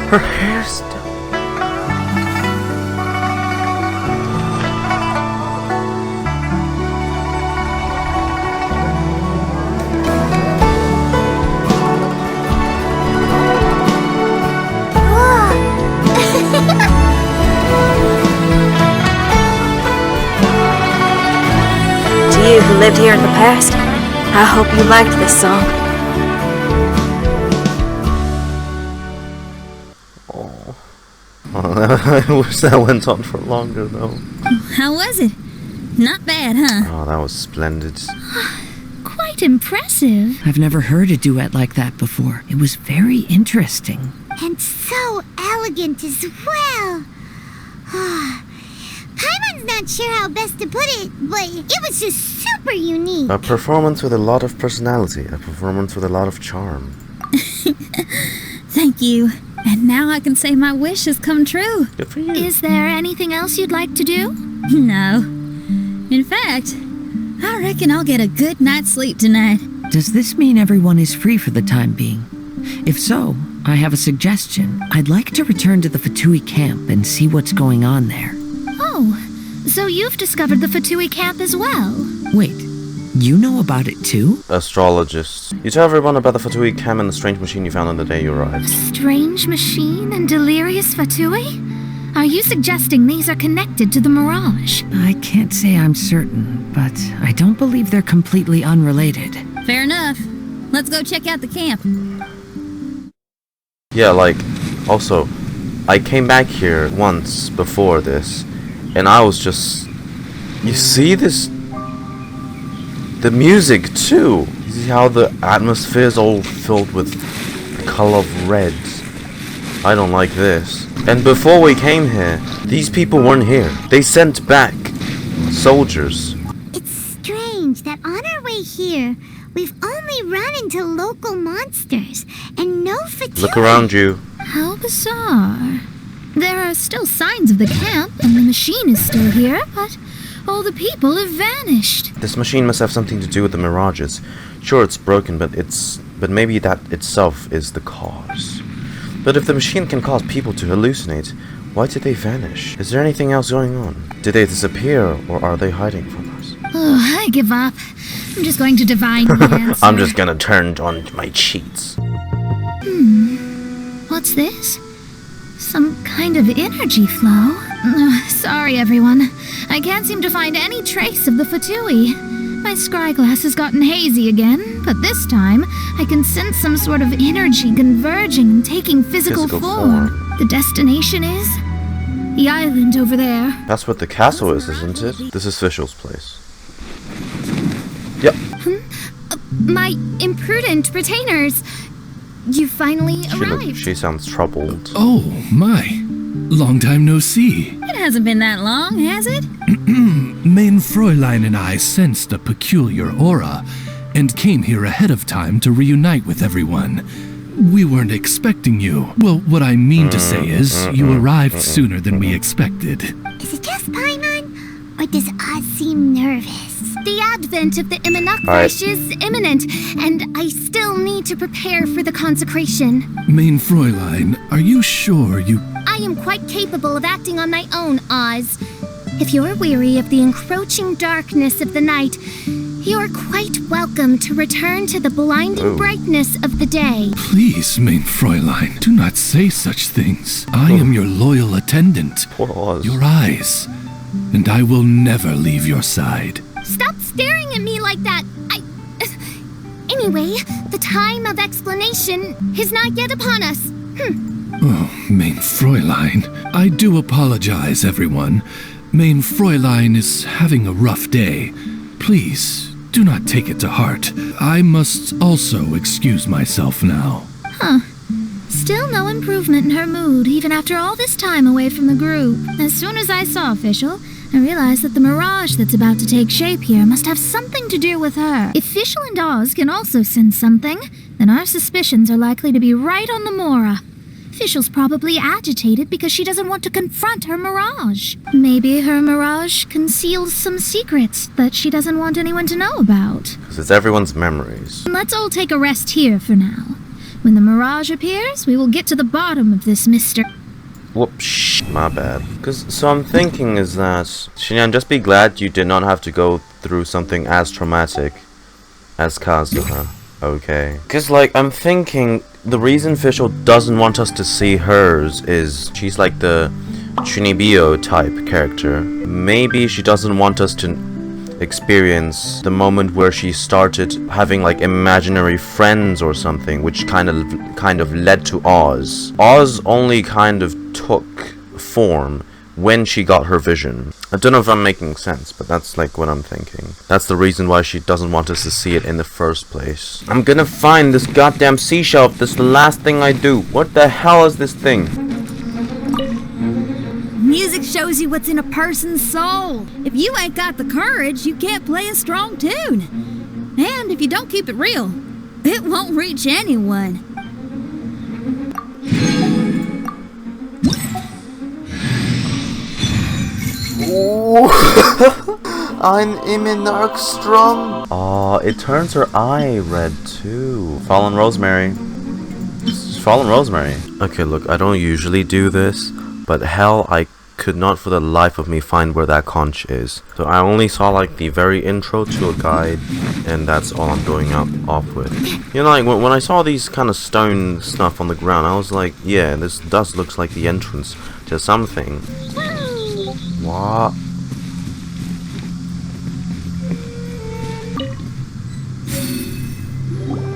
Her hairstyle. To you who lived here in the past, I hope you liked this song. I wish that went on for longer though. How was it? Not bad, huh? Oh, that was splendid. Quite impressive. I've never heard a duet like that before. It was very interesting. And so elegant as well. Paimon's not sure how best to put it, but it was just super unique. A performance with a lot of personality. A performance with a lot of charm. Thank you. And now I can say my wish has come true. Good for you. Is there anything else you'd like to do? No. In fact, I reckon I'll get a good night's sleep tonight. Does this mean everyone is free for the time being? If so, I have a suggestion. I'd like to return to the Fatui camp and see what's going on there. Oh, so you've discovered the Fatui camp as well? Wait, you know about it too? Astrologist. You tell everyone about the Fatui camp and the strange machine you found on the day you arrived. Strange machine and delirious Fatui? Are you suggesting these are connected to the Mirage? I can't say I'm certain, but I don't believe they're completely unrelated. Fair enough. Let's go check out the camp. Yeah, like, also, I came back here once before this, and I was just... You see this The music too. You see how the atmosphere is all filled with the color of reds. I don't like this. And before we came here, these people weren't here. They sent back soldiers. It's strange that on our way here, we've only run into local monsters and no Fatui. Look around you. How bizarre. There are still signs of the camp, and the machine is still here, but all the people have vanished. This machine must have something to do with the Mirages. Sure, it's broken, but maybe that itself is the cause. But if the machine can cause people to hallucinate, why did they vanish? Is there anything else going on? Did they disappear, or are they hiding from us? Oh, I give up. I'm just going to divine the answer. I'm just gonna turn on my cheats. What's this? Some kind of energy flow? Sorry, everyone. I can't seem to find any trace of the Fatui. My scryglass has gotten hazy again, but this time I can sense some sort of energy converging and taking physical form. The destination is the island over there. That's what the castle is, isn't it? This is Fischl's place. Yep. My imprudent retainers. You finally arrived. She sounds troubled. Oh, my. Long time no see. It hasn't been that long, has it? Main Fräulein and I sensed a peculiar aura and came here ahead of time to reunite with everyone. We weren't expecting you. Well, what I mean to say is, you arrived sooner than we expected. Is it just Paimon, or does Oz seem nervous? The advent of the Immernachtreich is imminent, and I still need to prepare for the consecration. Main Fräulein, are you sure you... I am quite capable of acting on my own, Oz. If you're weary of the encroaching darkness of the night, you're quite welcome to return to the blinding brightness of the day. Please, Main Fräulein, do not say such things. I am your loyal attendant. Poor Oz. Your eyes. And I will never leave your side. Stop staring at me like that! Anyway, the time of explanation is not yet upon us. Oh, Main Fräulein. I do apologize, everyone. Main Fräulein is having a rough day. Please, do not take it to heart. I must also excuse myself now. Still no improvement in her mood, even after all this time away from the group. As soon as I saw Fischl, I realized that the Mirage that's about to take shape here must have something to do with her. If Fischl and Oz can also sense something, then our suspicions are likely to be right on the Mora. Fischl's probably agitated because she doesn't want to confront her Mirage. Maybe her Mirage conceals some secrets that she doesn't want anyone to know about. Because it's everyone's memories. Let's all take a rest here for now. When the Mirage appears, we will get to the bottom of this mystery. Whoops, my bad. So I'm thinking is that, Xinyan, just be glad you did not have to go through something as traumatic as Kazuha, okay? Because, like, I'm thinking the reason Fischl doesn't want us to see hers is she's like the Chunibyo type character. Maybe she doesn't want us to experience the moment where she started having like imaginary friends or something, which kind of led to Oz. Oz only kind of took form when she got her vision. I don't know if I'm making sense, but that's like what I'm thinking. That's the reason why she doesn't want us to see it in the first place. I'm gonna find this goddamn seashell. This is the last thing I do. What the hell is this thing? Music shows you what's in a person's soul. If you ain't got the courage, you can't play a strong tune. And if you don't keep it real, it won't reach anyone. I'm Immernachtreich. Oh, it turns her eye red too. Fallen Rosemary. Fallen Rosemary. Okay, look, I don't usually do this, but hell, I could not for the life of me find where that conch is. So I only saw like the very intro to a guide, and that's all I'm going off with. You know, like when I saw these kind of stone stuff on the ground, I was like, yeah, this does looks like the entrance to something. What?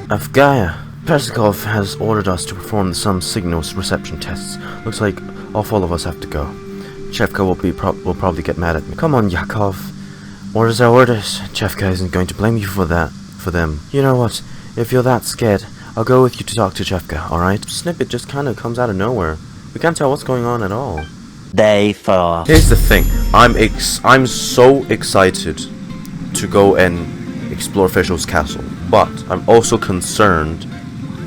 Afgaya, Persikov has ordered us to perform some signals reception tests. Looks like all 4 of us have to go. Chefka will probably get mad at me. Come on, Yakov. Orders are orders. Chefka isn't going to blame you for that. For them. You know what? If you're that scared, I'll go with you to talk to Chefka, alright? Snippet just kind of comes out of nowhere. We can't tell what's going on at all. Day 4. Here's the thing. I'm so excited to go and explore Fischl's castle, but I'm also concerned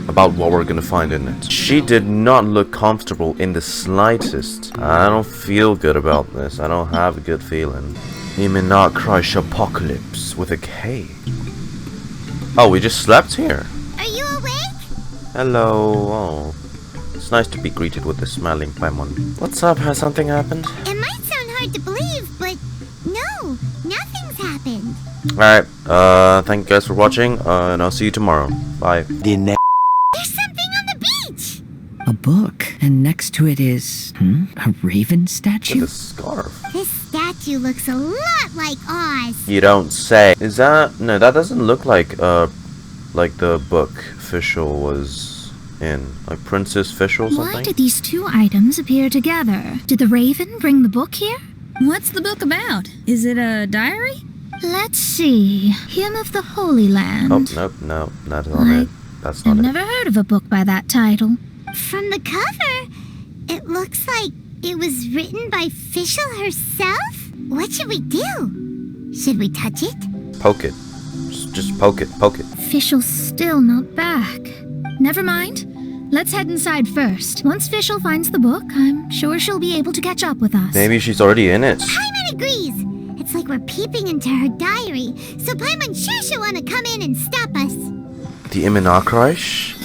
about what we're gonna find in it. She did not look comfortable in the slightest. I don't feel good about this. I don't have a good feeling. Immernachtreich Apocalypse with a K. Oh, we just slept here. Are you awake? Hello. Oh. It's nice to be greeted with a smiling Paimon. What's up? Has something happened? It might sound hard to believe, but no, nothing's happened. Alright, thank you guys for watching, and I'll see you tomorrow. Bye. There's something on the beach! A book, and next to it is, a raven statue? With a scarf. This statue looks a lot like Oz. You don't say. Is that... No, that doesn't look like the book Fischl was in. Like Princess Fischl or something? Why did these two items appear together? Did the raven bring the book here? What's the book about? Is it a diary? Let's see. Hymn of the Holy Land. Oh, nope, no, that's not it. That's not I've it. never heard of a book by that title. From the cover, it looks like it was written by Fischl herself? What should we do? Should we touch it? Poke it. Just poke it, poke it. Fischl's still not back. Never mind. Let's head inside first. Once Fischl finds the book, I'm sure she'll be able to catch up with us. Maybe she's already in it. Paimon agrees. It's like we're peeping into her diary, so Paimon sure she'll want to come in and stop us. The Immernachtreich?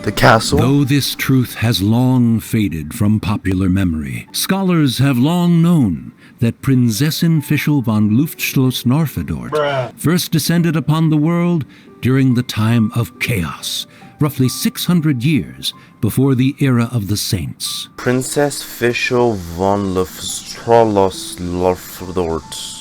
The castle? Though this truth has long faded from popular memory, scholars have long known that Prinzessin Fischl von Luftschloss Norfedort first descended upon the world during the time of chaos, roughly 600 years before the era of the saints. Princess Fischl von Luftschloss Norfedort.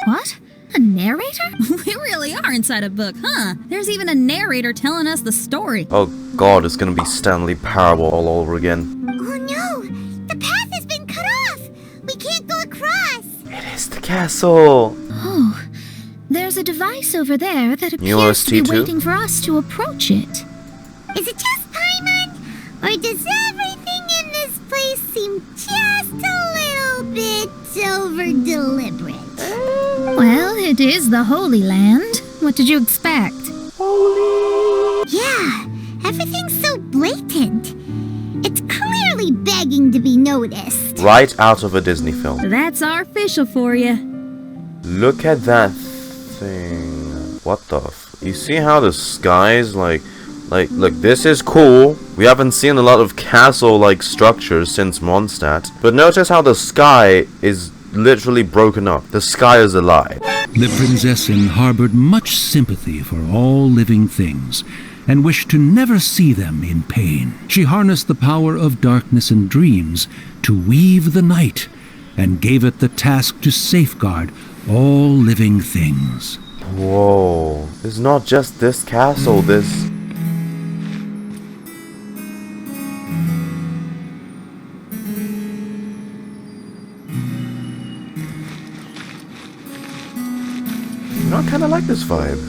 What? A narrator? We really are inside a book, huh? There's even a narrator telling us the story. Oh god, it's gonna be Stanley Parable all over again. Oh no! The path has been cut off! We can't go across! It is the castle! Oh, there's a device over there that New appears to be OST2? waiting for us to approach it. Is it just Paimon? Or does everything in this place seem just a little bit over-deliberate? Well, it is the Holy Land. What did you expect? Yeah, everything's so blatant. It's clearly begging to be noticed. Right out of a Disney film. That's our Fischl for you. Look at that thing. What the you see how the skies look, this is cool. We haven't seen a lot of castle-like structures since Mondstadt. But notice how the sky is literally broken up. The sky is alive. The Prinzessin harbored much sympathy for all living things, and wished to never see them in pain. She harnessed the power of darkness and dreams to weave the night, and gave it the task to safeguard all living things. Whoa. It's not just this castle, this... You know, I kinda like this vibe.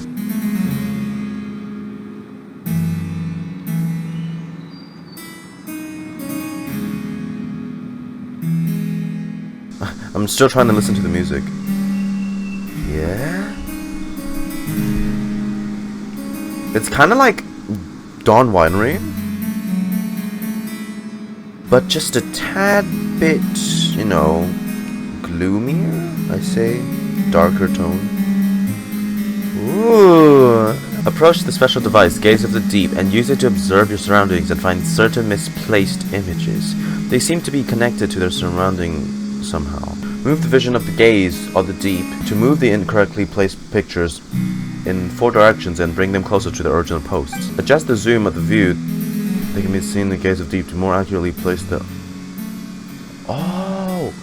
I'm still trying to listen to the music. Yeah? It's kinda like Dawn Winery, but just a tad bit, you know, gloomier, I say, darker tone. Ooh. Approach the special device, gaze of the deep, and use it to observe your surroundings and find certain misplaced images. They seem to be connected to their surrounding somehow. Move the vision of the gaze of the deep to move the incorrectly placed pictures in 4 directions and bring them closer to their original posts. Adjust the zoom of the view. They can be seen in the gaze of deep to more accurately place the... Oh!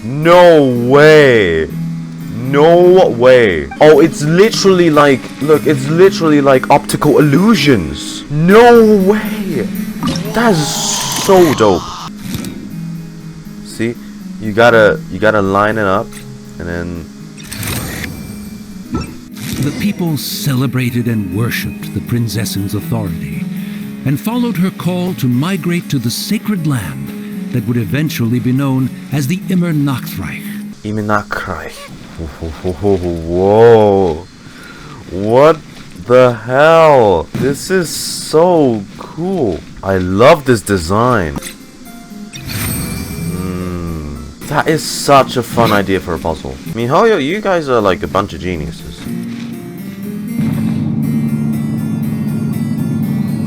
No way! No way! Oh, it's literally like... Look, it's literally like optical illusions! No way! That is so dope. See? You gotta line it up, and then The people celebrated and worshipped the Prinzessin's authority, and followed her call to migrate to the sacred land that would eventually be known as the Immernachtreich. Immernachtreich. Whoa. What the hell? This is so cool. I love this design. That is such a fun idea for a puzzle. Mihoyo, you guys are like a bunch of geniuses.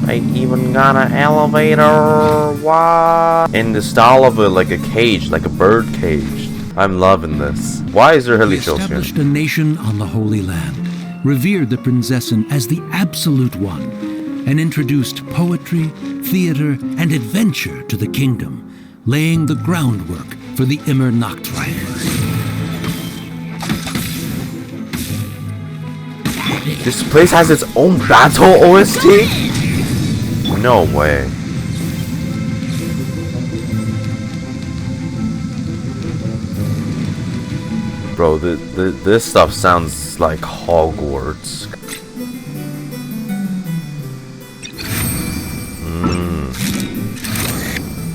I even got an elevator. What? In the style of like a cage, like a bird cage. I'm loving this. Why is there helichos here? Established a nation on the Holy Land, revered the Prinzessin as the absolute one, and introduced poetry, theater, and adventure to the kingdom, laying the groundwork for the Immernachtreich. This place has its own battle OST? No way. Bro, this stuff sounds like Hogwarts.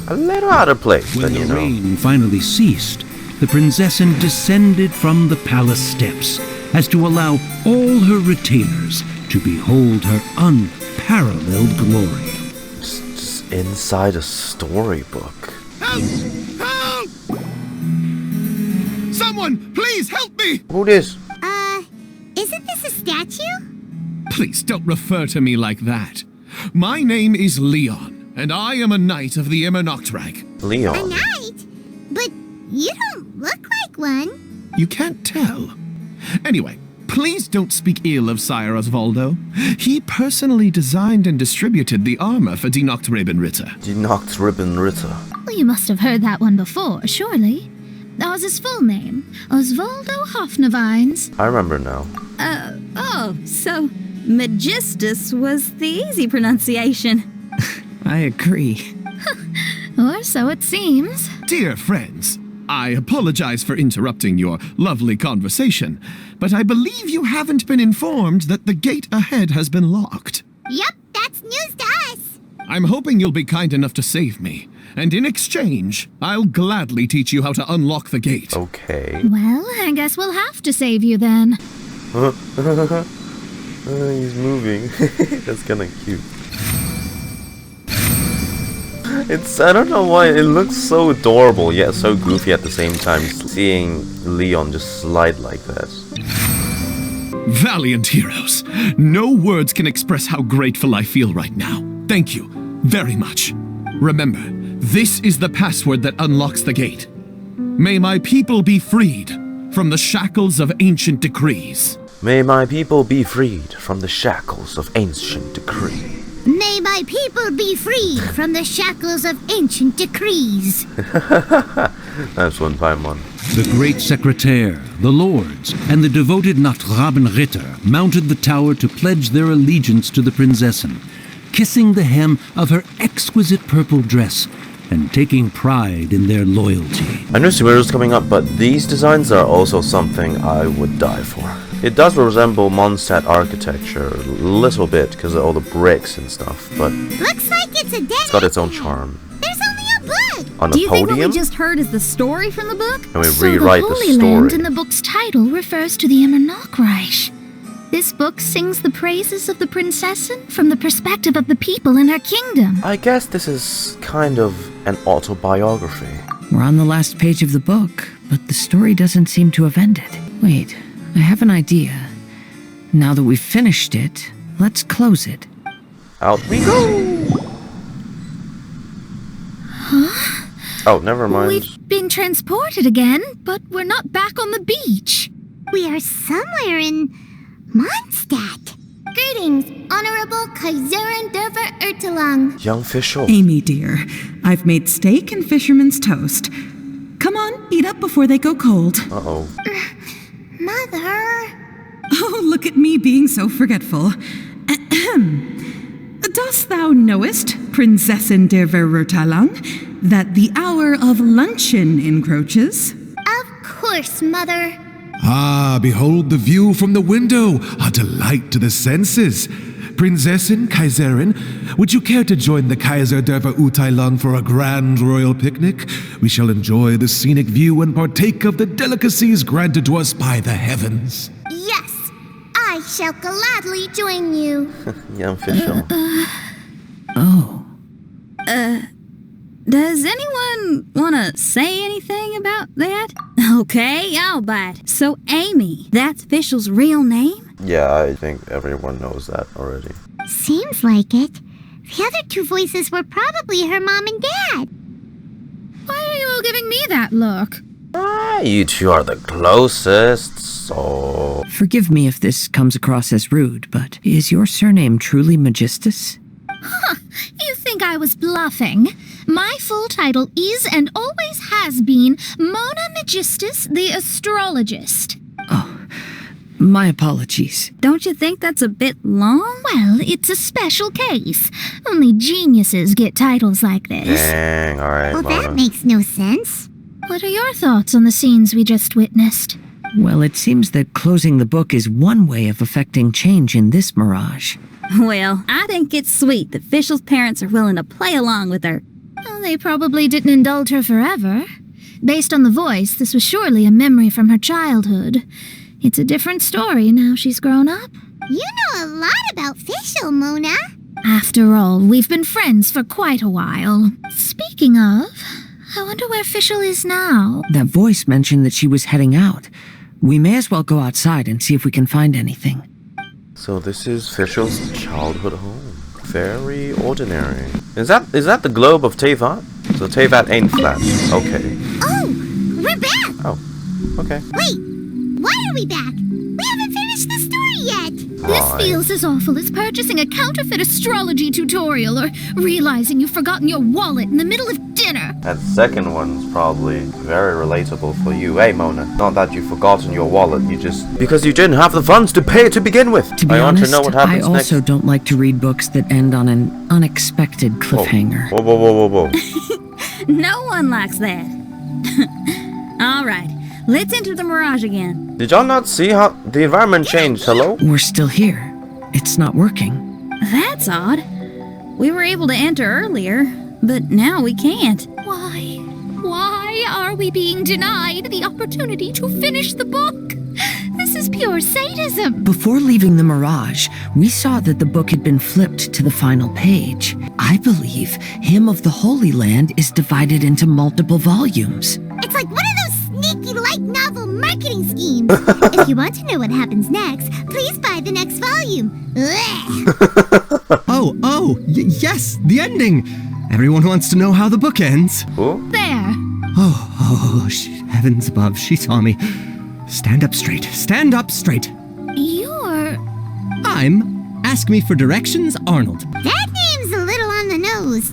A little out of place, when you the know. rain finally ceased, the Prinzessin descended from the palace steps as to allow all her retainers to behold her unparalleled glory. Just inside a storybook. Help! Help! Someone, please help me! Who this? Isn't this a statue? Please don't refer to me like that. My name is Leon. And I am a knight of the Immernachtreich. Leon. A knight? But you don't look like one. You can't tell. Anyway, please don't speak ill of Sire Osvaldo. He personally designed and distributed the armor for Die Nachtrebenritter. Die Nachtrebenritter. Well, you must have heard that one before, surely. That was his full name, Osvaldo Hofnevines. I remember now. So Magistus was the easy pronunciation. I agree. Or so it seems. Dear friends, I apologize for interrupting your lovely conversation, but I believe you haven't been informed that the gate ahead has been locked. Yup, that's news to us. I'm hoping you'll be kind enough to save me, and in exchange, I'll gladly teach you how to unlock the gate. Okay. Well, I guess we'll have to save you then. He's moving. That's kind of cute. I don't know why, it looks so adorable, yet so goofy at the same time, seeing Leon just slide like that. Valiant heroes, no words can express how grateful I feel right now. Thank you very much. Remember, this is the password that unlocks the gate. May my people be freed from the shackles of ancient decrees. May my people be freed from the shackles of ancient decree. May my people be freed from the shackles of ancient decrees. That's one by one. The great secretaire, the lords, and the devoted Nachtrebenritter mounted the tower to pledge their allegiance to the Prinzessin, kissing the hem of her exquisite purple dress and taking pride in their loyalty. I know Sumeru's coming up, but these designs are also something I would die for. It does resemble Mondstadt architecture a little bit because of all the bricks and stuff, but looks like it's a dead it's got its own charm. There's only a book. On Do a you think what podium? we just heard is the story from the book? And we So rewrite the the Holy story. Land in the book's title refers to the Immernachtreich. This book sings the praises of the Prinzessin from the perspective of the people in her kingdom. I guess this is kind of an autobiography. We're on the last page of the book, but the story doesn't seem to have ended. Wait, I have an idea. Now that we've finished it, let's close it. Out we go! Huh? Oh, never mind. We've been transported again, but we're not back on the beach. We are somewhere in Mondstadt. Greetings, Honorable Kaiserin Derver Ertelang. Young Fischl. Amy, dear, I've made steak and fisherman's toast. Come on, eat up before they go cold. Uh-oh. Mother. Oh, look at me being so forgetful. Ahem. Dost thou knowest, Prinzessin der Verurteilung, that the hour of luncheon encroaches? Of course, Mother. Ah, behold the view from the window, a delight to the senses. Prinzessin, Kaiserin, would you care to join the Kaiser der Verurteilung for a grand royal picnic? We shall enjoy the scenic view and partake of the delicacies granted to us by the heavens. Yes, I shall gladly join you. Young Fischl. Does anyone want to say anything about that? Okay, I'll bite. So, Amy, that's Fischl's real name? Yeah, I think everyone knows that already. Seems like it. The other two voices were probably her mom and dad. Why are you all giving me that look? You two are the closest, so... Forgive me if this comes across as rude, but is your surname truly Magistus? Huh, you think I was bluffing? My full title is and always has been Mona Magistus the Astrologist. My apologies. Don't you think that's a bit long? Well, it's a special case. Only geniuses get titles like this. Dang, alright, Well, Mona. that makes no sense. What are your thoughts on the scenes we just witnessed? Well, it seems that closing the book is one way of effecting change in this Mirage. Well, I think it's sweet that Fischl's parents are willing to play along with her. Well, they probably didn't indulge her forever. Based on the voice, this was surely a memory from her childhood. It's a different story now she's grown up. You know a lot about Fischl, Mona. After all, we've been friends for quite a while. Speaking of, I wonder where Fischl is now. That voice mentioned that she was heading out. We may as well go outside and see if we can find anything. So this is Fischl's childhood home. Very ordinary. Is that the globe of Teyvat? So Teyvat ain't flat. Okay. Oh, we're back. Oh, okay. Wait, why are we back? We haven't finished the story yet. This feels as awful as purchasing a counterfeit astrology tutorial or realizing you've forgotten your wallet in the middle of dinner. That second one's probably very relatable for you. Hey, Mona, not that you've forgotten your wallet, because you didn't have the funds to pay it to begin with. To be I honest, want to know what happens I also next. don't like to read books that end on an unexpected cliffhanger. Whoa. No one likes that. All right, let's enter the Mirage again. Did y'all not see how the environment changed? Hello? We're still here. It's not working. That's odd. We were able to enter earlier, but now we can't. Why are we being denied the opportunity to finish the book? This is pure sadism. Before leaving the Mirage, we saw that the book had been flipped to the final page. I believe Hymn of the Holy Land is divided into multiple volumes. It's like one of those sneaky light novel marketing schemes. If you want to know what happens next, please buy the next volume. Yes, the ending. Everyone wants to know how the book ends. There. Heavens above, she saw me. Stand up straight. Stand up straight. You're... I'm Ask Me for Directions, Arnold. That name's a little on the nose.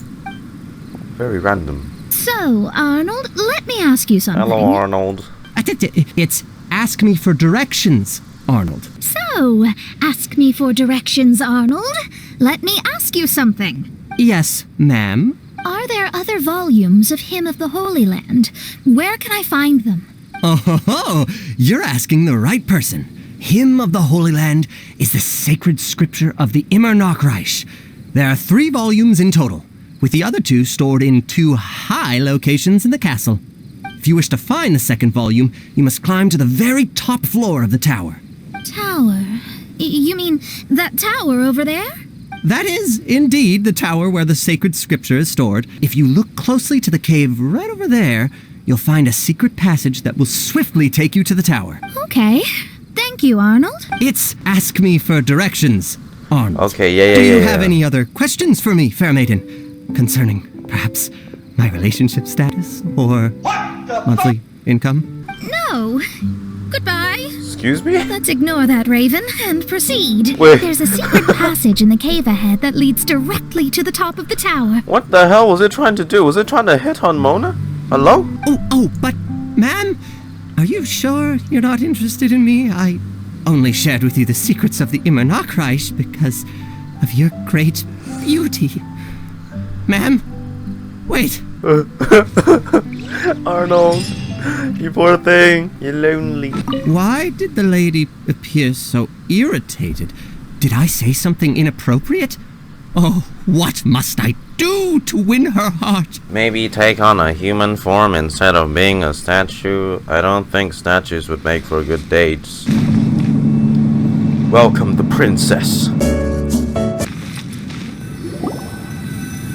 Very random. So, Arnold, let me ask you something. Hello, Arnold. It's Ask Me for Directions, Arnold. So, ask me for directions, Arnold. Let me ask you something. Yes, ma'am. Are there other volumes of Hymn of the Holy Land? Where can I find them? Oh, you're asking the right person. Hymn of the Holy Land is the sacred scripture of the Immernachtreich. There are 3 volumes in total, with the other 2 stored in 2 high locations in the castle. If you wish to find the second volume, you must climb to the very top floor of the tower. Tower? You mean that tower over there? That is, indeed, the tower where the sacred scripture is stored. If you look closely to the cave right over there, you'll find a secret passage that will swiftly take you to the tower. Okay. Thank you, Arnold. It's Ask Me for Directions, Arnold. Okay, yeah. Do you have any other questions for me, fair maiden? Concerning, perhaps, my relationship status or monthly income? No. Goodbye. Excuse me? Let's ignore that, Raven, and proceed. Wait. There's a secret passage in the cave ahead that leads directly to the top of the tower. What the hell was it trying to do? Was it trying to hit on Mona? Hello? But, ma'am, are you sure you're not interested in me? I only shared with you the secrets of the Immernachtreich because of your great beauty. Ma'am, wait. Arnold. You poor thing. You're lonely. Why did the lady appear so irritated? Did I say something inappropriate? Oh, what must I do to win her heart? Maybe take on a human form instead of being a statue. I don't think statues would make for good dates. Welcome the princess.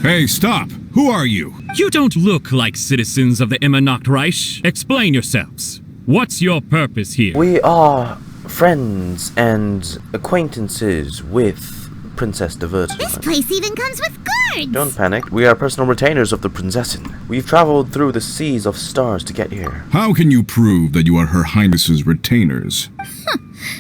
Hey, stop! Who are you? You don't look like citizens of the Immernachtreich. Explain yourselves. What's your purpose here? We are friends and acquaintances with Princess Divertine. This place even comes with guards! Don't panic. We are personal retainers of the Prinzessin. We've traveled through the seas of stars to get here. How can you prove that you are Her Highness's retainers?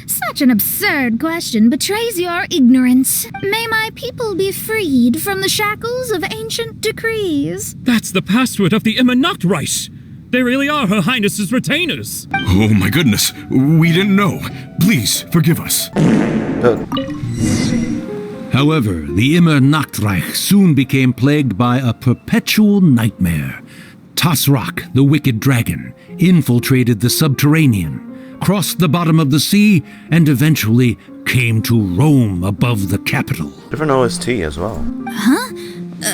Such an absurd question betrays your ignorance. May my people be freed from the shackles of ancient decrees. That's the password of the Immernachtreich. They really are Her Highness's retainers. Oh my goodness, we didn't know. Please, forgive us. However, the Immernachtreich soon became plagued by a perpetual nightmare. Tasrak, the wicked dragon, infiltrated the subterranean, crossed the bottom of the sea, and eventually came to roam above the capital. Different OST as well. Huh?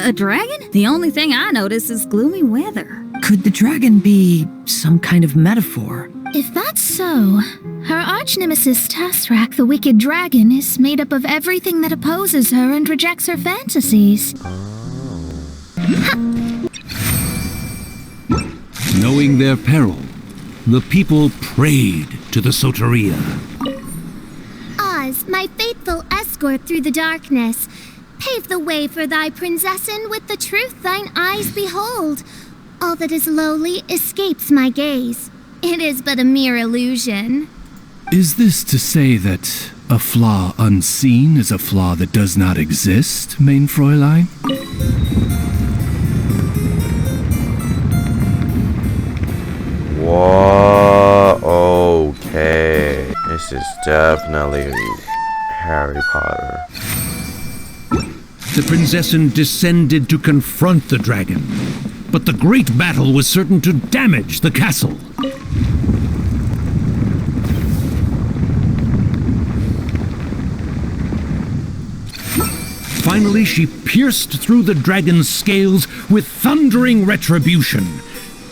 A dragon? The only thing I notice is gloomy weather. Could the dragon be some kind of metaphor? If that's so, her arch-nemesis Tasrak, the wicked dragon, is made up of everything that opposes her and rejects her fantasies. Knowing their peril, the people prayed to the Soteria. Oz, my faithful escort through the darkness, pave the way for thy Prinzessin with the truth thine eyes behold. All that is lowly escapes my gaze. It is but a mere illusion. Is this to say that a flaw unseen is a flaw that does not exist, mein Fräulein? Whoa, okay. This is definitely Harry Potter. The Prinzessin descended to confront the dragon, but the great battle was certain to damage the castle. Finally, she pierced through the dragon's scales with thundering retribution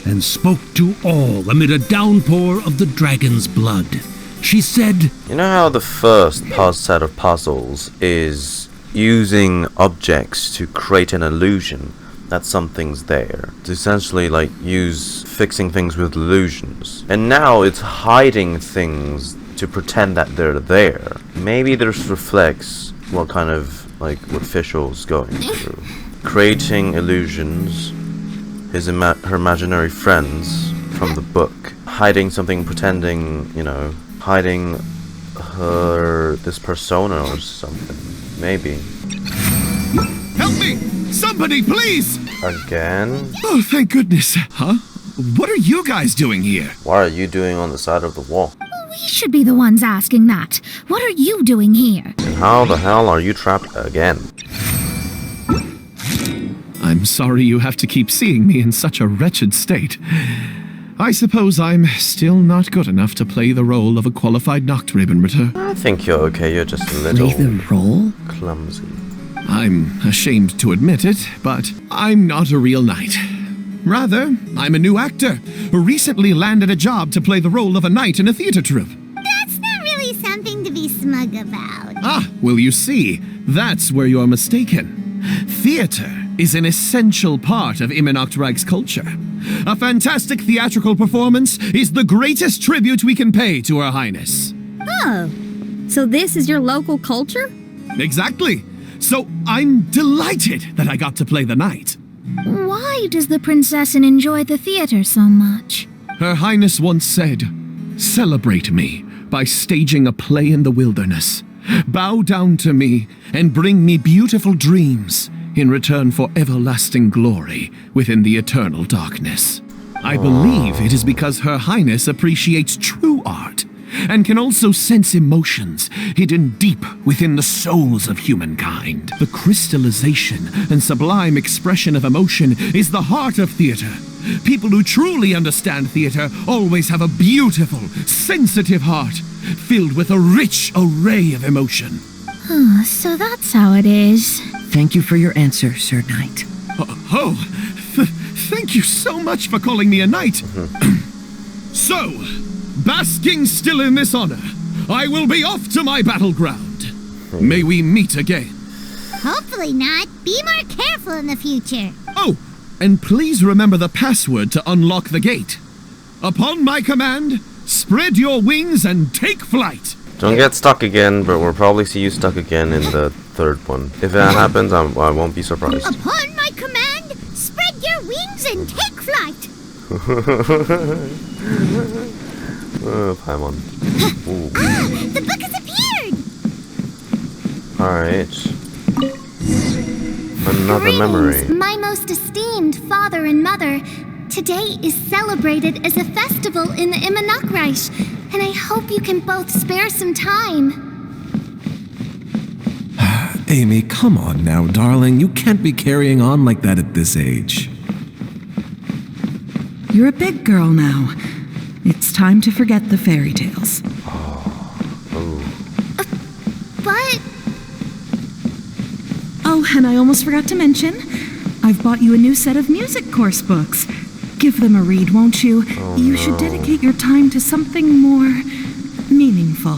and spoke to all amid a downpour of the dragon's blood. She said, You know how the first set of puzzles is using objects to create an illusion that something's there? To essentially like use fixing things with illusions. And now it's hiding things to pretend that they're there. Maybe this reflects what kind of like what Fischl's going through. Creating illusions, her imaginary friends from the book. Hiding something, pretending, you know, hiding this persona or something. Maybe. Help me! Somebody, please! Again? Oh, thank goodness. Huh? What are you guys doing here? What are you doing on the side of the wall? We should be the ones asking that. What are you doing here? And how the hell are you trapped again? I'm sorry you have to keep seeing me in such a wretched state. I suppose I'm still not good enough to play the role of a qualified Nachtrebenritter. I think you're okay, you're just a little... Play the role? Clumsy. I'm ashamed to admit it, but I'm not a real knight. Rather, I'm a new actor who recently landed a job to play the role of a knight in a theater troupe. That's not really something to be smug about. Ah, well, you see, that's where you're mistaken. Theater is an essential part of Immernachtreich's culture. A fantastic theatrical performance is the greatest tribute we can pay to Her Highness. Oh, so this is your local culture? Exactly. So I'm delighted that I got to play the knight. Why does the Prinzessin enjoy the theater so much? Her Highness once said, "Celebrate me by staging a play in the wilderness. Bow down to me and bring me beautiful dreams in return for everlasting glory within the eternal darkness." I believe it is because Her Highness appreciates true art and can also sense emotions hidden deep within the souls of humankind. The crystallization and sublime expression of emotion is the heart of theater, People who truly understand theater always have a beautiful, sensitive heart, filled with a rich array of emotion. Oh, so that's how it is. Thank you for your answer, Sir Knight. Thank you so much for calling me a knight. So, basking still in this honor, I will be off to my battleground. May we meet again. Hopefully not. Be more careful in the future. Oh, and please remember the password to unlock the gate. Upon my command, spread your wings and take flight. Don't get stuck again, but we'll probably see you stuck again in the third one. If that happens, I won't be surprised. Upon my command, spread your wings and take flight. Paimon. The book has appeared. Alright. Another memory. My most esteemed father and mother. Today is celebrated as a festival in the Immernachtreich, and I hope you can both spare some time. Amy, come on now, darling. You can't be carrying on like that at this age. You're a big girl now. It's time to forget the fairy tales. But... Oh, and I almost forgot to mention, I've bought you a new set of music course books. Give them a read, won't you? You should dedicate your time to something more meaningful.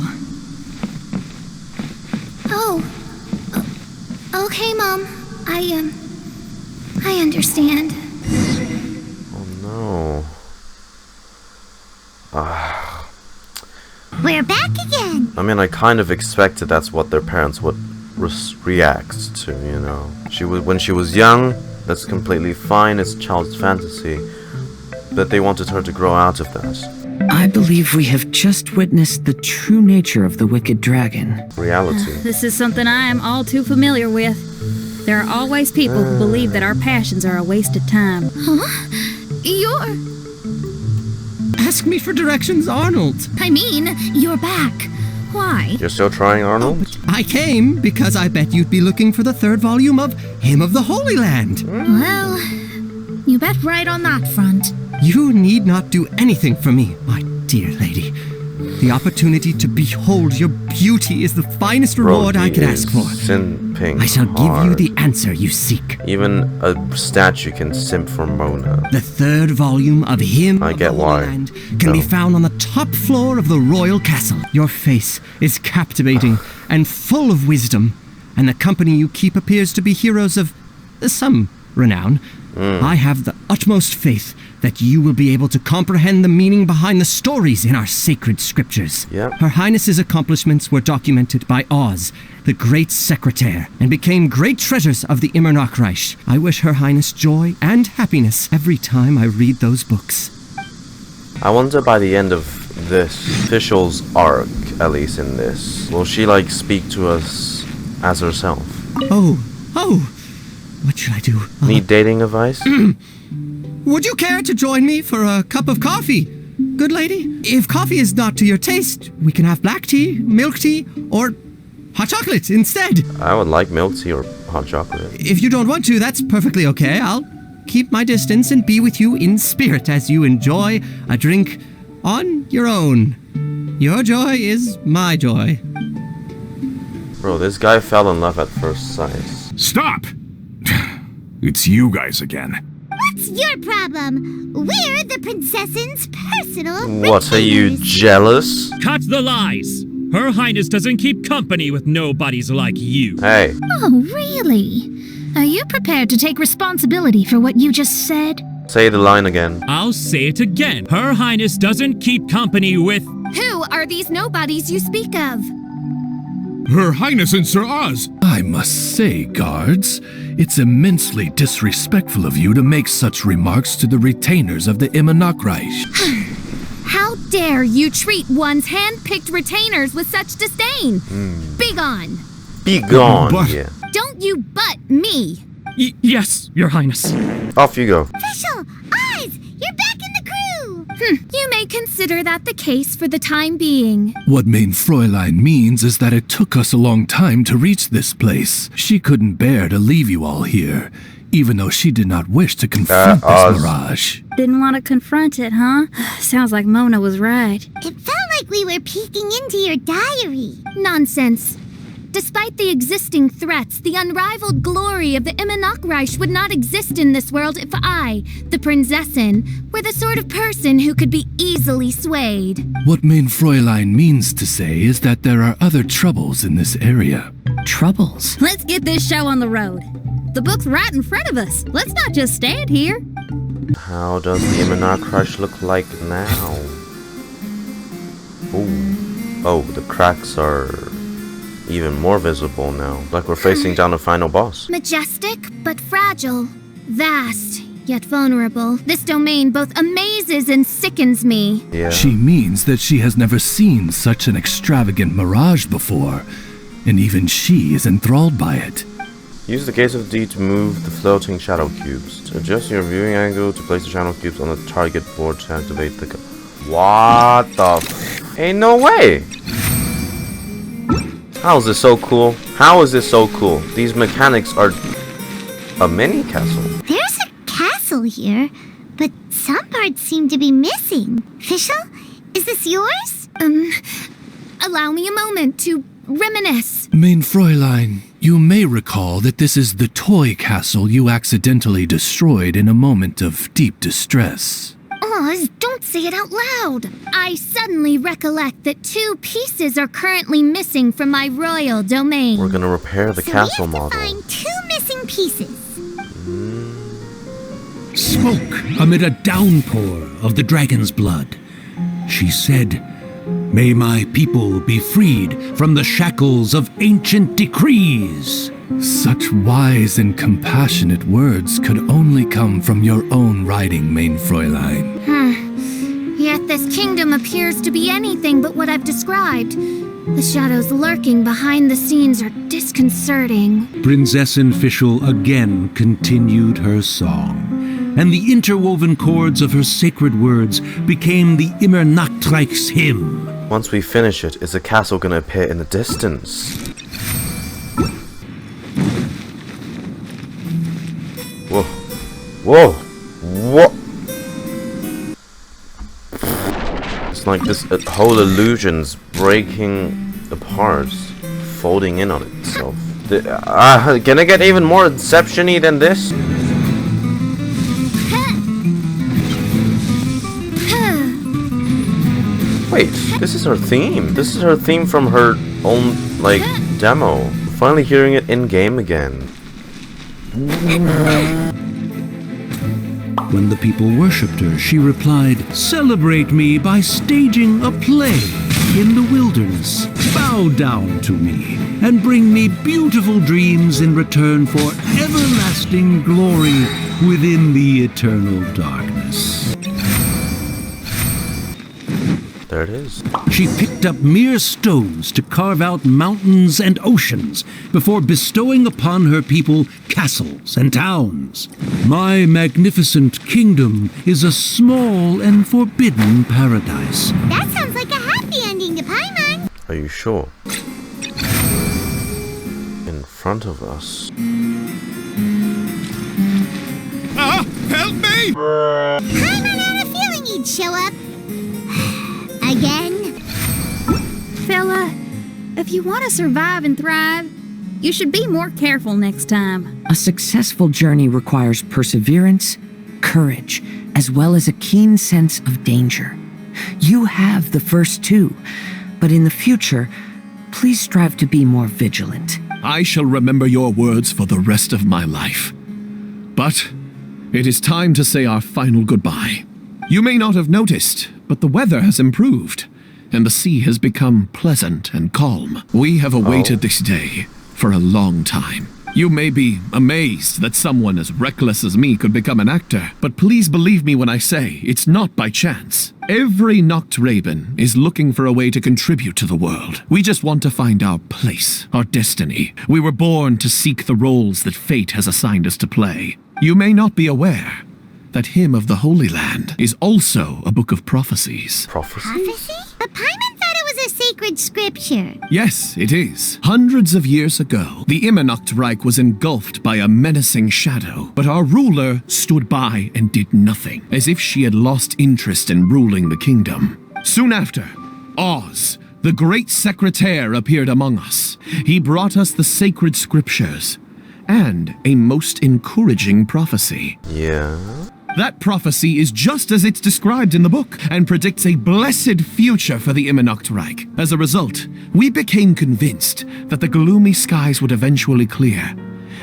Oh. Okay, Mom. I understand. Oh no. We're back again. I mean, I kind of expected that's what their parents would react to, you know. When she was young, that's completely fine, it's child's fantasy. But they wanted her to grow out of that. I believe we have just witnessed the true nature of the wicked dragon. Reality. This is something I am all too familiar with. There are always people who believe that our passions are a waste of time. Huh? You're... Ask me for directions, Arnold. I mean, you're back. Why? You're still trying, Arnold? I came because I bet you'd be looking for the third volume of Hymn of the Holy Land. Well, you bet right on that front. You need not do anything for me, my dear lady. The opportunity to behold your beauty is the finest reward I could ask for. Simping I shall give you the answer you seek. Even a statue can simp for Mona. The third volume of Hymn of the Holy Land can be found on the top floor of the royal castle. Your face is captivating and full of wisdom, and the company you keep appears to be heroes of some renown. I have the utmost faith that you will be able to comprehend the meaning behind the stories in our sacred scriptures. Her Highness's accomplishments were documented by Oz, the great secretary, and became great treasures of the Immernachtreich. I wish Her Highness joy and happiness every time I read those books. I wonder by the end of this, Fischl's arc, at least in this, will she speak to us as herself? Oh, what should I do? Need dating advice? Would you care to join me for a cup of coffee, good lady? If coffee is not to your taste, we can have black tea, milk tea, or hot chocolate instead. I would like milk tea or hot chocolate. If you don't want to, that's perfectly okay. I'll keep my distance and be with you in spirit as you enjoy a drink on your own. Your joy is my joy. Bro, this guy fell in love at first sight. Stop! It's you guys again. What's your problem? We're the princess's personal What, are you jealous? Cut the lies! Her Highness doesn't keep company with nobodies like you. Hey. Oh, really? Are you prepared to take responsibility for what you just said? Say the line again. I'll say it again. Her Highness doesn't keep company with... Who are these nobodies you speak of? Her Highness and Sir Oz. I must say, guards, it's immensely disrespectful of you to make such remarks to the retainers of the Immernachtreich. How dare you treat one's hand-picked retainers with such disdain? Begone! Begone, yeah. Don't you butt me! Yes, Your Highness. Off you go. Fischl! Oz! You're back in the crew! You may consider that the case for the time being. What Mein Fräulein means is that it took us a long time to reach this place. She couldn't bear to leave you all here. even though she did not wish to confront this mirage. Didn't want to confront it, huh? Sounds like Mona was right. It felt like we were peeking into your diary. Nonsense. Despite the existing threats, the unrivaled glory of the Immernachtreich would not exist in this world if I, the Prinzessin, were the sort of person who could be easily swayed. What mein Fräulein means to say is that there are other troubles in this area. Troubles? Let's get this show on the road. The book's right in front of us. Let's not just stand here. How does the Immernachtreich look like now? Ooh. Oh, the cracks are even more visible now. Like we're facing down a final boss. Majestic, but fragile. Vast, yet vulnerable. This domain both amazes and sickens me. Yeah. She means that she has never seen such an extravagant mirage before, and even she is enthralled by it. Use the gaze of D to move the floating shadow cubes. To adjust your viewing angle to place the shadow cubes on the target board to activate the... What the ain't no way! How is this so cool? How is this so cool? These mechanics are a mini castle. There's a castle here, but some parts seem to be missing. Fischl, is this yours? Allow me a moment to reminisce. Mein Fräulein, you may recall that this is the toy castle you accidentally destroyed in a moment of deep distress. Oh, don't say it out loud. I suddenly recollect that 2 pieces are currently missing from my royal domain. We're gonna repair the castle model. We have to find 2 missing pieces. Smoke amid a downpour of the dragon's blood. She said, "May my people be freed from the shackles of ancient decrees." Such wise and compassionate words could only come from your own writing, mein Fräulein. Yet this kingdom appears to be anything but what I've described. The shadows lurking behind the scenes are disconcerting. Prinzessin Fischl again continued her song, and the interwoven chords of her sacred words became the Immernachtreich's hymn. Once we finish it, is the castle gonna appear in the distance? Whoa. Whoa. What? It's like this whole illusion's breaking apart, folding in on itself. Can I get even more Inception-y than this? Wait, this is her theme. This is her theme from her own, like, demo. Finally hearing it in-game again. When the people worshipped her, she replied, "Celebrate me by staging a play in the wilderness. Bow down to me and bring me beautiful dreams in return for everlasting glory within the eternal darkness." There it is. She picked up mere stones to carve out mountains and oceans before bestowing upon her people castles and towns. My magnificent kingdom is a small and forbidden paradise. That sounds like a happy ending to Paimon. Are you sure? In front of us. Help me! Paimon had a feeling he'd show up. Again? Fella, if you want to survive and thrive, you should be more careful next time. A successful journey requires perseverance, courage, as well as a keen sense of danger. You have the first 2, but in the future, please strive to be more vigilant. I shall remember your words for the rest of my life. But it is time to say our final goodbye. You may not have noticed, but the weather has improved, and the sea has become pleasant and calm. We have awaited this day for a long time. You may be amazed that someone as reckless as me could become an actor, but please believe me when I say it's not by chance. Every Nachtraben is looking for a way to contribute to the world. We just want to find our place, our destiny. We were born to seek the roles that fate has assigned us to play. You may not be aware that Hymn of the Holy Land is also a book of prophecies. Prophecy? But Paimon thought it was the sacred scripture? Yes, it is. Hundreds of years ago, the Immernachtreich was engulfed by a menacing shadow, but our ruler stood by and did nothing, as if she had lost interest in ruling the kingdom. Soon after, Oz, the great secretaire, appeared among us. He brought us the sacred scriptures and a most encouraging prophecy. Yeah? That prophecy is just as it's described in the book and predicts a blessed future for the Immernachtreich. As a result, we became convinced that the gloomy skies would eventually clear,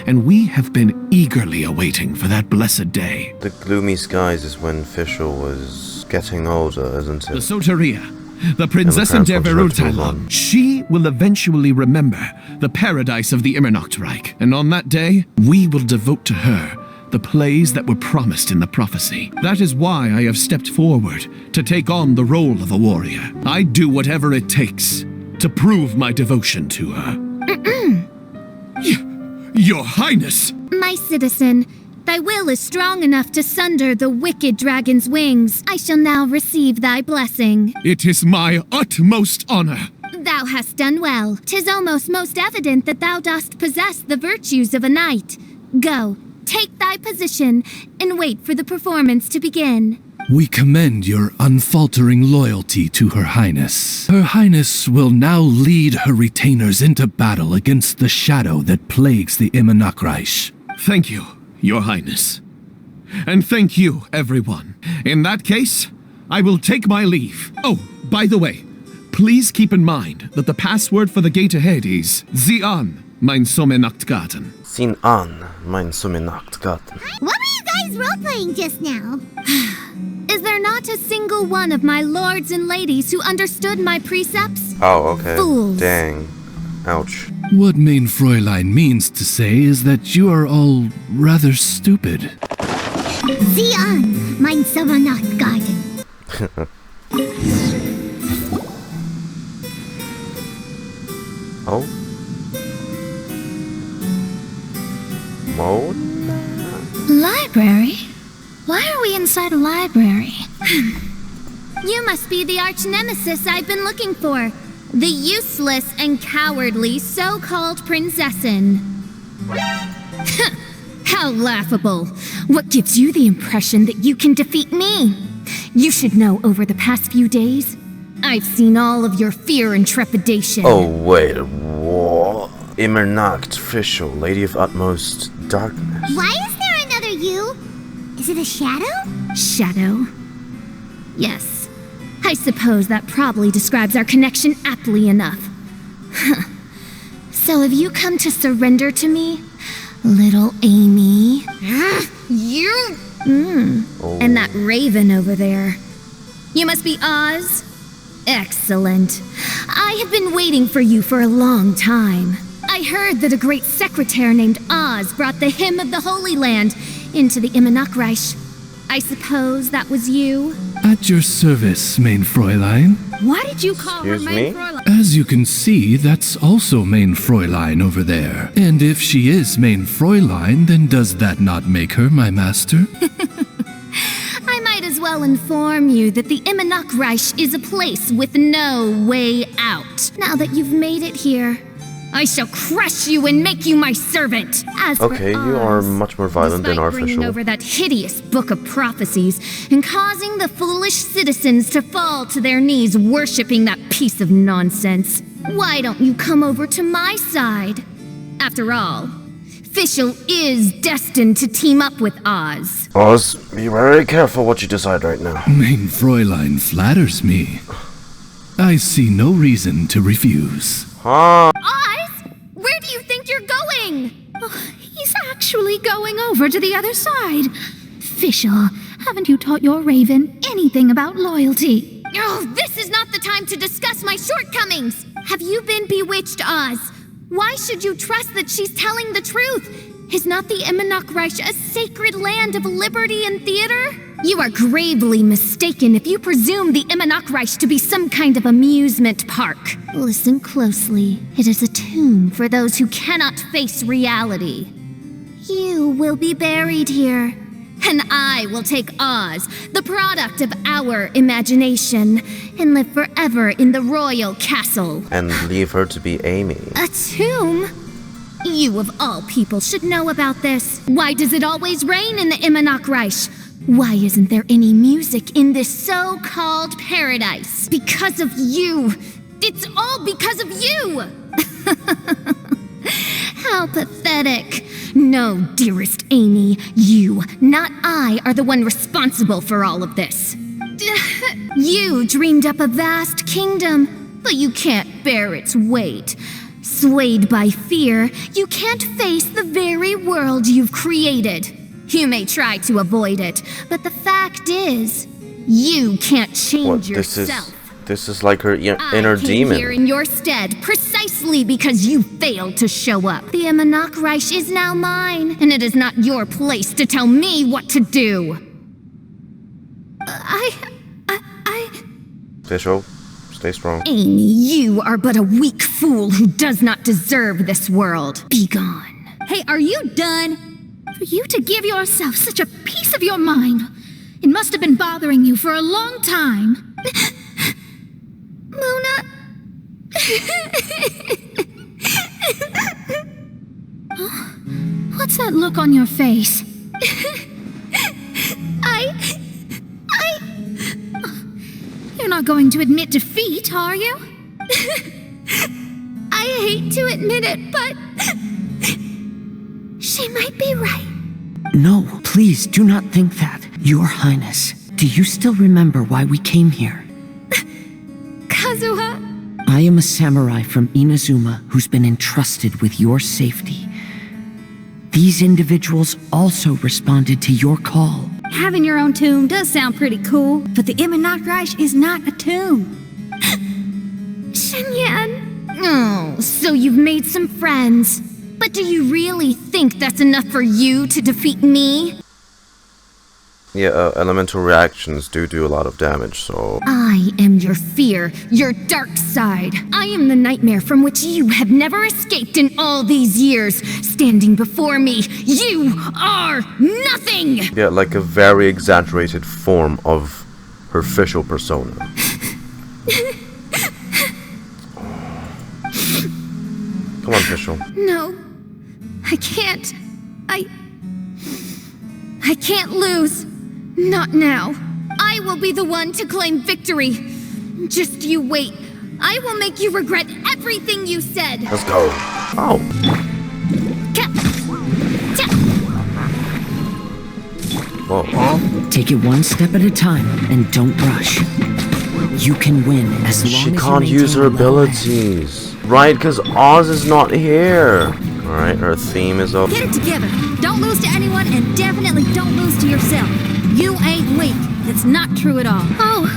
and we have been eagerly awaiting for that blessed day. The gloomy skies is when Fischl was getting older, isn't The it? Soteria, the Prinzessin der Verurteilung, she will eventually remember the paradise of the Immernachtreich, and on that day, we will devote to her the plays that were promised in the prophecy. That is why I have stepped forward to take on the role of a warrior. I'd do whatever it takes to prove my devotion to her. Your Highness! My citizen, thy will is strong enough to sunder the wicked dragon's wings. I shall now receive thy blessing. It is my utmost honor. Thou hast done well. 'Tis almost most evident that thou dost possess the virtues of a knight. Go, take thy position, and wait for the performance to begin. We commend your unfaltering loyalty to Her Highness. Her Highness will now lead her retainers into battle against the shadow that plagues the Immernachtreich. Thank you, Your Highness. And thank you, everyone. In that case, I will take my leave. Oh, by the way, please keep in mind that the password for the gate ahead is Xinyan, mein Sommernachtgarten. Xinyan, mein Sommernachtgarten. What were you guys role-playing just now? Is there not a single one of my lords and ladies who understood my precepts? Oh, okay. Fools. Dang. Ouch. What Mein Fräulein means to say is that you are all rather stupid. Xinyan, mein Sommernachtgarten. Oh? Mode? Library? Why are we inside a library? You must be the arch-nemesis I've been looking for. The useless and cowardly so-called Prinzessin. How laughable. What gives you the impression that you can defeat me? You should know over the past few days, I've seen all of your fear and trepidation. Oh, wait. What? Immernacht, Fischl, Lady of Utmost Darkness. Why is there another you? Is it a shadow? Shadow? Yes. I suppose that probably describes our connection aptly enough. So have you come to surrender to me, little Amy? You? Oh. And that raven over there. You must be Oz? Excellent. I have been waiting for you for a long time. I heard that a great secretary named Oz brought the hymn of the Holy Land into the Immernachtreich. I suppose that was you? At your service, Mein Fräulein. Why did you call her Excuse Mein me? Fräulein? As you can see, that's also Mein Fräulein over there. And if she is Mein Fräulein, then does that not make her my master? I might as well inform you that the Immernachtreich is a place with no way out. Now that you've made it here, I shall crush you and make you my servant. As Okay, for you are Oz, much more violent than despite our bringing Fischl. over that hideous book of prophecies and causing the foolish citizens to fall to their knees worshipping that piece of nonsense, why don't you come over to my side? After all, Fischl is destined to team up with Oz. Oz, be very careful what you decide right now. Mein Fräulein flatters me. I see no reason to refuse. Huh? Oz? Where do you think you're going? He's actually going over to the other side. Fischl, haven't you taught your raven anything about loyalty? Oh, this is not the time to discuss my shortcomings. Have you been bewitched, Oz? Why should you trust that she's telling the truth? Is not the Immernachtreich a sacred land of liberty and theater? You are gravely mistaken if you presume the Immernachtreich to be some kind of amusement park. Listen closely. It is a tomb for those who cannot face reality. You will be buried here, And I will take Oz, the product of our imagination, and live forever in the royal castle. And leave her to be Amy. A tomb? You of all people should know about this. Why does it always rain in the Immernachtreich? Why isn't there any music in this so-called paradise? Because of you. It's all because of you. How pathetic. No, dearest Amy, you, not I, are the one responsible for all of this. You dreamed up a vast kingdom, but you can't bear its weight. Swayed by fear, you can't face the very world you've created. You may try to avoid it, but the fact is, you can't change yourself. This is like her inner I came demon. Here in your stead, precisely because you failed to show up. The Immernachtreich is now mine, and it is not your place to tell me what to do. Fischl, stay strong. Amy, you are but a weak fool who does not deserve this world. Be gone. Hey, are you done? For you to give yourself such a piece of your mind, it must have been bothering you for a long time. Luna. What's that look on your face? You're not going to admit defeat, are you? I hate to admit it, but she might be right. No, please do not think that. Your Highness, do you still remember why we came here? Kazuha. I am a samurai from Inazuma who's been entrusted with your safety. These individuals also responded to your call. Having your own tomb does sound pretty cool, but the Immernachtreich is not a tomb. Xinyan. Oh, so you've made some friends. But do you really think that's enough for you to defeat me? Yeah, elemental reactions do a lot of damage, so... I am your fear, your dark side. I am the nightmare from which you have never escaped in all these years. Standing before me, you are nothing! Yeah, like a very exaggerated form of her Fischl persona. Come on, Fischl. No, I can't. I can't lose. Not now. I will be the one to claim victory. Just you wait. I will make you regret everything you said. Let's go. Oh. Whoa. Take it one step at a time and don't rush. You can win as long as she you can't use her abilities. Right, because Oz is not here. Alright, her theme is over. Get it together. Don't lose to anyone, and definitely don't lose to yourself. You ain't weak. It's not true at all. Oh,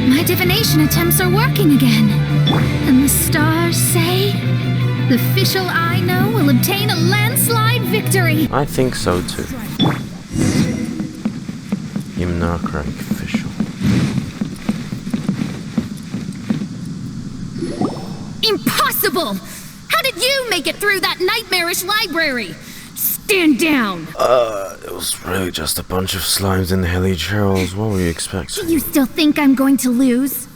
my divination attempts are working again. And the stars say the Fischl I know will obtain a landslide victory. I think so too. Immernachtreich Fischl. Impossible! How did you make it through that nightmarish library? Stand down! It was really just a bunch of slimes in the hilly trails. What were you expecting? Do you still think I'm going to lose?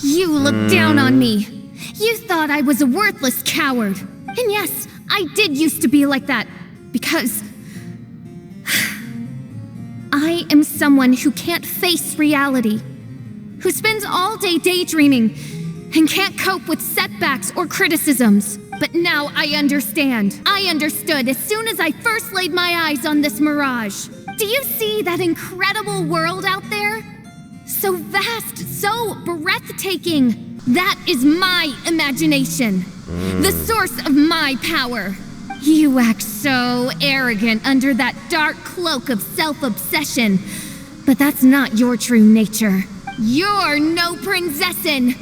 You looked down on me. You thought I was a worthless coward. And yes, I did used to be like that. Because I am someone who can't face reality. Who spends all day daydreaming and can't cope with setbacks or criticisms. But now I understand. I understood as soon as I first laid my eyes on this Mirage. Do you see that incredible world out there? So vast, so breathtaking. That is my imagination. The source of my power. You act so arrogant under that dark cloak of self-obsession. But that's not your true nature. You're no prinzessin.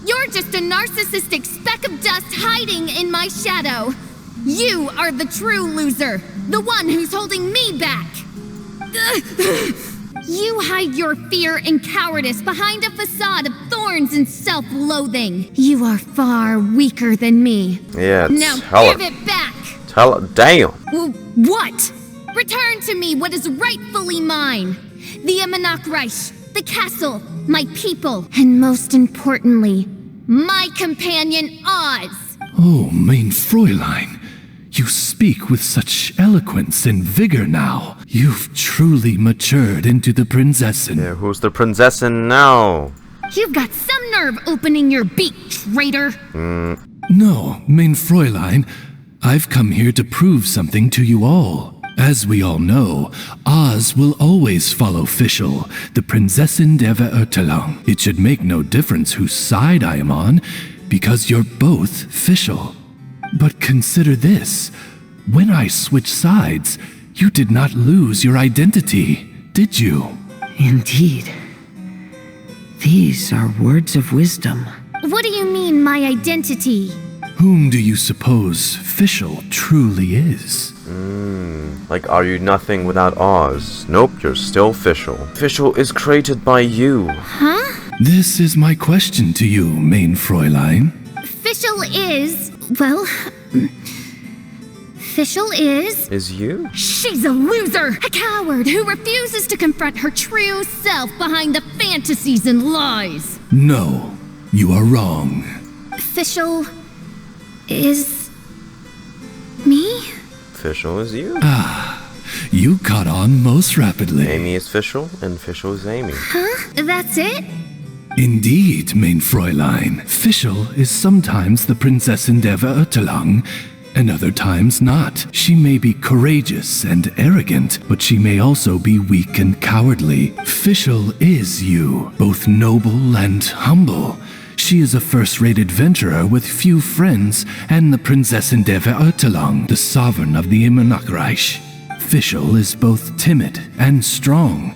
You're just a narcissistic speck of dust hiding in my shadow. You are the true loser, the one who's holding me back. You hide your fear and cowardice behind a facade of thorns and self-loathing. You are far weaker than me. Yeah, now tell give her. it back. Damn. What? Return to me what is rightfully mine. The Immernachtreich, the castle, my people, and most importantly, my companion Oz. Oh, mein Fräulein, you speak with such eloquence and vigor now. You've truly matured into the Prinzessin. Yeah, who's the Prinzessin now? You've got some nerve opening your beak, traitor. No, mein Fräulein, I've come here to prove something to you all. As we all know, Oz will always follow Fischl, the Prinzessin der Verurteilung. It should make no difference whose side I am on, because you're both Fischl. But consider this. When I switched sides, you did not lose your identity, did you? Indeed. These are words of wisdom. What do you mean, my identity? Whom do you suppose Fischl truly is? Like, are you nothing without Oz? Nope, you're still Fischl. Fischl is created by you. Huh? This is my question to you, mein Fräulein. Fischl is... well... Fischl is... Is you? She's a loser! A coward who refuses to confront her true self behind the fantasies and lies! No, you are wrong. Fischl... is... me? Fischl is you. You caught on most rapidly. Amy is Fischl, and Fischl is Amy. Huh? That's it? Indeed, mein Fräulein. Fischl is sometimes the Prinzessin der Verurteilung, and other times not. She may be courageous and arrogant, but she may also be weak and cowardly. Fischl is you, both noble and humble. She is a first-rate adventurer with few friends, and the Prinzessin der Verurteilung, the sovereign of the Immernachtreich. Fischl is both timid and strong.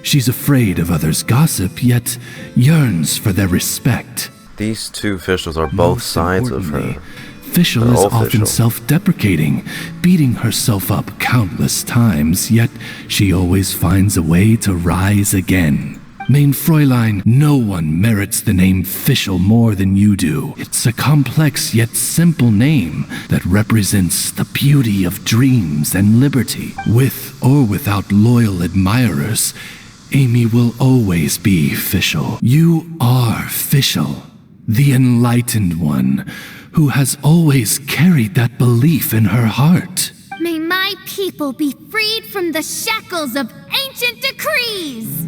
She's afraid of others' gossip, yet yearns for their respect. These two Fischls are both sides of her. Fischl is often self-deprecating, beating herself up countless times, yet she always finds a way to rise again. Mein Fräulein, no one merits the name Fischl more than you do. It's a complex yet simple name that represents the beauty of dreams and liberty. With or without loyal admirers, Amy will always be Fischl. You are Fischl, the enlightened one, who has always carried that belief in her heart. May my people be freed from the shackles of ancient decrees!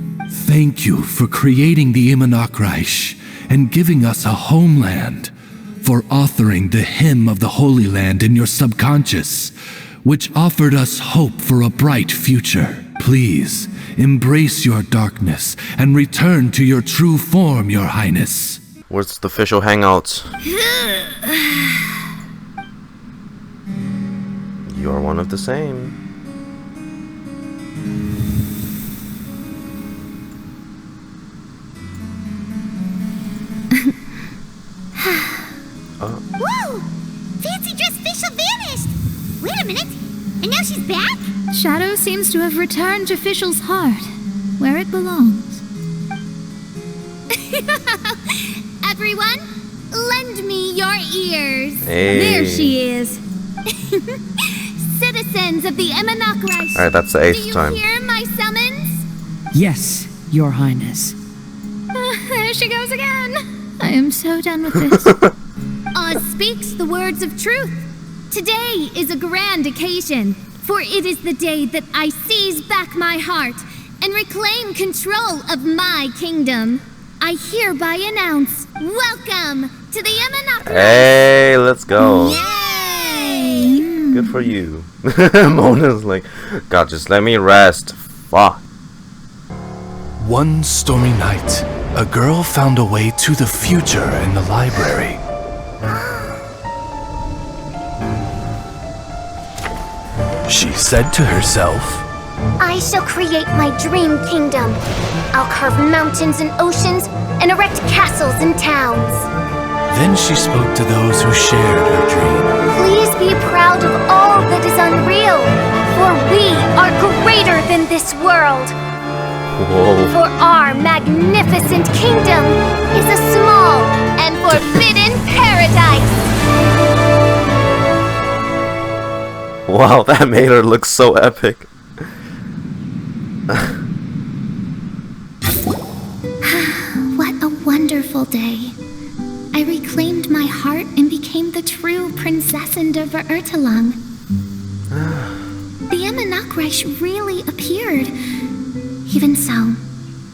Thank you for creating the Immernachtreich and giving us a homeland, for authoring the hymn of the Holy Land in your subconscious, which offered us hope for a bright future. Please, embrace your darkness and return to your true form, Your Highness. Where's the Fischl hangouts? You are one of the same. Whoa! Fancy dress Fischl vanished! Wait a minute! And now she's back? Shadow seems to have returned to Fischl's heart, where it belongs. Everyone, lend me your ears. Hey. There she is. Citizens of the Immernachtreich. Alright, that's the 8th time. Do you hear my summons? Yes, Your Highness. There she goes again. I am so done with this. Oz speaks the words of truth. Today is a grand occasion, for it is the day that I seize back my heart and reclaim control of my kingdom. I hereby announce, welcome to the Immernachtreich! Hey, let's go. Yay! Good for you. Mona's like, God, just let me rest. Fuck. One stormy night, a girl found a way to the future in the library. She said to herself, I shall create my dream kingdom. I'll carve mountains and oceans and erect castles and towns. Then she spoke to those who shared her dream. Please be proud of all that is unreal, for we are greater than this world. Whoa. For our magnificent kingdom is a small and forbidden paradise. Wow, that made her look so epic. What a wonderful day. I reclaimed my heart and became the true Prinzessin der Verurteilung. The Immernachtreich really appeared. Even so,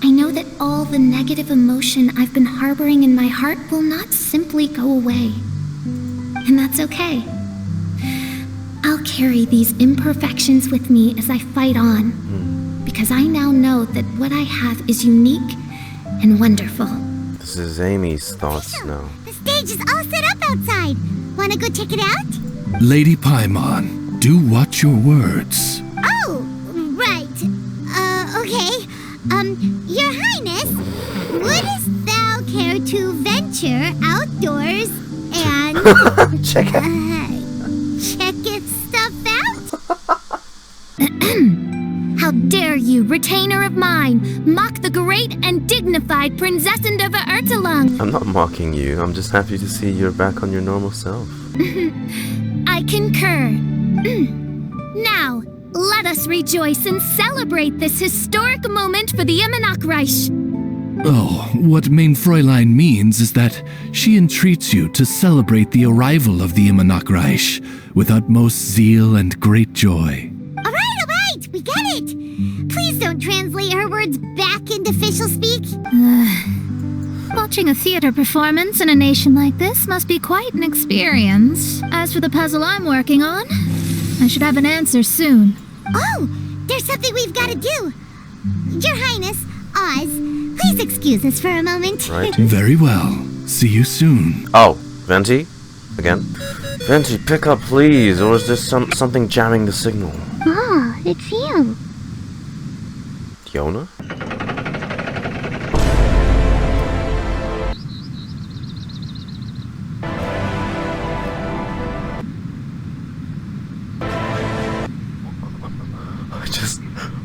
I know that all the negative emotion I've been harboring in my heart will not simply go away. And that's okay. I'll carry these imperfections with me as I fight on, because I now know that what I have is unique and wonderful. This is Amy's thoughts now. The stage is all set up outside. Wanna go check it out? Lady Paimon, do watch your words. Oh, right. Okay. Your Highness, wouldst thou care to venture outdoors and check its stuff out? How dare you, retainer of mine, mock the great and dignified Prinzessin der Verurteilung! I'm not mocking you. I'm just happy to see you're back on your normal self. I concur. Now, let us rejoice and celebrate this historic moment for the Immernachtreich. Oh, what Main Fräulein means is that she entreats you to celebrate the arrival of the Immernachtreich with utmost zeal and great joy. All right, we get it. Please don't translate her words back into Fischl speak. Watching a theater performance in a nation like this must be quite an experience. As for the puzzle I'm working on, I should have an answer soon. Oh, there's something we've got to do. Your Highness, Oz, please excuse us for a moment. Very well. See you soon. Oh, Venti? Again? Venti, pick up please, or is this something jamming the signal? Oh, it's you. Yona?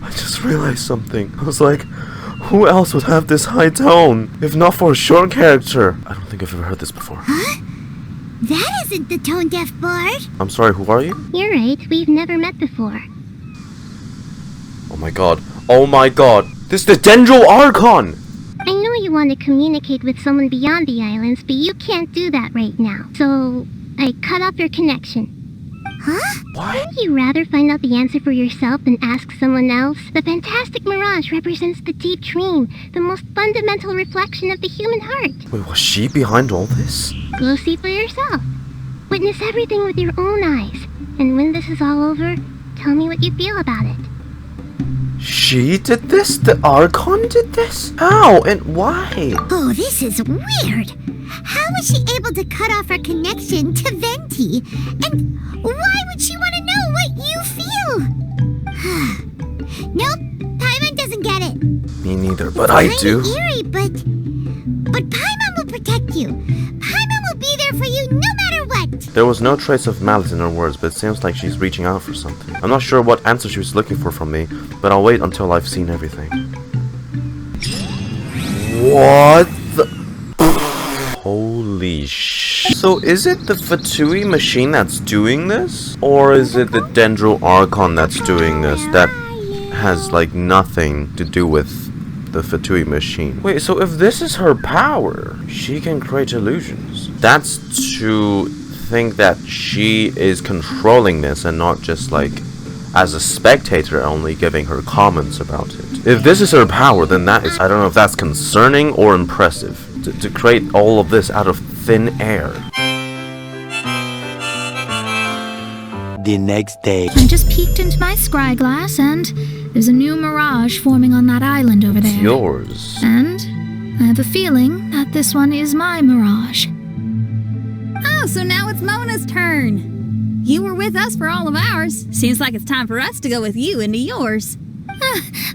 I just realized something. I was like, who else would have this high tone, if not for a short character? I don't think I've ever heard this before. Huh? That isn't the tone deaf bard. I'm sorry, who are you? You're right, we've never met before. Oh my god. Oh my god. This is the Dendro Archon! I know you want to communicate with someone beyond the islands, but you can't do that right now. So, I cut off your connection. Huh? What? Wouldn't you rather find out the answer for yourself than ask someone else? The fantastic Mirage represents the deep dream, the most fundamental reflection of the human heart. Wait, was she behind all this? Go see for yourself. Witness everything with your own eyes. And when this is all over, tell me what you feel about it. She did this? The Archon did this? How and why? Oh, this is weird. How was she able to cut off her connection to Venti? And why would she want to know what you feel? Nope, Paimon doesn't get it. Me neither, but I do. It's eerie, but Paimon will protect you. Paimon will be there for you no matter what. There was no trace of malice in her words, but it seems like she's reaching out for something. I'm not sure what answer she was looking for from me, but I'll wait until I've seen everything. What the... Holy sh... So is it the Fatui machine that's doing this? Or is it the Dendro Archon that's doing this? That has like nothing to do with the Fatui machine. Wait, so if this is her power, she can create illusions. That's to think that she is controlling this and not just like as a spectator only giving her comments about it. If this is her power, then that is, I don't know if that's concerning or impressive. To create all of this out of thin air. The next day. I just peeked into my scryglass and there's a new Mirage forming on that island over there. It's yours. And I have a feeling that this one is my Mirage. Oh, so now it's Mona's turn. You were with us for all of ours. Seems like it's time for us to go with you into yours.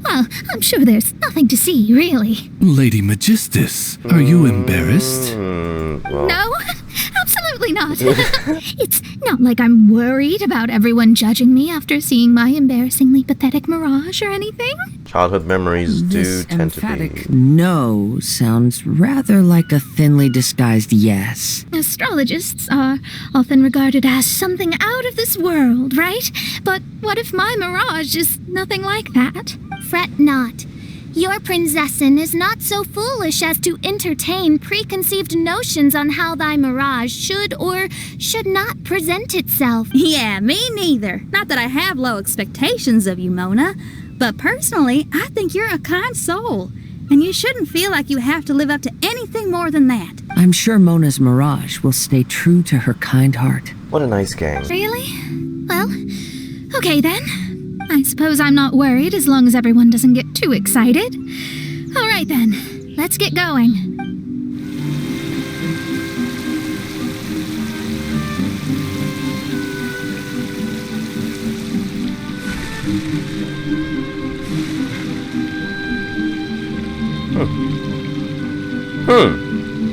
Well, I'm sure there's nothing to see, really. Lady Magistus, are you embarrassed? Well. No, absolutely absolutely not. It's not like I'm worried about everyone judging me after seeing my embarrassingly pathetic Mirage or anything. Childhood memories do This tend to be. emphatic no sounds rather like a thinly disguised yes. Astrologists are often regarded as something out of this world, right? But what if my Mirage is nothing like that? Fret not. Your prinzessin is not so foolish as to entertain preconceived notions on how thy Mirage should or should not present itself. Yeah, me neither. Not that I have low expectations of you, Mona. But personally, I think you're a kind soul. And you shouldn't feel like you have to live up to anything more than that. I'm sure Mona's Mirage will stay true to her kind heart. What a nice gang. Really? Well, okay then. I suppose I'm not worried as long as everyone doesn't get too excited. All right then, let's get going.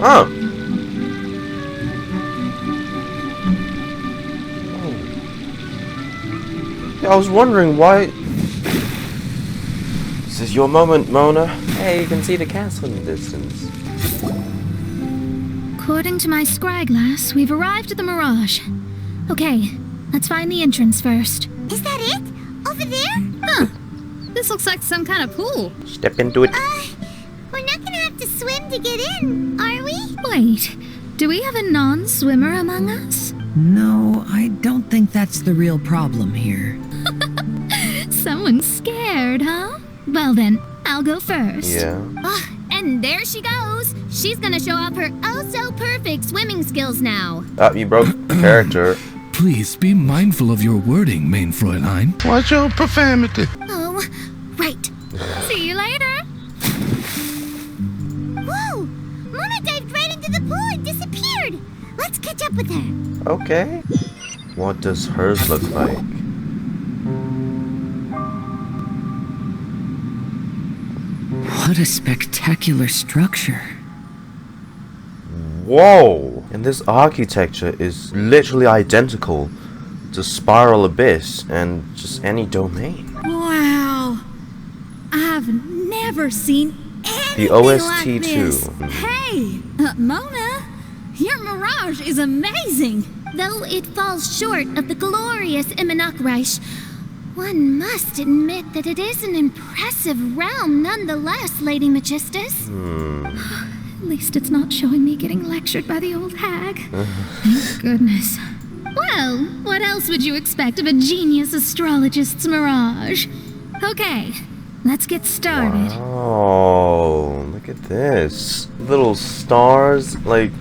Oh. Yeah, I was wondering why. This is your moment, Mona. Hey, you can see the castle in the distance. According to my scryglass, we've arrived at the Mirage. Okay, let's find the entrance first. Is that it? Over there? Huh. This looks like some kind of pool. Step into it. We're not gonna have to swim to get in, are we? Wait, do we have a non-swimmer among us? No, I don't think that's the real problem here. Someone's scared, huh? Well then, I'll go first. Yeah. And there she goes. She's gonna show off her oh-so-perfect swimming skills now. You broke character. Please be mindful of your wording, main Fräulein. Watch your profanity. Oh, right. See you later. Whoa! Mona dived right into the pool and disappeared. Let's catch up with her. Okay. What does hers look like? What a spectacular structure. Whoa! And this architecture is literally identical to Spiral Abyss and just any domain. Wow. I've never seen anything The OST like this. too. Hey, Mona, your Mirage is amazing. Though it falls short of the glorious Immernachtreich, one must admit that it is an impressive realm nonetheless, Lady Magistus. At least it's not showing me getting lectured by the old hag. Thank goodness. Well, what else would you expect of a genius astrologist's Mirage? Okay, let's get started. Oh, look at this. Little stars, like,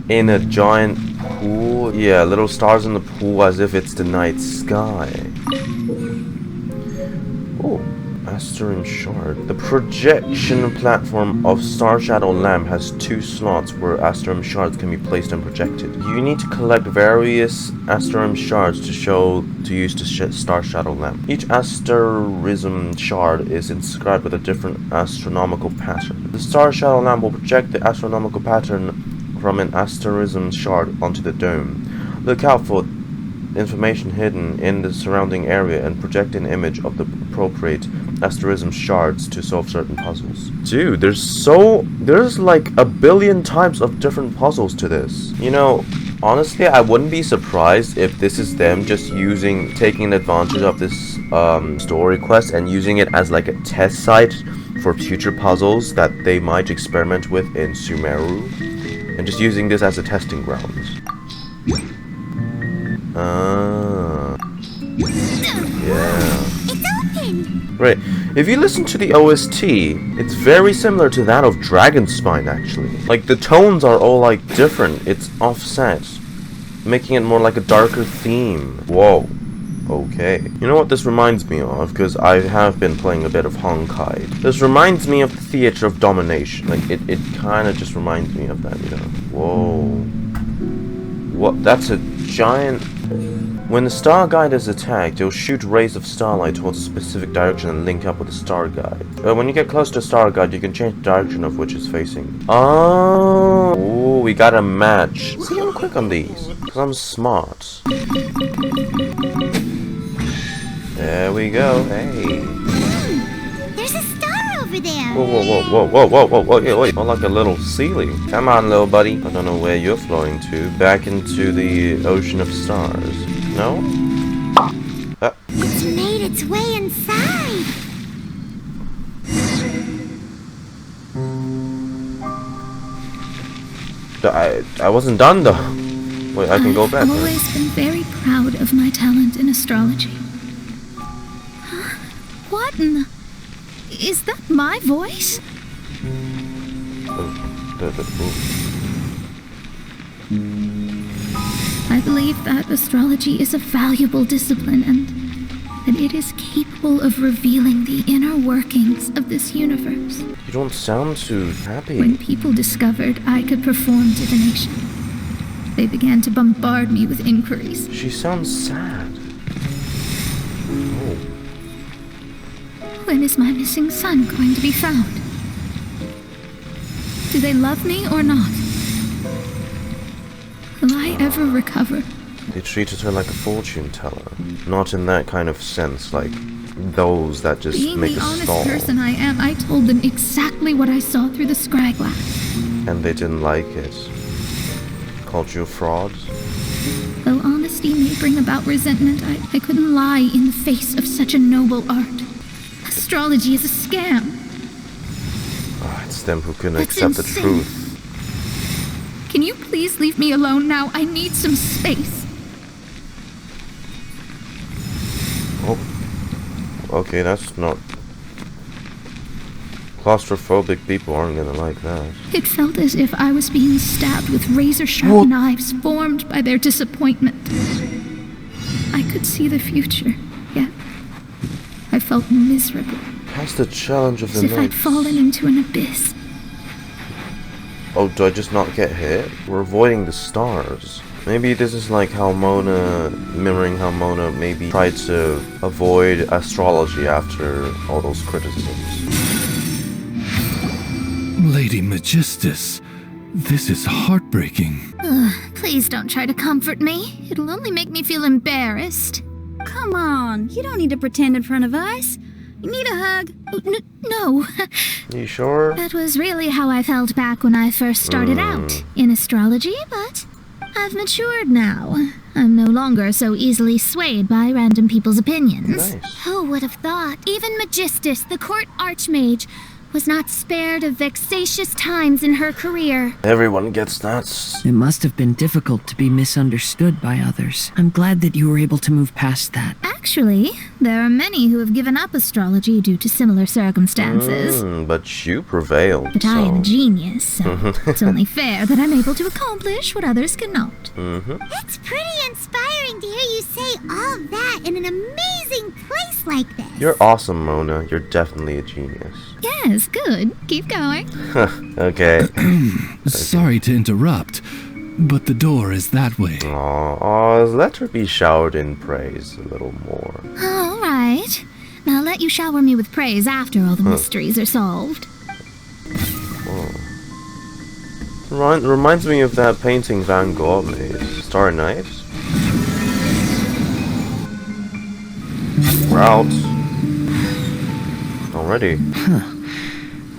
in a giant pool. Yeah, little stars in the pool as if it's the night sky. Oh, Asterim Shard. The projection platform of Star Shadow Lamp has 2 slots where Asterim Shards can be placed and projected. You need to collect various Asterim Shards to use the Star Shadow Lamp. Each Asterism Shard is inscribed with a different astronomical pattern. The Star Shadow Lamp will project the astronomical pattern from an Asterism Shard onto the dome. Look out for information hidden in the surrounding area and project an image of the appropriate asterism shards to solve certain puzzles. Dude, there's like a billion types of different puzzles to this. You know, honestly, I wouldn't be surprised if this is them just taking advantage of this story quest and using it as like a test site for future puzzles that they might experiment with in Sumeru, and just using this as a testing ground. Yeah. It's open! Right. If you listen to the OST, it's very similar to that of Dragon's Spine, actually. Like, the tones are all, like, different. It's offset, making it more like a darker theme. Whoa. Okay. You know what this reminds me of? Because I have been playing a bit of Honkai. This reminds me of the Theater of Domination. Like, it kind of just reminds me of that, you know. Whoa. What? That's a giant... When the star guide is attacked, it'll shoot rays of starlight towards a specific direction and link up with the star guide. When you get close to a star guide, you can change the direction of which it's facing. Oh, ooh, we got a match. See, I'm quick on these, because I'm smart. There we go. Hey. There's a star over there. Whoa, whoa, whoa, whoa, whoa, whoa, whoa, yeah, wait. More like a little ceiling. Come on, little buddy. I don't know where you're flowing to. Back into the ocean of stars. No? It's made its way inside. I wasn't done though. Wait, I can go back. I've always been very proud of my talent in astrology. What in the... Is that my voice? I believe that astrology is a valuable discipline and that it is capable of revealing the inner workings of this universe. You don't sound too happy. When people discovered I could perform divination, they began to bombard me with inquiries. She sounds sad. Oh. When is my missing son going to be found? Do they love me or not? Will I ever recover? They treated her like a fortune teller. Not in that kind of sense, like those that just Being make the a honest stall. person I am, I told them exactly what I saw through the scry glass. And they didn't like it. Called you a fraud? Though honesty may bring about resentment, I couldn't lie in the face of such a noble art. Astrology is a scam. Oh, it's them who couldn't That's accept insane. the truth. Can you please leave me alone now? I need some space. Oh. Okay, that's not... Claustrophobic people aren't gonna like that. It felt as if I was being stabbed with razor-sharp knives formed by their disappointment. I could see the future, yet I felt miserable. How's the challenge of the As if I'd night? fallen into an abyss. Oh, do I just not get hit? We're avoiding the stars. Maybe this is like how Mona, mirroring how Mona maybe tried to avoid astrology after all those criticisms. Lady Magistus, this is heartbreaking. Please don't try to comfort me. It'll only make me feel embarrassed. Come on, you don't need to pretend in front of us. You need a hug. No. You sure? That was really how I felt back when I first started out in astrology, but I've matured now. I'm no longer so easily swayed by random people's opinions. Nice. Who would have thought? Even Magistus, the court archmage, was not spared of vexatious times in her career. Everyone gets that. It must have been difficult to be misunderstood by others. I'm glad that you were able to move past that. Actually, there are many who have given up astrology due to similar circumstances. But you prevailed. But I am a genius, so it's only fair that I'm able to accomplish what others cannot. It's pretty inspiring to hear you say all that in an amazing place like this. You're awesome, Mona. You're definitely a genius. Yes, good. Keep going. Okay. Sorry to interrupt, but the door is that way. Oh, let her be showered in praise a little more. All right. Now I'll let you shower me with praise after all the mysteries are solved. Reminds me of that painting Van Gogh made. Starry Night? We're out. Already.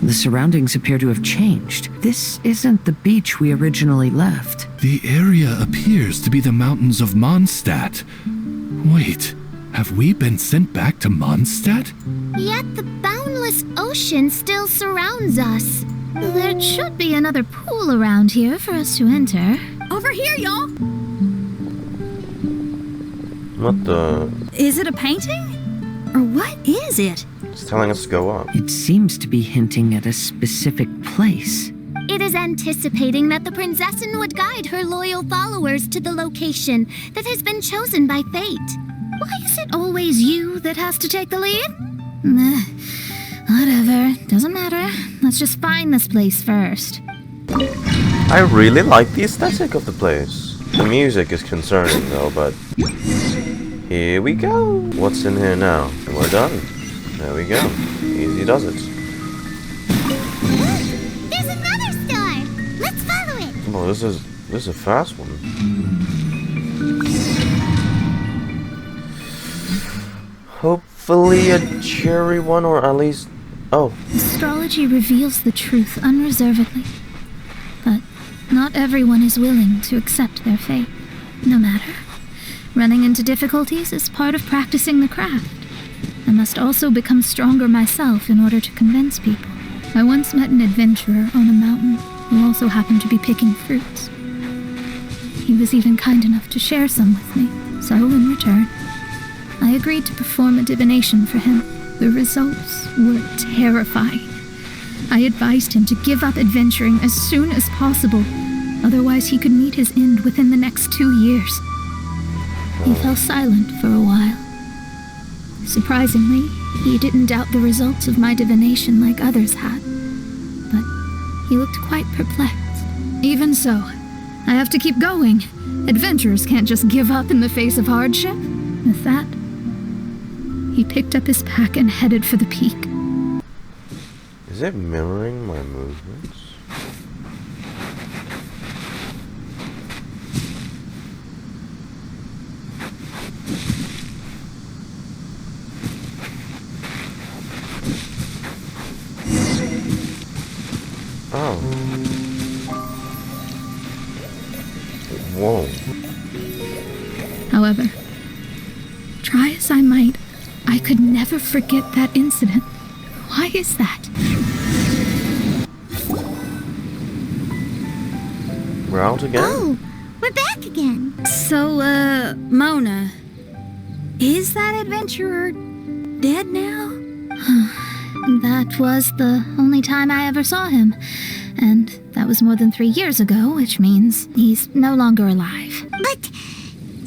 The surroundings appear to have changed. This isn't the beach we originally left. The area appears to be the mountains of Mondstadt. Wait, have we been sent back to Mondstadt? Yet the boundless ocean still surrounds us. There should be another pool around here for us to enter. Over here, y'all! What the... Is it a painting? Or what is it? It's telling us to go up. It seems to be hinting at a specific place. It is anticipating that the Prinzessin would guide her loyal followers to the location that has been chosen by fate. Why is it always you that has to take the lead? Whatever, doesn't matter. Let's just find this place first. I really like the aesthetic of the place. The music is concerning though, but... Here we go. What's in here now? We're done. There we go. Easy does it. There's another star. Let's follow it. Oh, this is a fast one. Hopefully a cherry one, or at least... Oh. Astrology reveals the truth unreservedly. But not everyone is willing to accept their fate. No matter. Running into difficulties is part of practicing the craft. I must also become stronger myself in order to convince people. I once met an adventurer on a mountain who also happened to be picking fruits. He was even kind enough to share some with me, so in return, I agreed to perform a divination for him. The results were terrifying. I advised him to give up adventuring as soon as possible, otherwise he could meet his end within the next 2 years. He fell silent for a while. Surprisingly, he didn't doubt the results of my divination like others had, but he looked quite perplexed. Even so, I have to keep going. Adventurers can't just give up in the face of hardship. With that, he picked up his pack and headed for the peak. Is it mirroring my movements? Oh. Whoa. However, try as I might, I could never forget that incident. Why is that? We're out again? Oh, we're back again. So, Mona, is that adventurer dead now? That was the only time I ever saw him. And that was more than 3 years ago, which means he's no longer alive. But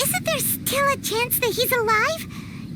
isn't there still a chance that he's alive?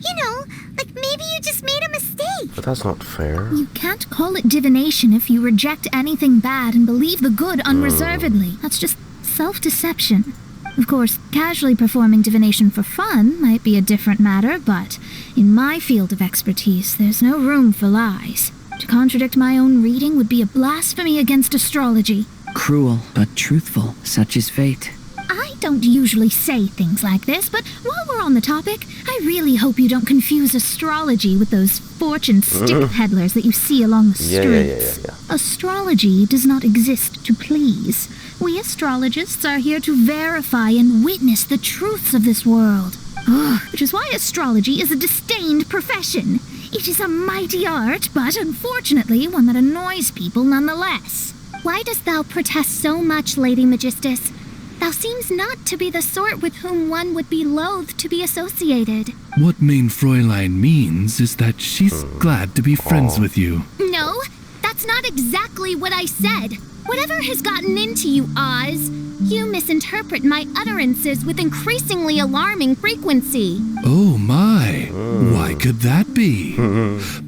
You know, like maybe you just made a mistake. But that's not fair. You can't call it divination if you reject anything bad and believe the good unreservedly. That's just self-deception. Of course, casually performing divination for fun might be a different matter, but in my field of expertise, there's no room for lies. To contradict my own reading would be a blasphemy against astrology. Cruel, but truthful, such is fate. I don't usually say things like this, but while we're on the topic, I really hope you don't confuse astrology with those fortune stick peddlers that you see along the streets. Yeah. Astrology does not exist to please. We astrologists are here to verify and witness the truths of this world. Which is why astrology is a disdained profession. It is a mighty art, but unfortunately one that annoys people nonetheless. Why dost thou protest so much, Lady Magistus? Thou seems not to be the sort with whom one would be loath to be associated. What Main Fräulein means is that she's glad to be friends with you. No, that's not exactly what I said. Whatever has gotten into you, Oz, you misinterpret my utterances with increasingly alarming frequency. Oh my, why could that be?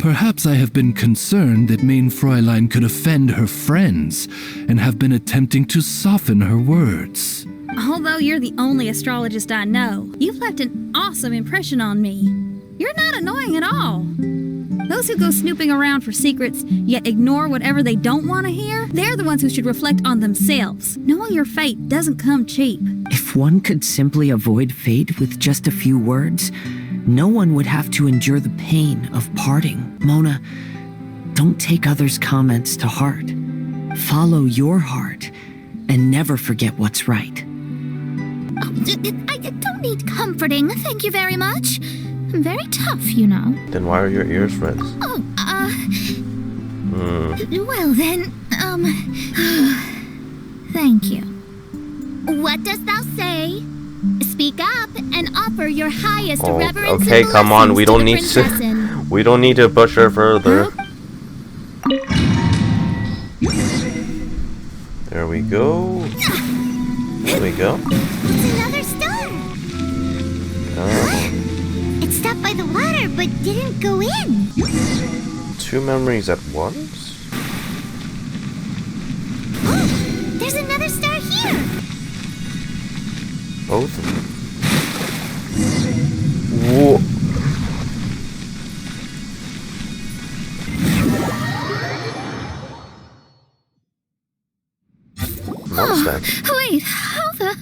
Perhaps I have been concerned that Main Fräulein could offend her friends and have been attempting to soften her words. Although you're the only astrologist I know, you've left an awesome impression on me. You're not annoying at all. Those who go snooping around for secrets, yet ignore whatever they don't want to hear, they're the ones who should reflect on themselves. Knowing your fate doesn't come cheap. If one could simply avoid fate with just a few words, no one would have to endure the pain of parting. Mona, don't take others' comments to heart. Follow your heart and never forget what's right. I don't need comforting, thank you very much. I'm very tough, you know. Then why are your ears red? Well then, Thank you. What dost thou say? Speak up and offer your highest reverence okay, and come on, we don't need princessin. we don't need to push her further. There we go. There we go. It's another star. It stopped by the water but didn't go in. 2 memories at once? Oh, there's another star here. Both of them. Mondstadt. Wait, how the...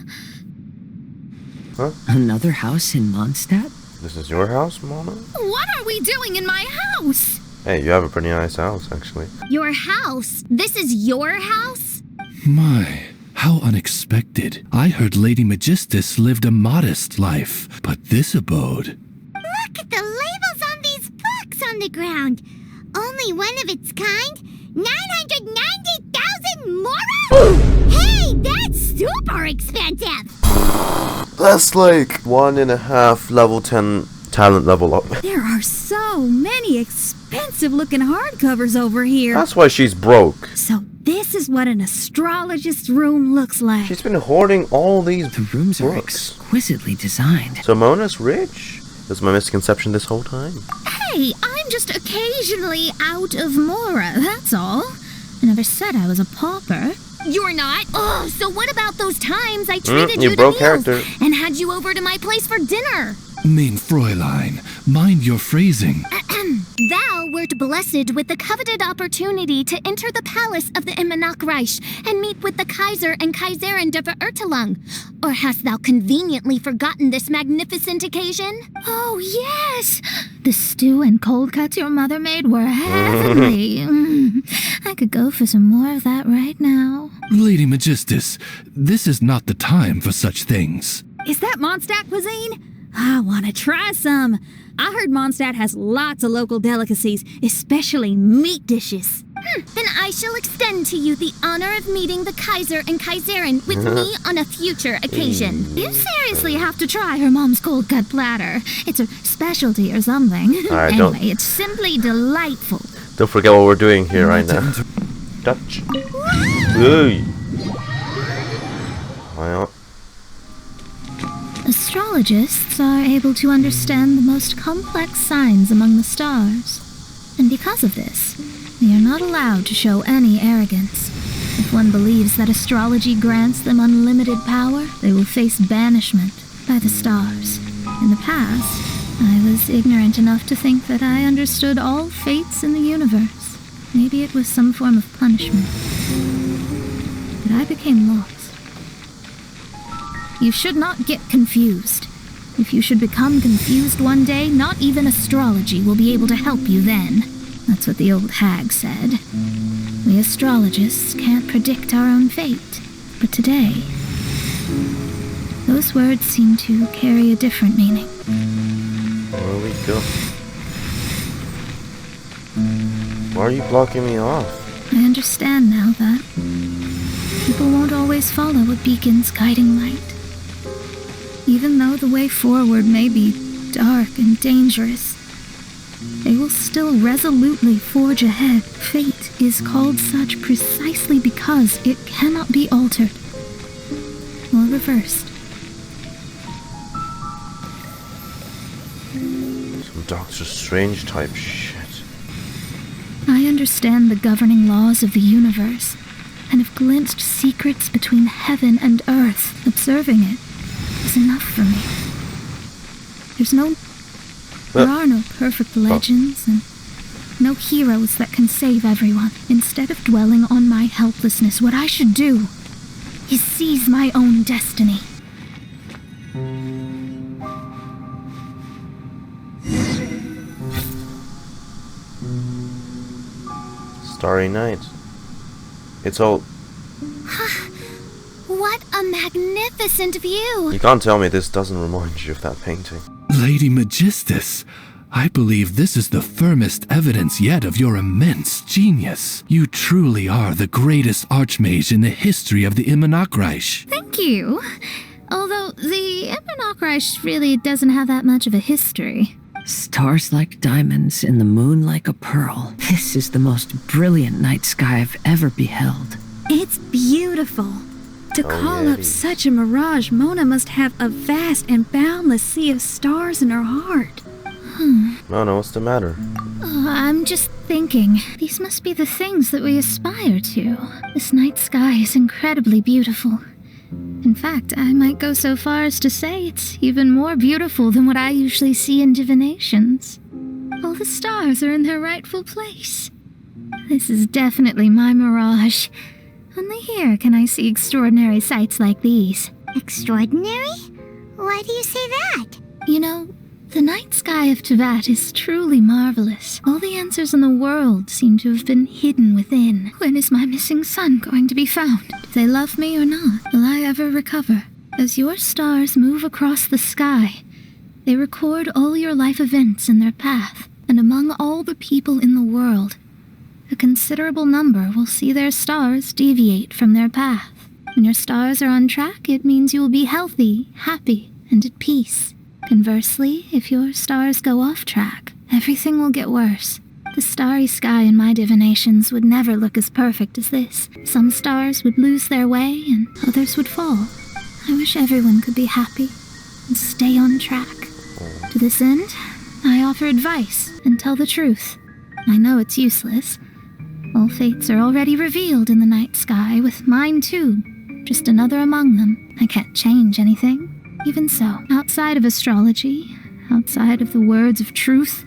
Huh? Another house in Mondstadt? This is your house, Mona? What are we doing in my house? Hey, you have a pretty nice house, actually. Your house? This is your house? My, how unexpected. I heard Lady Magistus lived a modest life, but this abode... Look at the labels on these books on the ground. Only one of its kind? 990,000 mora? Hey, that's super expensive! That's like 1.5 level 10 talent level up. There are so many expensive looking hardcovers over here. That's why she's broke. So this is what an astrologist's room looks like. She's been hoarding all these The rooms are books. exquisitely designed. So Mona's rich? That's my misconception this whole time. Hey, I'm just occasionally out of mora, that's all. I never said I was a pauper. You're not? Oh, so what about those times I treated you to broke meals character. and had you over to my place for dinner? Mein Fräulein, mind your phrasing. Thou wert blessed with the coveted opportunity to enter the palace of the Immernachtreich and meet with the Kaiser and Kaiserin der Verurteilung. Or hast thou conveniently forgotten this magnificent occasion? Oh, yes! The stew and cold cuts your mother made were heavenly. I could go for some more of that right now. Lady Magistus, this is not the time for such things. Is that Mondstadt cuisine? I want to try some. I heard Mondstadt has lots of local delicacies, especially meat dishes. Then I shall extend to you the honor of meeting the Kaiser and Kaiserin with me on a future occasion. You seriously have to try her mom's cold cut platter. It's a specialty or something. Alright, Anyway, it's simply delightful. Don't forget what we're doing here right now. Dutch. Ooh. Well, Astrologists are able to understand the most complex signs among the stars. And because of this, they are not allowed to show any arrogance. If one believes that astrology grants them unlimited power, they will face banishment by the stars. In the past, I was ignorant enough to think that I understood all fates in the universe. Maybe it was some form of punishment. But I became lost. You should not get confused. If you should become confused one day, not even astrology will be able to help you then. That's what the old hag said. We astrologists can't predict our own fate. But today, those words seem to carry a different meaning. where we go? Why are you blocking me off? I understand now that people won't always follow a beacon's guiding light. Even though the way forward may be dark and dangerous, they will still resolutely forge ahead. Fate is called such precisely because it cannot be altered or reversed. Some Doctor Strange type shit. I understand the governing laws of the universe and have glimpsed secrets between heaven and earth. Observing it is enough for me. There are no perfect legends and no heroes that can save everyone. Instead of dwelling on my helplessness, what I should do is seize my own destiny. Starry Night. It's all... What a magnificent view! You can't tell me this doesn't remind you of that painting. Lady Magistus, I believe this is the firmest evidence yet of your immense genius. You truly are the greatest archmage in the history of the Immernachtreich. Thank you. Although the Immernachtreich really doesn't have that much of a history. Stars like diamonds and the moon like a pearl. This is the most brilliant night sky I've ever beheld. It's beautiful. To call up such a mirage, Mona must have a vast and boundless sea of stars in her heart. Mona, what's the matter? I'm just thinking. These must be the things that we aspire to. This night sky is incredibly beautiful. In fact, I might go so far as to say it's even more beautiful than what I usually see in divinations. All the stars are in their rightful place. This is definitely my mirage. Only here can I see extraordinary sights like these. Extraordinary? Why do you say that? You know, the night sky of Tevat is truly marvelous. All the answers in the world seem to have been hidden within. When is my missing son going to be found? Do they love me or not? Will I ever recover? As your stars move across the sky, they record all your life events in their path. And among all the people in the world, a considerable number will see their stars deviate from their path. When your stars are on track, it means you will be healthy, happy, and at peace. Conversely, if your stars go off track, everything will get worse. The starry sky in my divinations would never look as perfect as this. Some stars would lose their way, and others would fall. I wish everyone could be happy and stay on track. To this end, I offer advice and tell the truth. I know it's useless. All fates are already revealed in the night sky, with mine too. Just another among them. I can't change anything. Even so, outside of astrology, outside of the words of truth,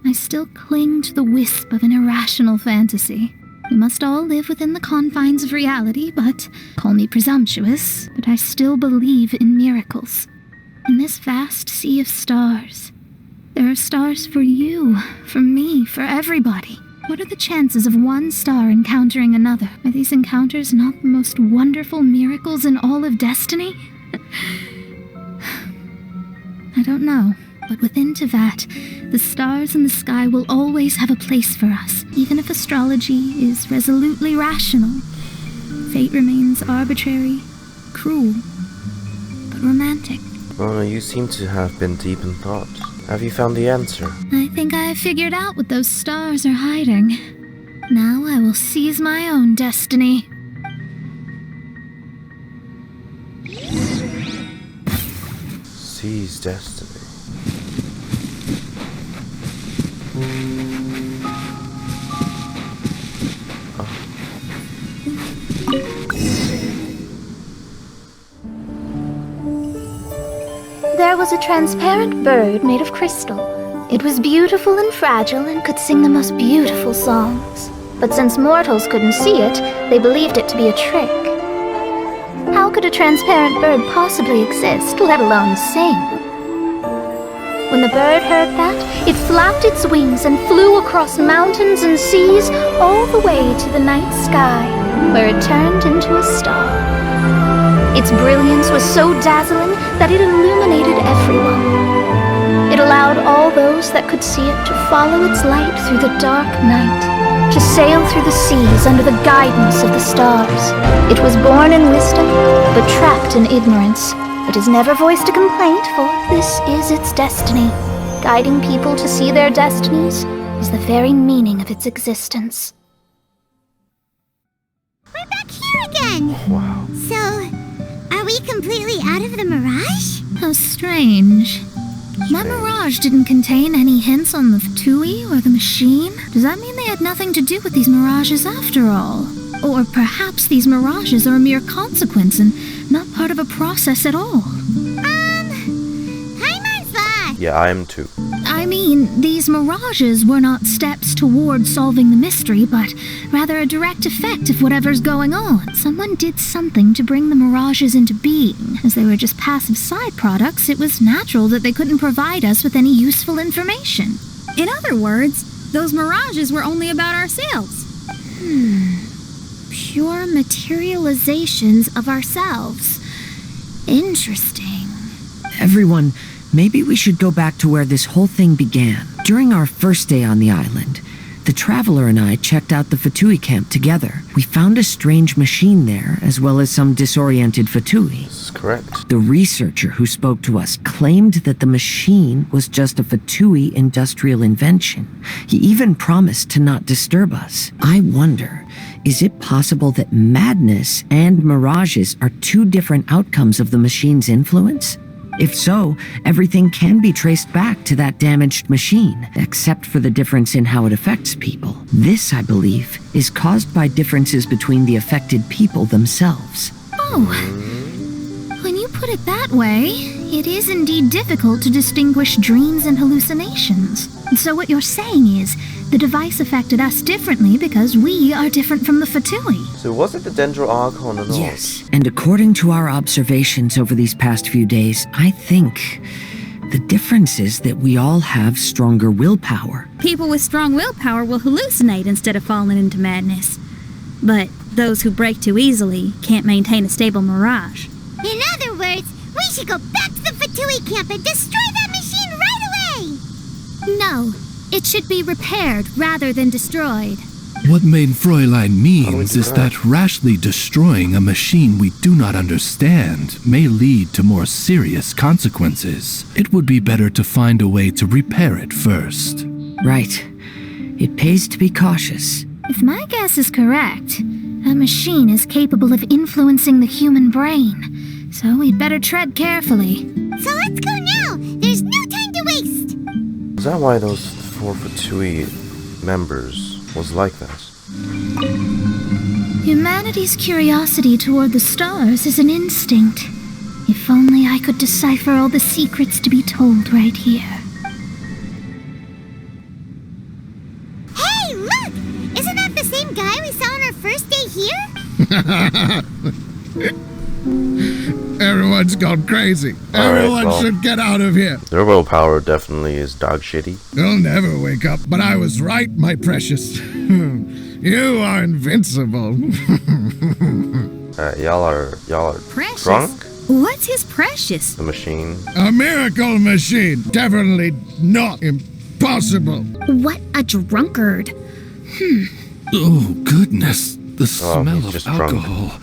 I still cling to the wisp of an irrational fantasy. We must all live within the confines of reality, but call me presumptuous, but I still believe in miracles. In this vast sea of stars, there are stars for you, for me, for everybody. What are the chances of one star encountering another? Are these encounters not the most wonderful miracles in all of destiny? I don't know, but within Tevat, the stars in the sky will always have a place for us, even if astrology is resolutely rational. Fate remains arbitrary, cruel, but romantic. Oh, you seem to have been deep in thought. Have you found the answer? I think I have figured out what those stars are hiding. Now I will seize my own destiny. Seize destiny. There was a transparent bird made of crystal. It was beautiful and fragile and could sing the most beautiful songs. But since mortals couldn't see it, they believed it to be a trick. How could a transparent bird possibly exist, let alone sing? When the bird heard that, it flapped its wings and flew across mountains and seas all the way to the night sky, where it turned into a star. Its brilliance was so dazzling that it illuminated everyone. It allowed all those that could see it to follow its light through the dark night, to sail through the seas under the guidance of the stars. It was born in wisdom, but trapped in ignorance. It has never voiced a complaint, for this is its destiny. Guiding people to see their destinies is the very meaning of its existence. We're back here again! Wow. So, are we completely out of the Mirage? How strange. My Mirage didn't contain any hints on the Fatui or the machine. Does that mean they had nothing to do with these Mirages after all? Or perhaps these Mirages are a mere consequence and not part of a process at all? Paimon's lost! Yeah, I am too. I mean, these Mirages were not steps toward solving the mystery, but rather a direct effect of whatever's going on. Someone did something to bring the Mirages into being. As they were just passive side products, it was natural that they couldn't provide us with any useful information. In other words, those Mirages were only about ourselves. Pure materializations of ourselves. Interesting. Everyone, maybe we should go back to where this whole thing began. During our first day on the island, the Traveler and I checked out the Fatui camp together. We found a strange machine there, as well as some disoriented Fatui. This is correct. The researcher who spoke to us claimed that the machine was just a Fatui industrial invention. He even promised to not disturb us. I wonder, is it possible that madness and mirages are two different outcomes of the machine's influence? If so, everything can be traced back to that damaged machine, except for the difference in how it affects people. This, I believe, is caused by differences between the affected people themselves. Oh, when you put it that way, It is indeed difficult to distinguish dreams and hallucinations. So what you're saying is, the device affected us differently because we are different from the Fatui. So was it the Dendro Archon or not? Yes, and according to our observations over these past few days, I think the difference is that we all have stronger willpower. People with strong willpower will hallucinate instead of falling into madness. But those who break too easily can't maintain a stable mirage. In other words, we should go back to the Fatui camp and destroy that machine right away! No, it should be repaired rather than destroyed. What Main Fräulein means is that rashly destroying a machine we do not understand may lead to more serious consequences. It would be better to find a way to repair it first. Right. It pays to be cautious. If my guess is correct, a machine is capable of influencing the human brain, so we'd better tread carefully. So let's go now! There's no time to waste! Is that why those 4 Fatui members was like that? Humanity's curiosity toward the stars is an instinct. If only I could decipher all the secrets to be told right here. Hey, look! Isn't that the same guy we saw on our first day here? Everyone's gone crazy. Everyone should get out of here. Their willpower definitely is dog shitty. You'll never wake up, but I was right, my precious. You are invincible. Y'all are Precious? drunk? What's his precious? The machine. A miracle machine. Definitely not impossible. What a drunkard. Oh, goodness. The smell of alcohol.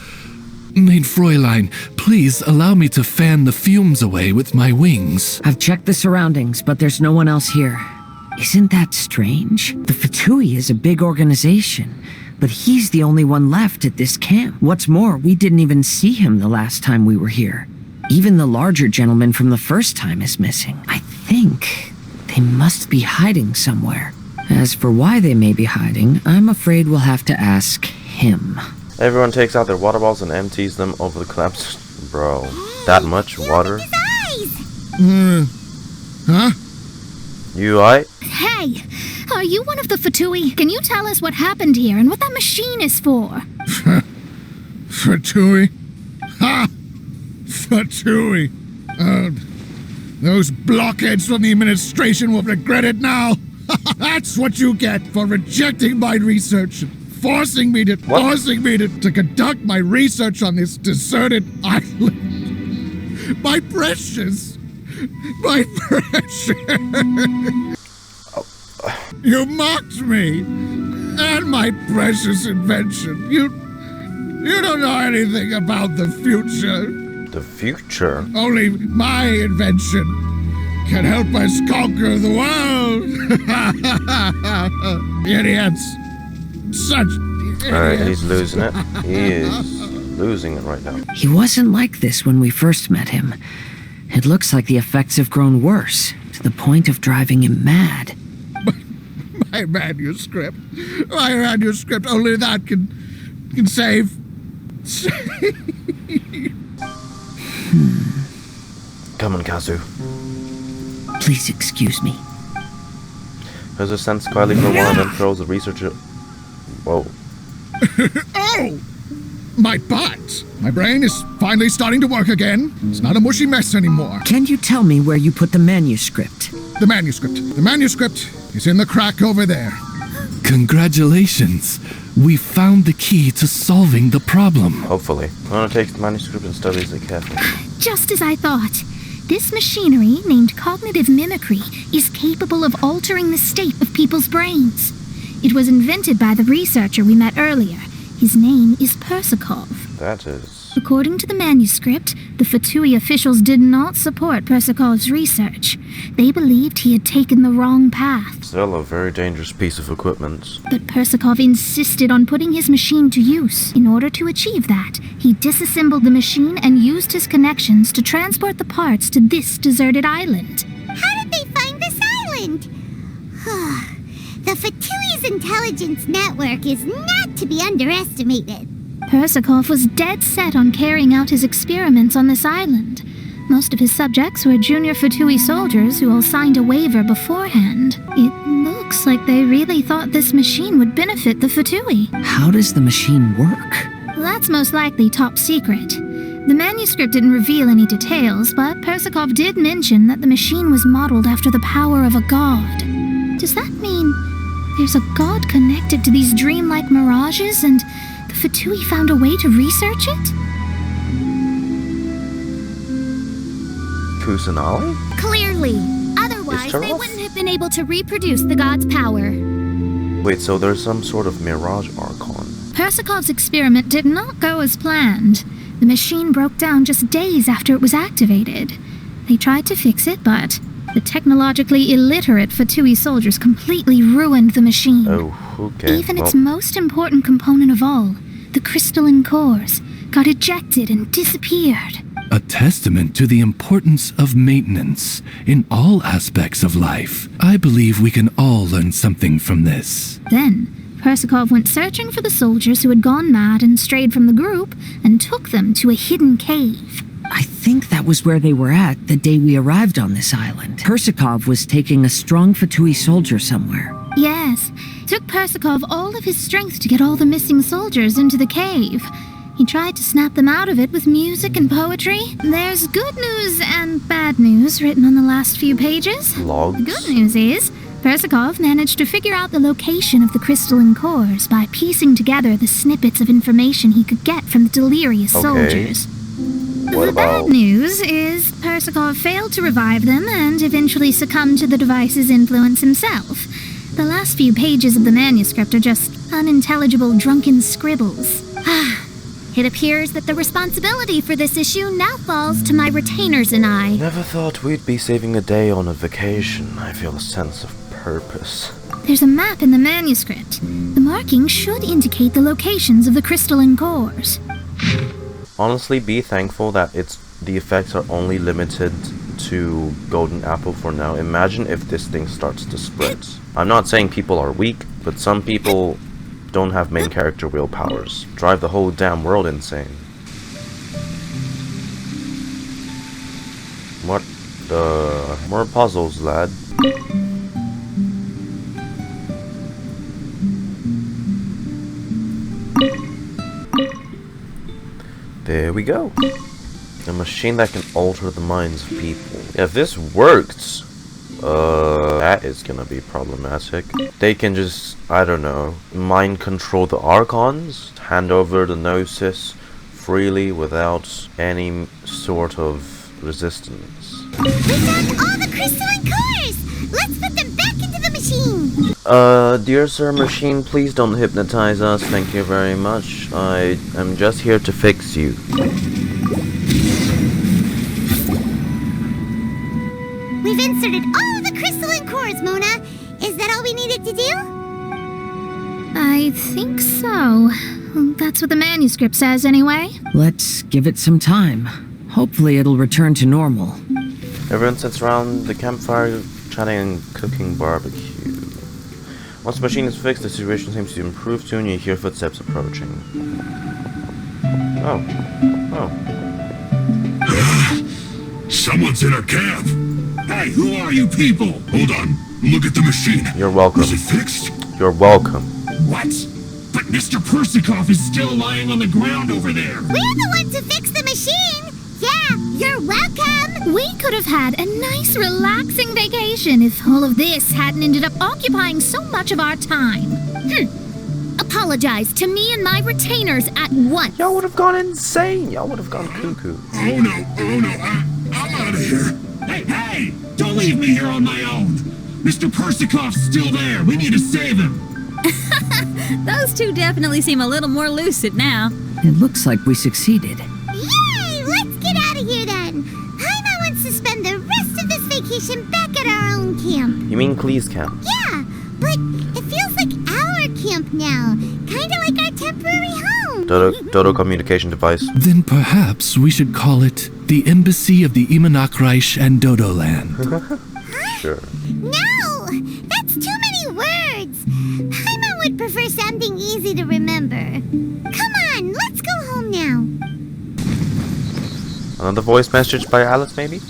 Main Fräulein, please allow me to fan the fumes away with my wings. I've checked the surroundings, but there's no one else here. Isn't that strange? The Fatui is a big organization, but he's the only one left at this camp. What's more, we didn't even see him the last time we were here. Even the larger gentleman from the first time is missing. I think they must be hiding somewhere. As for why they may be hiding, I'm afraid we'll have to ask him. Everyone takes out their water bottles and empties them over the collapsed... Bro, that much water? Huh? You alright? Hey, are you one of the Fatui? Can you tell us what happened here and what that machine is for? Fatui? Ha! Fatui! Those blockheads from the administration will regret it now. That's what you get for rejecting my research. Forcing me to conduct my research on this deserted island. My precious. You mocked me and my precious invention. You don't know anything about the future. The future? Only my invention can help us conquer the world. Idiots. Such idiots. Alright, he's losing it. He is losing it right now. He wasn't like this when we first met him. It looks like the effects have grown worse, to the point of driving him mad. My manuscript. Only that can save. Come on, Kazu. Please excuse me. Kazu stands quietly for a while and then throws the researcher... Whoa. Oh! My butt! My brain is finally starting to work again. It's not a mushy mess anymore. Can you tell me where you put the manuscript? The manuscript is in the crack over there. Congratulations. We found the key to solving the problem. Hopefully. I'm gonna take the manuscript and study it carefully. Just as I thought. This machinery, named cognitive mimicry, is capable of altering the state of people's brains. It was invented by the researcher we met earlier. His name is Persakov. That is... According to the manuscript, the Fatui officials did not support Persakov's research. They believed he had taken the wrong path. Still a very dangerous piece of equipment. But Persakov insisted on putting his machine to use. In order to achieve that, he disassembled the machine and used his connections to transport the parts to this deserted island. How did they find this island? The Fatui's intelligence network is not to be underestimated. Persakov was dead set on carrying out his experiments on this island. Most of his subjects were junior Fatui soldiers who all signed a waiver beforehand. It looks like they really thought this machine would benefit the Fatui. How does the machine work? That's most likely top secret. The manuscript didn't reveal any details, but Persakov did mention that the machine was modeled after the power of a god. Does that mean there's a god connected to these dreamlike mirages, and the Fatui found a way to research it? Kusanali? Clearly. Otherwise, they wouldn't have been able to reproduce the god's power. Wait, so there's some sort of Mirage Archon. Persakov's experiment did not go as planned. The machine broke down just days after it was activated. They tried to fix it, but the technologically illiterate Fatui soldiers completely ruined the machine. Oh, okay. Even its most important component of all, the crystalline cores, got ejected and disappeared. A testament to the importance of maintenance in all aspects of life. I believe we can all learn something from this. Then, Persakov went searching for the soldiers who had gone mad and strayed from the group and took them to a hidden cave. I think that was where they were at the day we arrived on this island. Persakov was taking a strong Fatui soldier somewhere. Yes, it took Persakov all of his strength to get all the missing soldiers into the cave. He tried to snap them out of it with music and poetry. There's good news and bad news written on the last few pages. Logs. The good news is, Persakov managed to figure out the location of the crystalline cores by piecing together the snippets of information he could get from the delirious soldiers. The bad news is Persakov failed to revive them and eventually succumbed to the device's influence himself. The last few pages of the manuscript are just unintelligible drunken scribbles. It appears that the responsibility for this issue now falls to my retainers and I. Never thought we'd be saving a day on a vacation. I feel a sense of purpose. There's a map in the manuscript. The markings should indicate the locations of the crystalline cores. Honestly, be thankful that the effects are only limited to Golden Apple for now. Imagine if this thing starts to spread. I'm not saying people are weak, but some people don't have main character wheel powers. Drive the whole damn world insane. What the? More puzzles, lad. There we go. A machine that can alter the minds of people. If this works, that is gonna be problematic. They can just, I don't know, mind control the Archons, hand over the Gnosis freely without any sort of resistance. We found all the crystalline cores! Let's put them back into the machine! Dear Sir Machine, please don't hypnotize us, thank you very much. I am just here to fix you. We've inserted all the crystalline cores, Mona. Is that all we needed to do? I think so. That's what the manuscript says anyway. Let's give it some time. Hopefully it'll return to normal. Everyone sits around the campfire, chatting and cooking barbecue. Once the machine is fixed, the situation seems to improve soon. You hear footsteps approaching. Oh. Someone's in our camp! Hey, who are you people? Hold on, look at the machine. You're welcome. Is it fixed? You're welcome. What? But Mr. Persakov is still lying on the ground over there. We're the ones who fixed the machine! Yeah, you're welcome! We could have had a nice, relaxing vacation if all of this hadn't ended up occupying so much of our time. Apologize to me and my retainers at once. Y'all would have gone insane. Y'all would have gone cuckoo. Oh no, I'm out of here. Hey, don't leave me here on my own. Mr. Persakov's still there. We need to save him. Those two definitely seem a little more lucid now. It looks like we succeeded. Yay! Let's get out of here then. Paimon wants to spend the rest of this vacation back at our own camp. You mean Klee's camp? Yeah, but it feels like our camp now. Kinda like our temporary home. Dodo communication device. Then perhaps we should call it the Embassy of the Immernachtreich and Dodo Land. Sure. No! That's too many words. Paimon would prefer something easy to remember. Come on, let's go home now. Another voice message by Alice, maybe?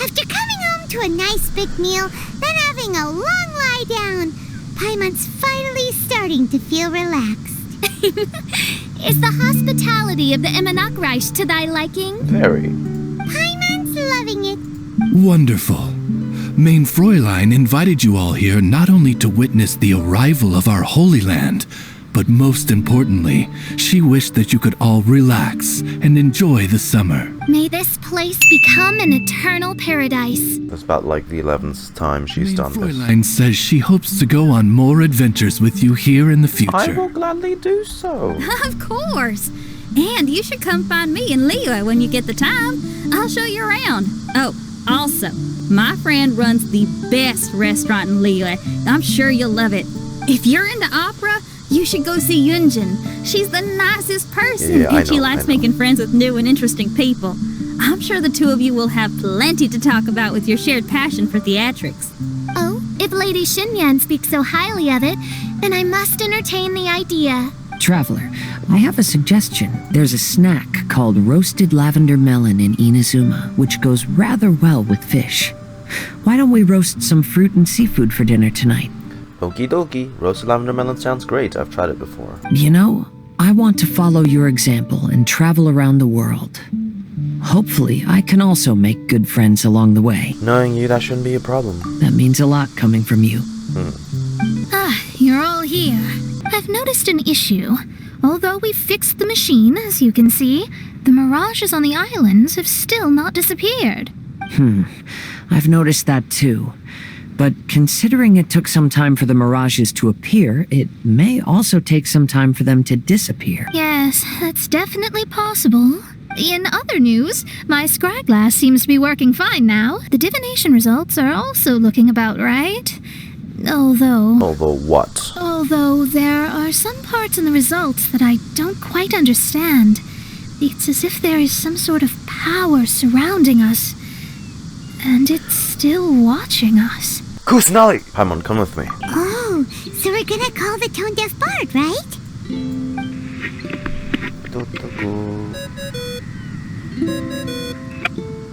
After coming home to a nice big meal, then having a long lie down, Paimon's finally starting to feel relaxed. Is the hospitality of the Immernachtreich to thy liking? Very. Paimon's loving it. Wonderful. Main Fräulein invited you all here not only to witness the arrival of our Holy Land, but most importantly, she wished that you could all relax and enjoy the summer. May this place become an eternal paradise. That's about like the 11th time she's done this. Fräulein says she hopes to go on more adventures with you here in the future. I will gladly do so. Of course. And you should come find me in Liyue when you get the time. I'll show you around. Oh, also, my friend runs the best restaurant in Liyue. I'm sure you'll love it. If you're into opera, you should go see Yunjin. She's the nicest person, and she likes making friends with new and interesting people. I'm sure the two of you will have plenty to talk about with your shared passion for theatrics. Oh, if Lady Xinyan speaks so highly of it, then I must entertain the idea. Traveler, I have a suggestion. There's a snack called roasted lavender melon in Inazuma, which goes rather well with fish. Why don't we roast some fruit and seafood for dinner tonight? Okie dokie. Roasted lavender melon sounds great. I've tried it before. You know, I want to follow your example and travel around the world. Hopefully, I can also make good friends along the way. Knowing you, that shouldn't be a problem. That means a lot coming from you. You're all here. I've noticed an issue. Although we've fixed the machine, as you can see, the Mirages on the islands have still not disappeared. I've noticed that too. But considering it took some time for the Mirages to appear, it may also take some time for them to disappear. Yes, that's definitely possible. In other news, my scryglass seems to be working fine now. The divination results are also looking about right. Although what? Although there are some parts in the results that I don't quite understand. It's as if there is some sort of power surrounding us. And it's still watching us. Kusanali! Paimon, come with me. Oh, so we're gonna call the tone deaf bard, right?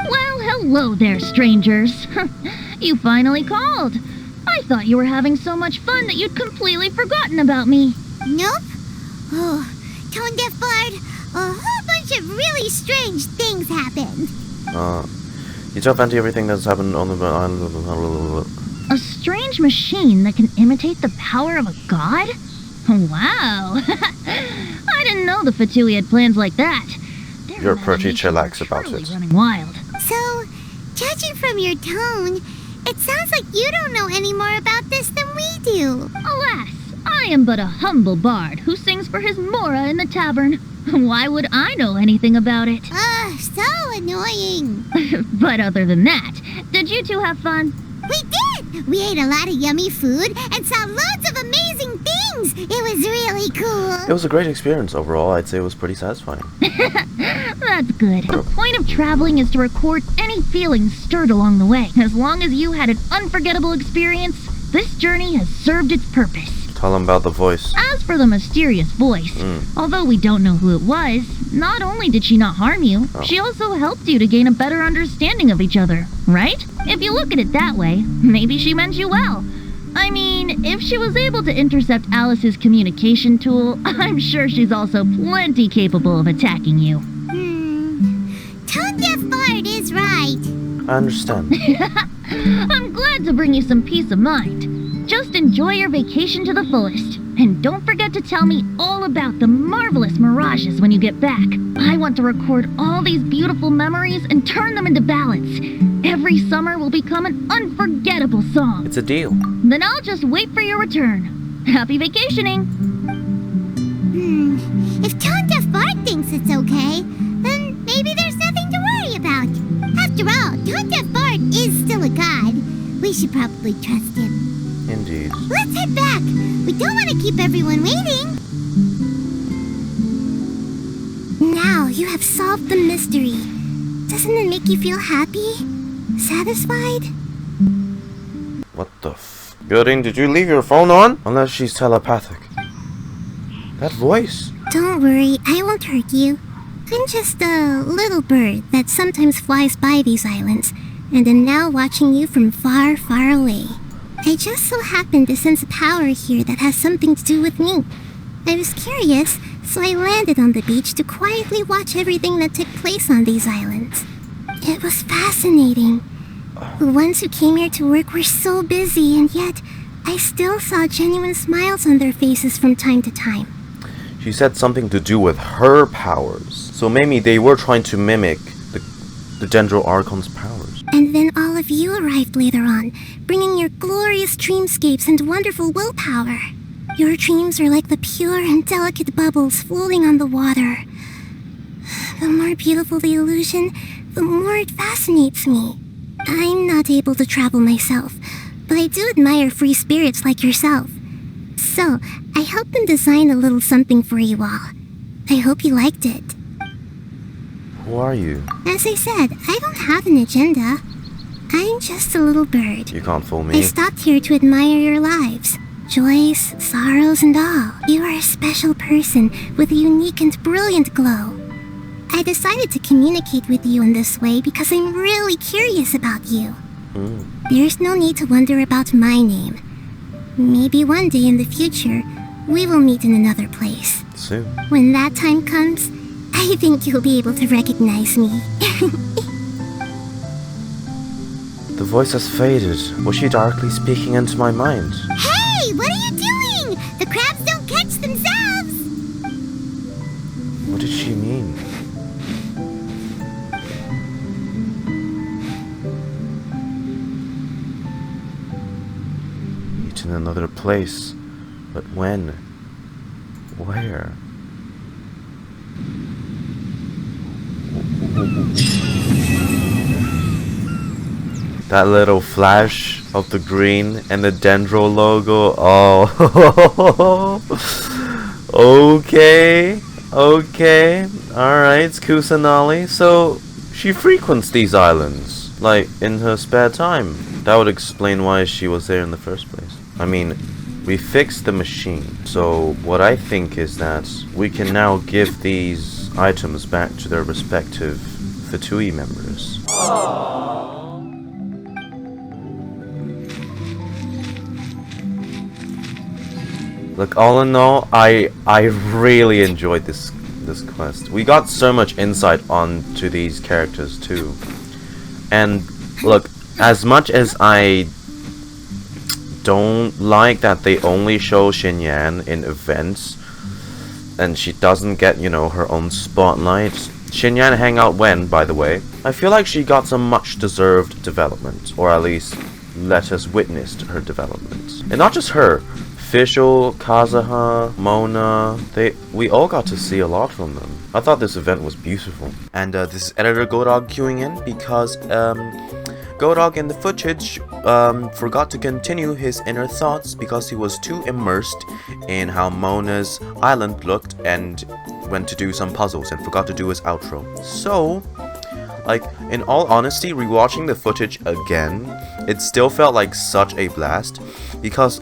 Well, hello there, strangers. You finally called. I thought you were having so much fun that you'd completely forgotten about me. Nope. Oh, tone deaf bard, a whole bunch of really strange things happened. You tell Venti everything that's happened on the island. A strange machine that can imitate the power of a god? Wow. I didn't know the Fatui had plans like that. You're pretty chillax about it. Running wild. So, judging from your tone, it sounds like you don't know any more about this than we do. Alas, I am but a humble bard who sings for his Mora in the tavern. Why would I know anything about it? So annoying. But other than that, did you two have fun? We did! We ate a lot of yummy food and saw loads of amazing things. It was really cool. It was a great experience overall. I'd say it was pretty satisfying. That's good. The point of traveling is to record any feelings stirred along the way. As long as you had an unforgettable experience, this journey has served its purpose. Tell him about the voice. As for the mysterious voice, although we don't know who it was, not only did she not harm you, she also helped you to gain a better understanding of each other, right? If you look at it that way, maybe she meant you well. I mean, if she was able to intercept Alice's communication tool, I'm sure she's also plenty capable of attacking you. Tone deaf bard is right. I understand. I'm glad to bring you some peace of mind. Just enjoy your vacation to the fullest. And don't forget to tell me all about the marvelous Mirages when you get back. I want to record all these beautiful memories and turn them into ballads. Every summer will become an unforgettable song. It's a deal. Then I'll just wait for your return. Happy vacationing! If Tone Deaf Bard thinks it's okay, then maybe there's nothing to worry about. After all, Tone Deaf Bard is still a god. We should probably trust him. Indeed. Let's head back. We don't want to keep everyone waiting. Now you have solved the mystery. Doesn't it make you feel happy? Satisfied? What the f... Building, did you leave your phone on? Unless she's telepathic. That voice. Don't worry, I won't hurt you. I'm just a little bird that sometimes flies by these islands, and am now watching you from far, far away. I just so happened to sense a power here that has something to do with me. I was curious, so I landed on the beach to quietly watch everything that took place on these islands. It was fascinating. The ones who came here to work were so busy, and yet I still saw genuine smiles on their faces from time to time. She said something to do with her powers. So maybe they were trying to mimic the Dendro Archon's powers. And then all of you arrived later on, bringing your glorious dreamscapes and wonderful willpower. Your dreams are like the pure and delicate bubbles floating on the water. The more beautiful the illusion, the more it fascinates me. I'm not able to travel myself, but I do admire free spirits like yourself. So, I helped them design a little something for you all. I hope you liked it. Who are you? As I said, I don't have an agenda. I'm just a little bird. You can't fool me. I stopped here to admire your lives. Joys, sorrows, and all. You are a special person with a unique and brilliant glow. I decided to communicate with you in this way because I'm really curious about you. There's no need to wonder about my name. Maybe one day in the future, we will meet in another place. Soon. When that time comes, I think you'll be able to recognize me. The voice has faded. Was she directly speaking into my mind? Hey, what are you doing? The crabs don't catch themselves! What did she mean? Meet in another place. But when? Where? That little flash of the green and the Dendro logo. Oh. Okay. Alright, it's Kusanali. So, she frequents these islands, like, in her spare time. That would explain why she was there in the first place. I mean, we fixed the machine. So, what I think is that we can now give these items back to their respective Fatui members. Look, all in all, I really enjoyed this quest. We got so much insight onto these characters too. And look, as much as I don't like that they only show Xinyan in events and she doesn't get, you know, her own spotlight. Xinyan hang out when, by the way. I feel like she got some much deserved development, or at least let us witness her development. And not just her. Fischl, Kazuha, Mona, we all got to see a lot from them. I thought this event was beautiful. And this is editor Godog queuing in because Godog in the footage forgot to continue his inner thoughts because he was too immersed in how Mona's island looked and went to do some puzzles and forgot to do his outro. So, like, in all honesty, rewatching the footage again, it still felt like such a blast because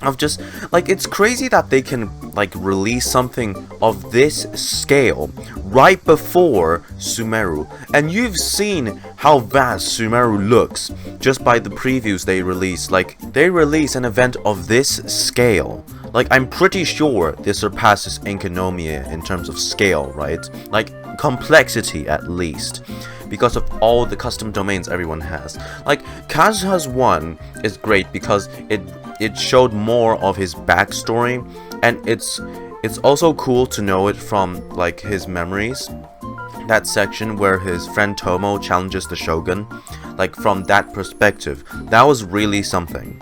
of just, like, it's crazy that they can, like, release something of this scale right before Sumeru. And you've seen how vast Sumeru looks just by the previews they released. Like, they release an event of this scale. Like, I'm pretty sure this surpasses Enkanomiya in terms of scale, right? Like, complexity at least. Because of all the custom domains everyone has. Like, Kazuha's one is great because it showed more of his backstory, and it's also cool to know it from, like, his memories. That section where his friend Tomo challenges the Shogun, like, from that perspective, that was really something.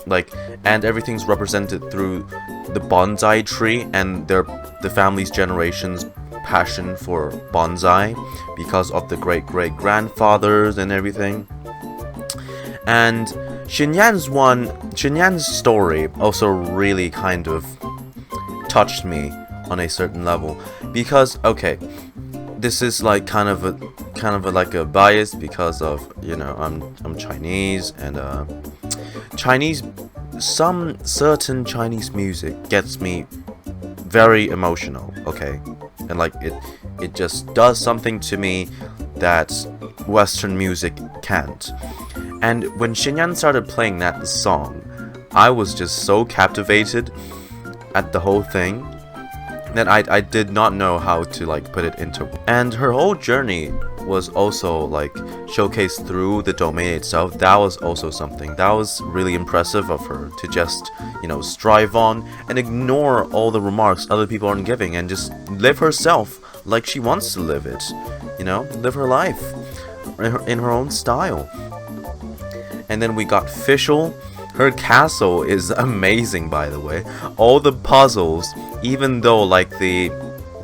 Like, and everything's represented through the bonsai tree and the family's generations passion for bonsai because of the great-great-grandfathers and everything. And Xinyan's story also really kind of touched me on a certain level because, okay, this is like kind of like a bias because of, you know, I'm Chinese, and some certain Chinese music gets me very emotional, okay, and like it just does something to me that Western music can't. And when Xinyan started playing that song, I was just so captivated at the whole thing that I did not know how to like put it into. And her whole journey was also like showcased through the domain itself. That was also something that was really impressive of her, to just, you know, strive on and ignore all the remarks other people aren't giving and just live herself like she wants to live it, you know, live her life in her own style. And then we got Fischl. Her castle is amazing, by the way. All the puzzles, even though like the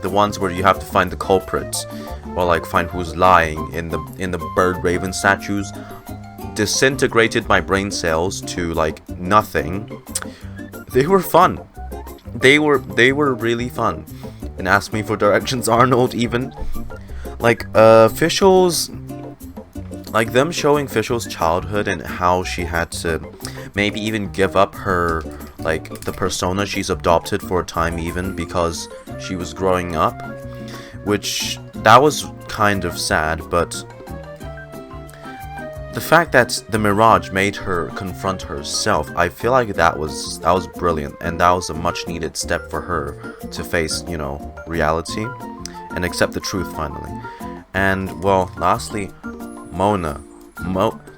ones where you have to find the culprit or like find who's lying in the bird raven statues, disintegrated my brain cells to like nothing. They were fun. They were really fun. And asked me for directions, Arnold, even like Fischl's, like them showing Fischl's childhood and how she had to maybe even give up her, like, the persona she's adopted for a time, even because she was growing up, which that was kind of sad. But the fact that the Mirage made her confront herself, I feel like that was brilliant, and that was a much needed step for her to face, you know, reality and accept the truth finally. And well, lastly, Mona.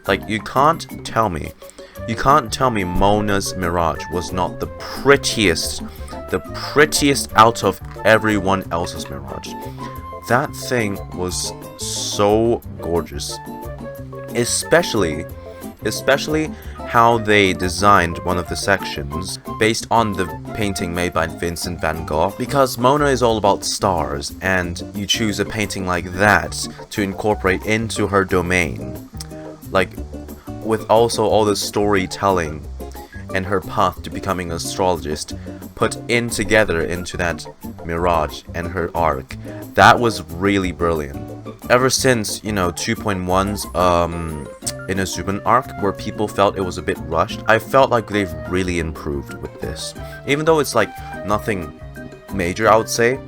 Like, you can't tell me Mona's Mirage was not the prettiest out of everyone else's Mirage. That thing was so gorgeous. Especially how they designed one of the sections based on the painting made by Vincent van Gogh, because Mona is all about stars, and you choose a painting like that to incorporate into her domain, like with also all the storytelling and her path to becoming an astrologist put in together into that Mirage and her arc. That was really brilliant. Ever since, you know, 2.1's Inazuma arc, where people felt it was a bit rushed, I felt like they've really improved with this. Even though it's like nothing major, I would say,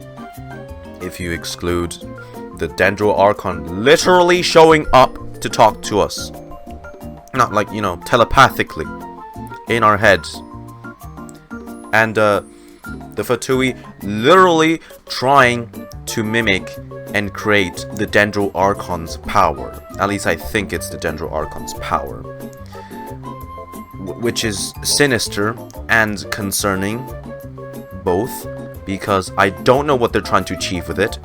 if you exclude the Dendro Archon literally showing up to talk to us. Not like, you know, telepathically in our heads. And the Fatui literally trying to mimic and create the Dendro Archon's power. At least I think it's the Dendro Archon's power. Which is sinister and concerning, both, because I don't know what they're trying to achieve with it.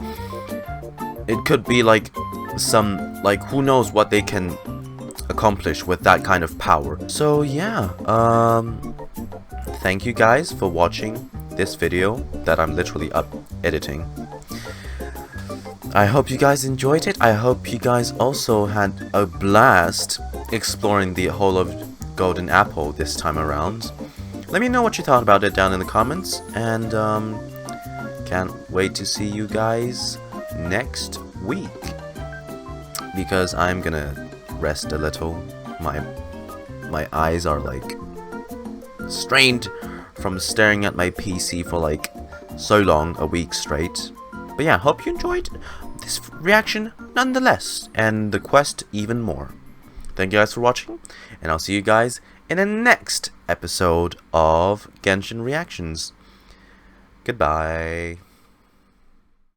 It could be like some, like, who knows what they can accomplish with that kind of power. So yeah, thank you guys for watching this video that I'm literally editing. I hope you guys enjoyed it. I hope you guys also had a blast exploring the whole of Golden Apple this time around. Let me know what you thought about it down in the comments, and can't wait to see you guys next week, because I'm gonna rest a little. My eyes are like strained from staring at my PC for like so long, a week straight. But yeah, hope you enjoyed this reaction nonetheless, and the quest even more. Thank you guys for watching, and I'll see you guys in the next episode of Genshin Reactions. Goodbye.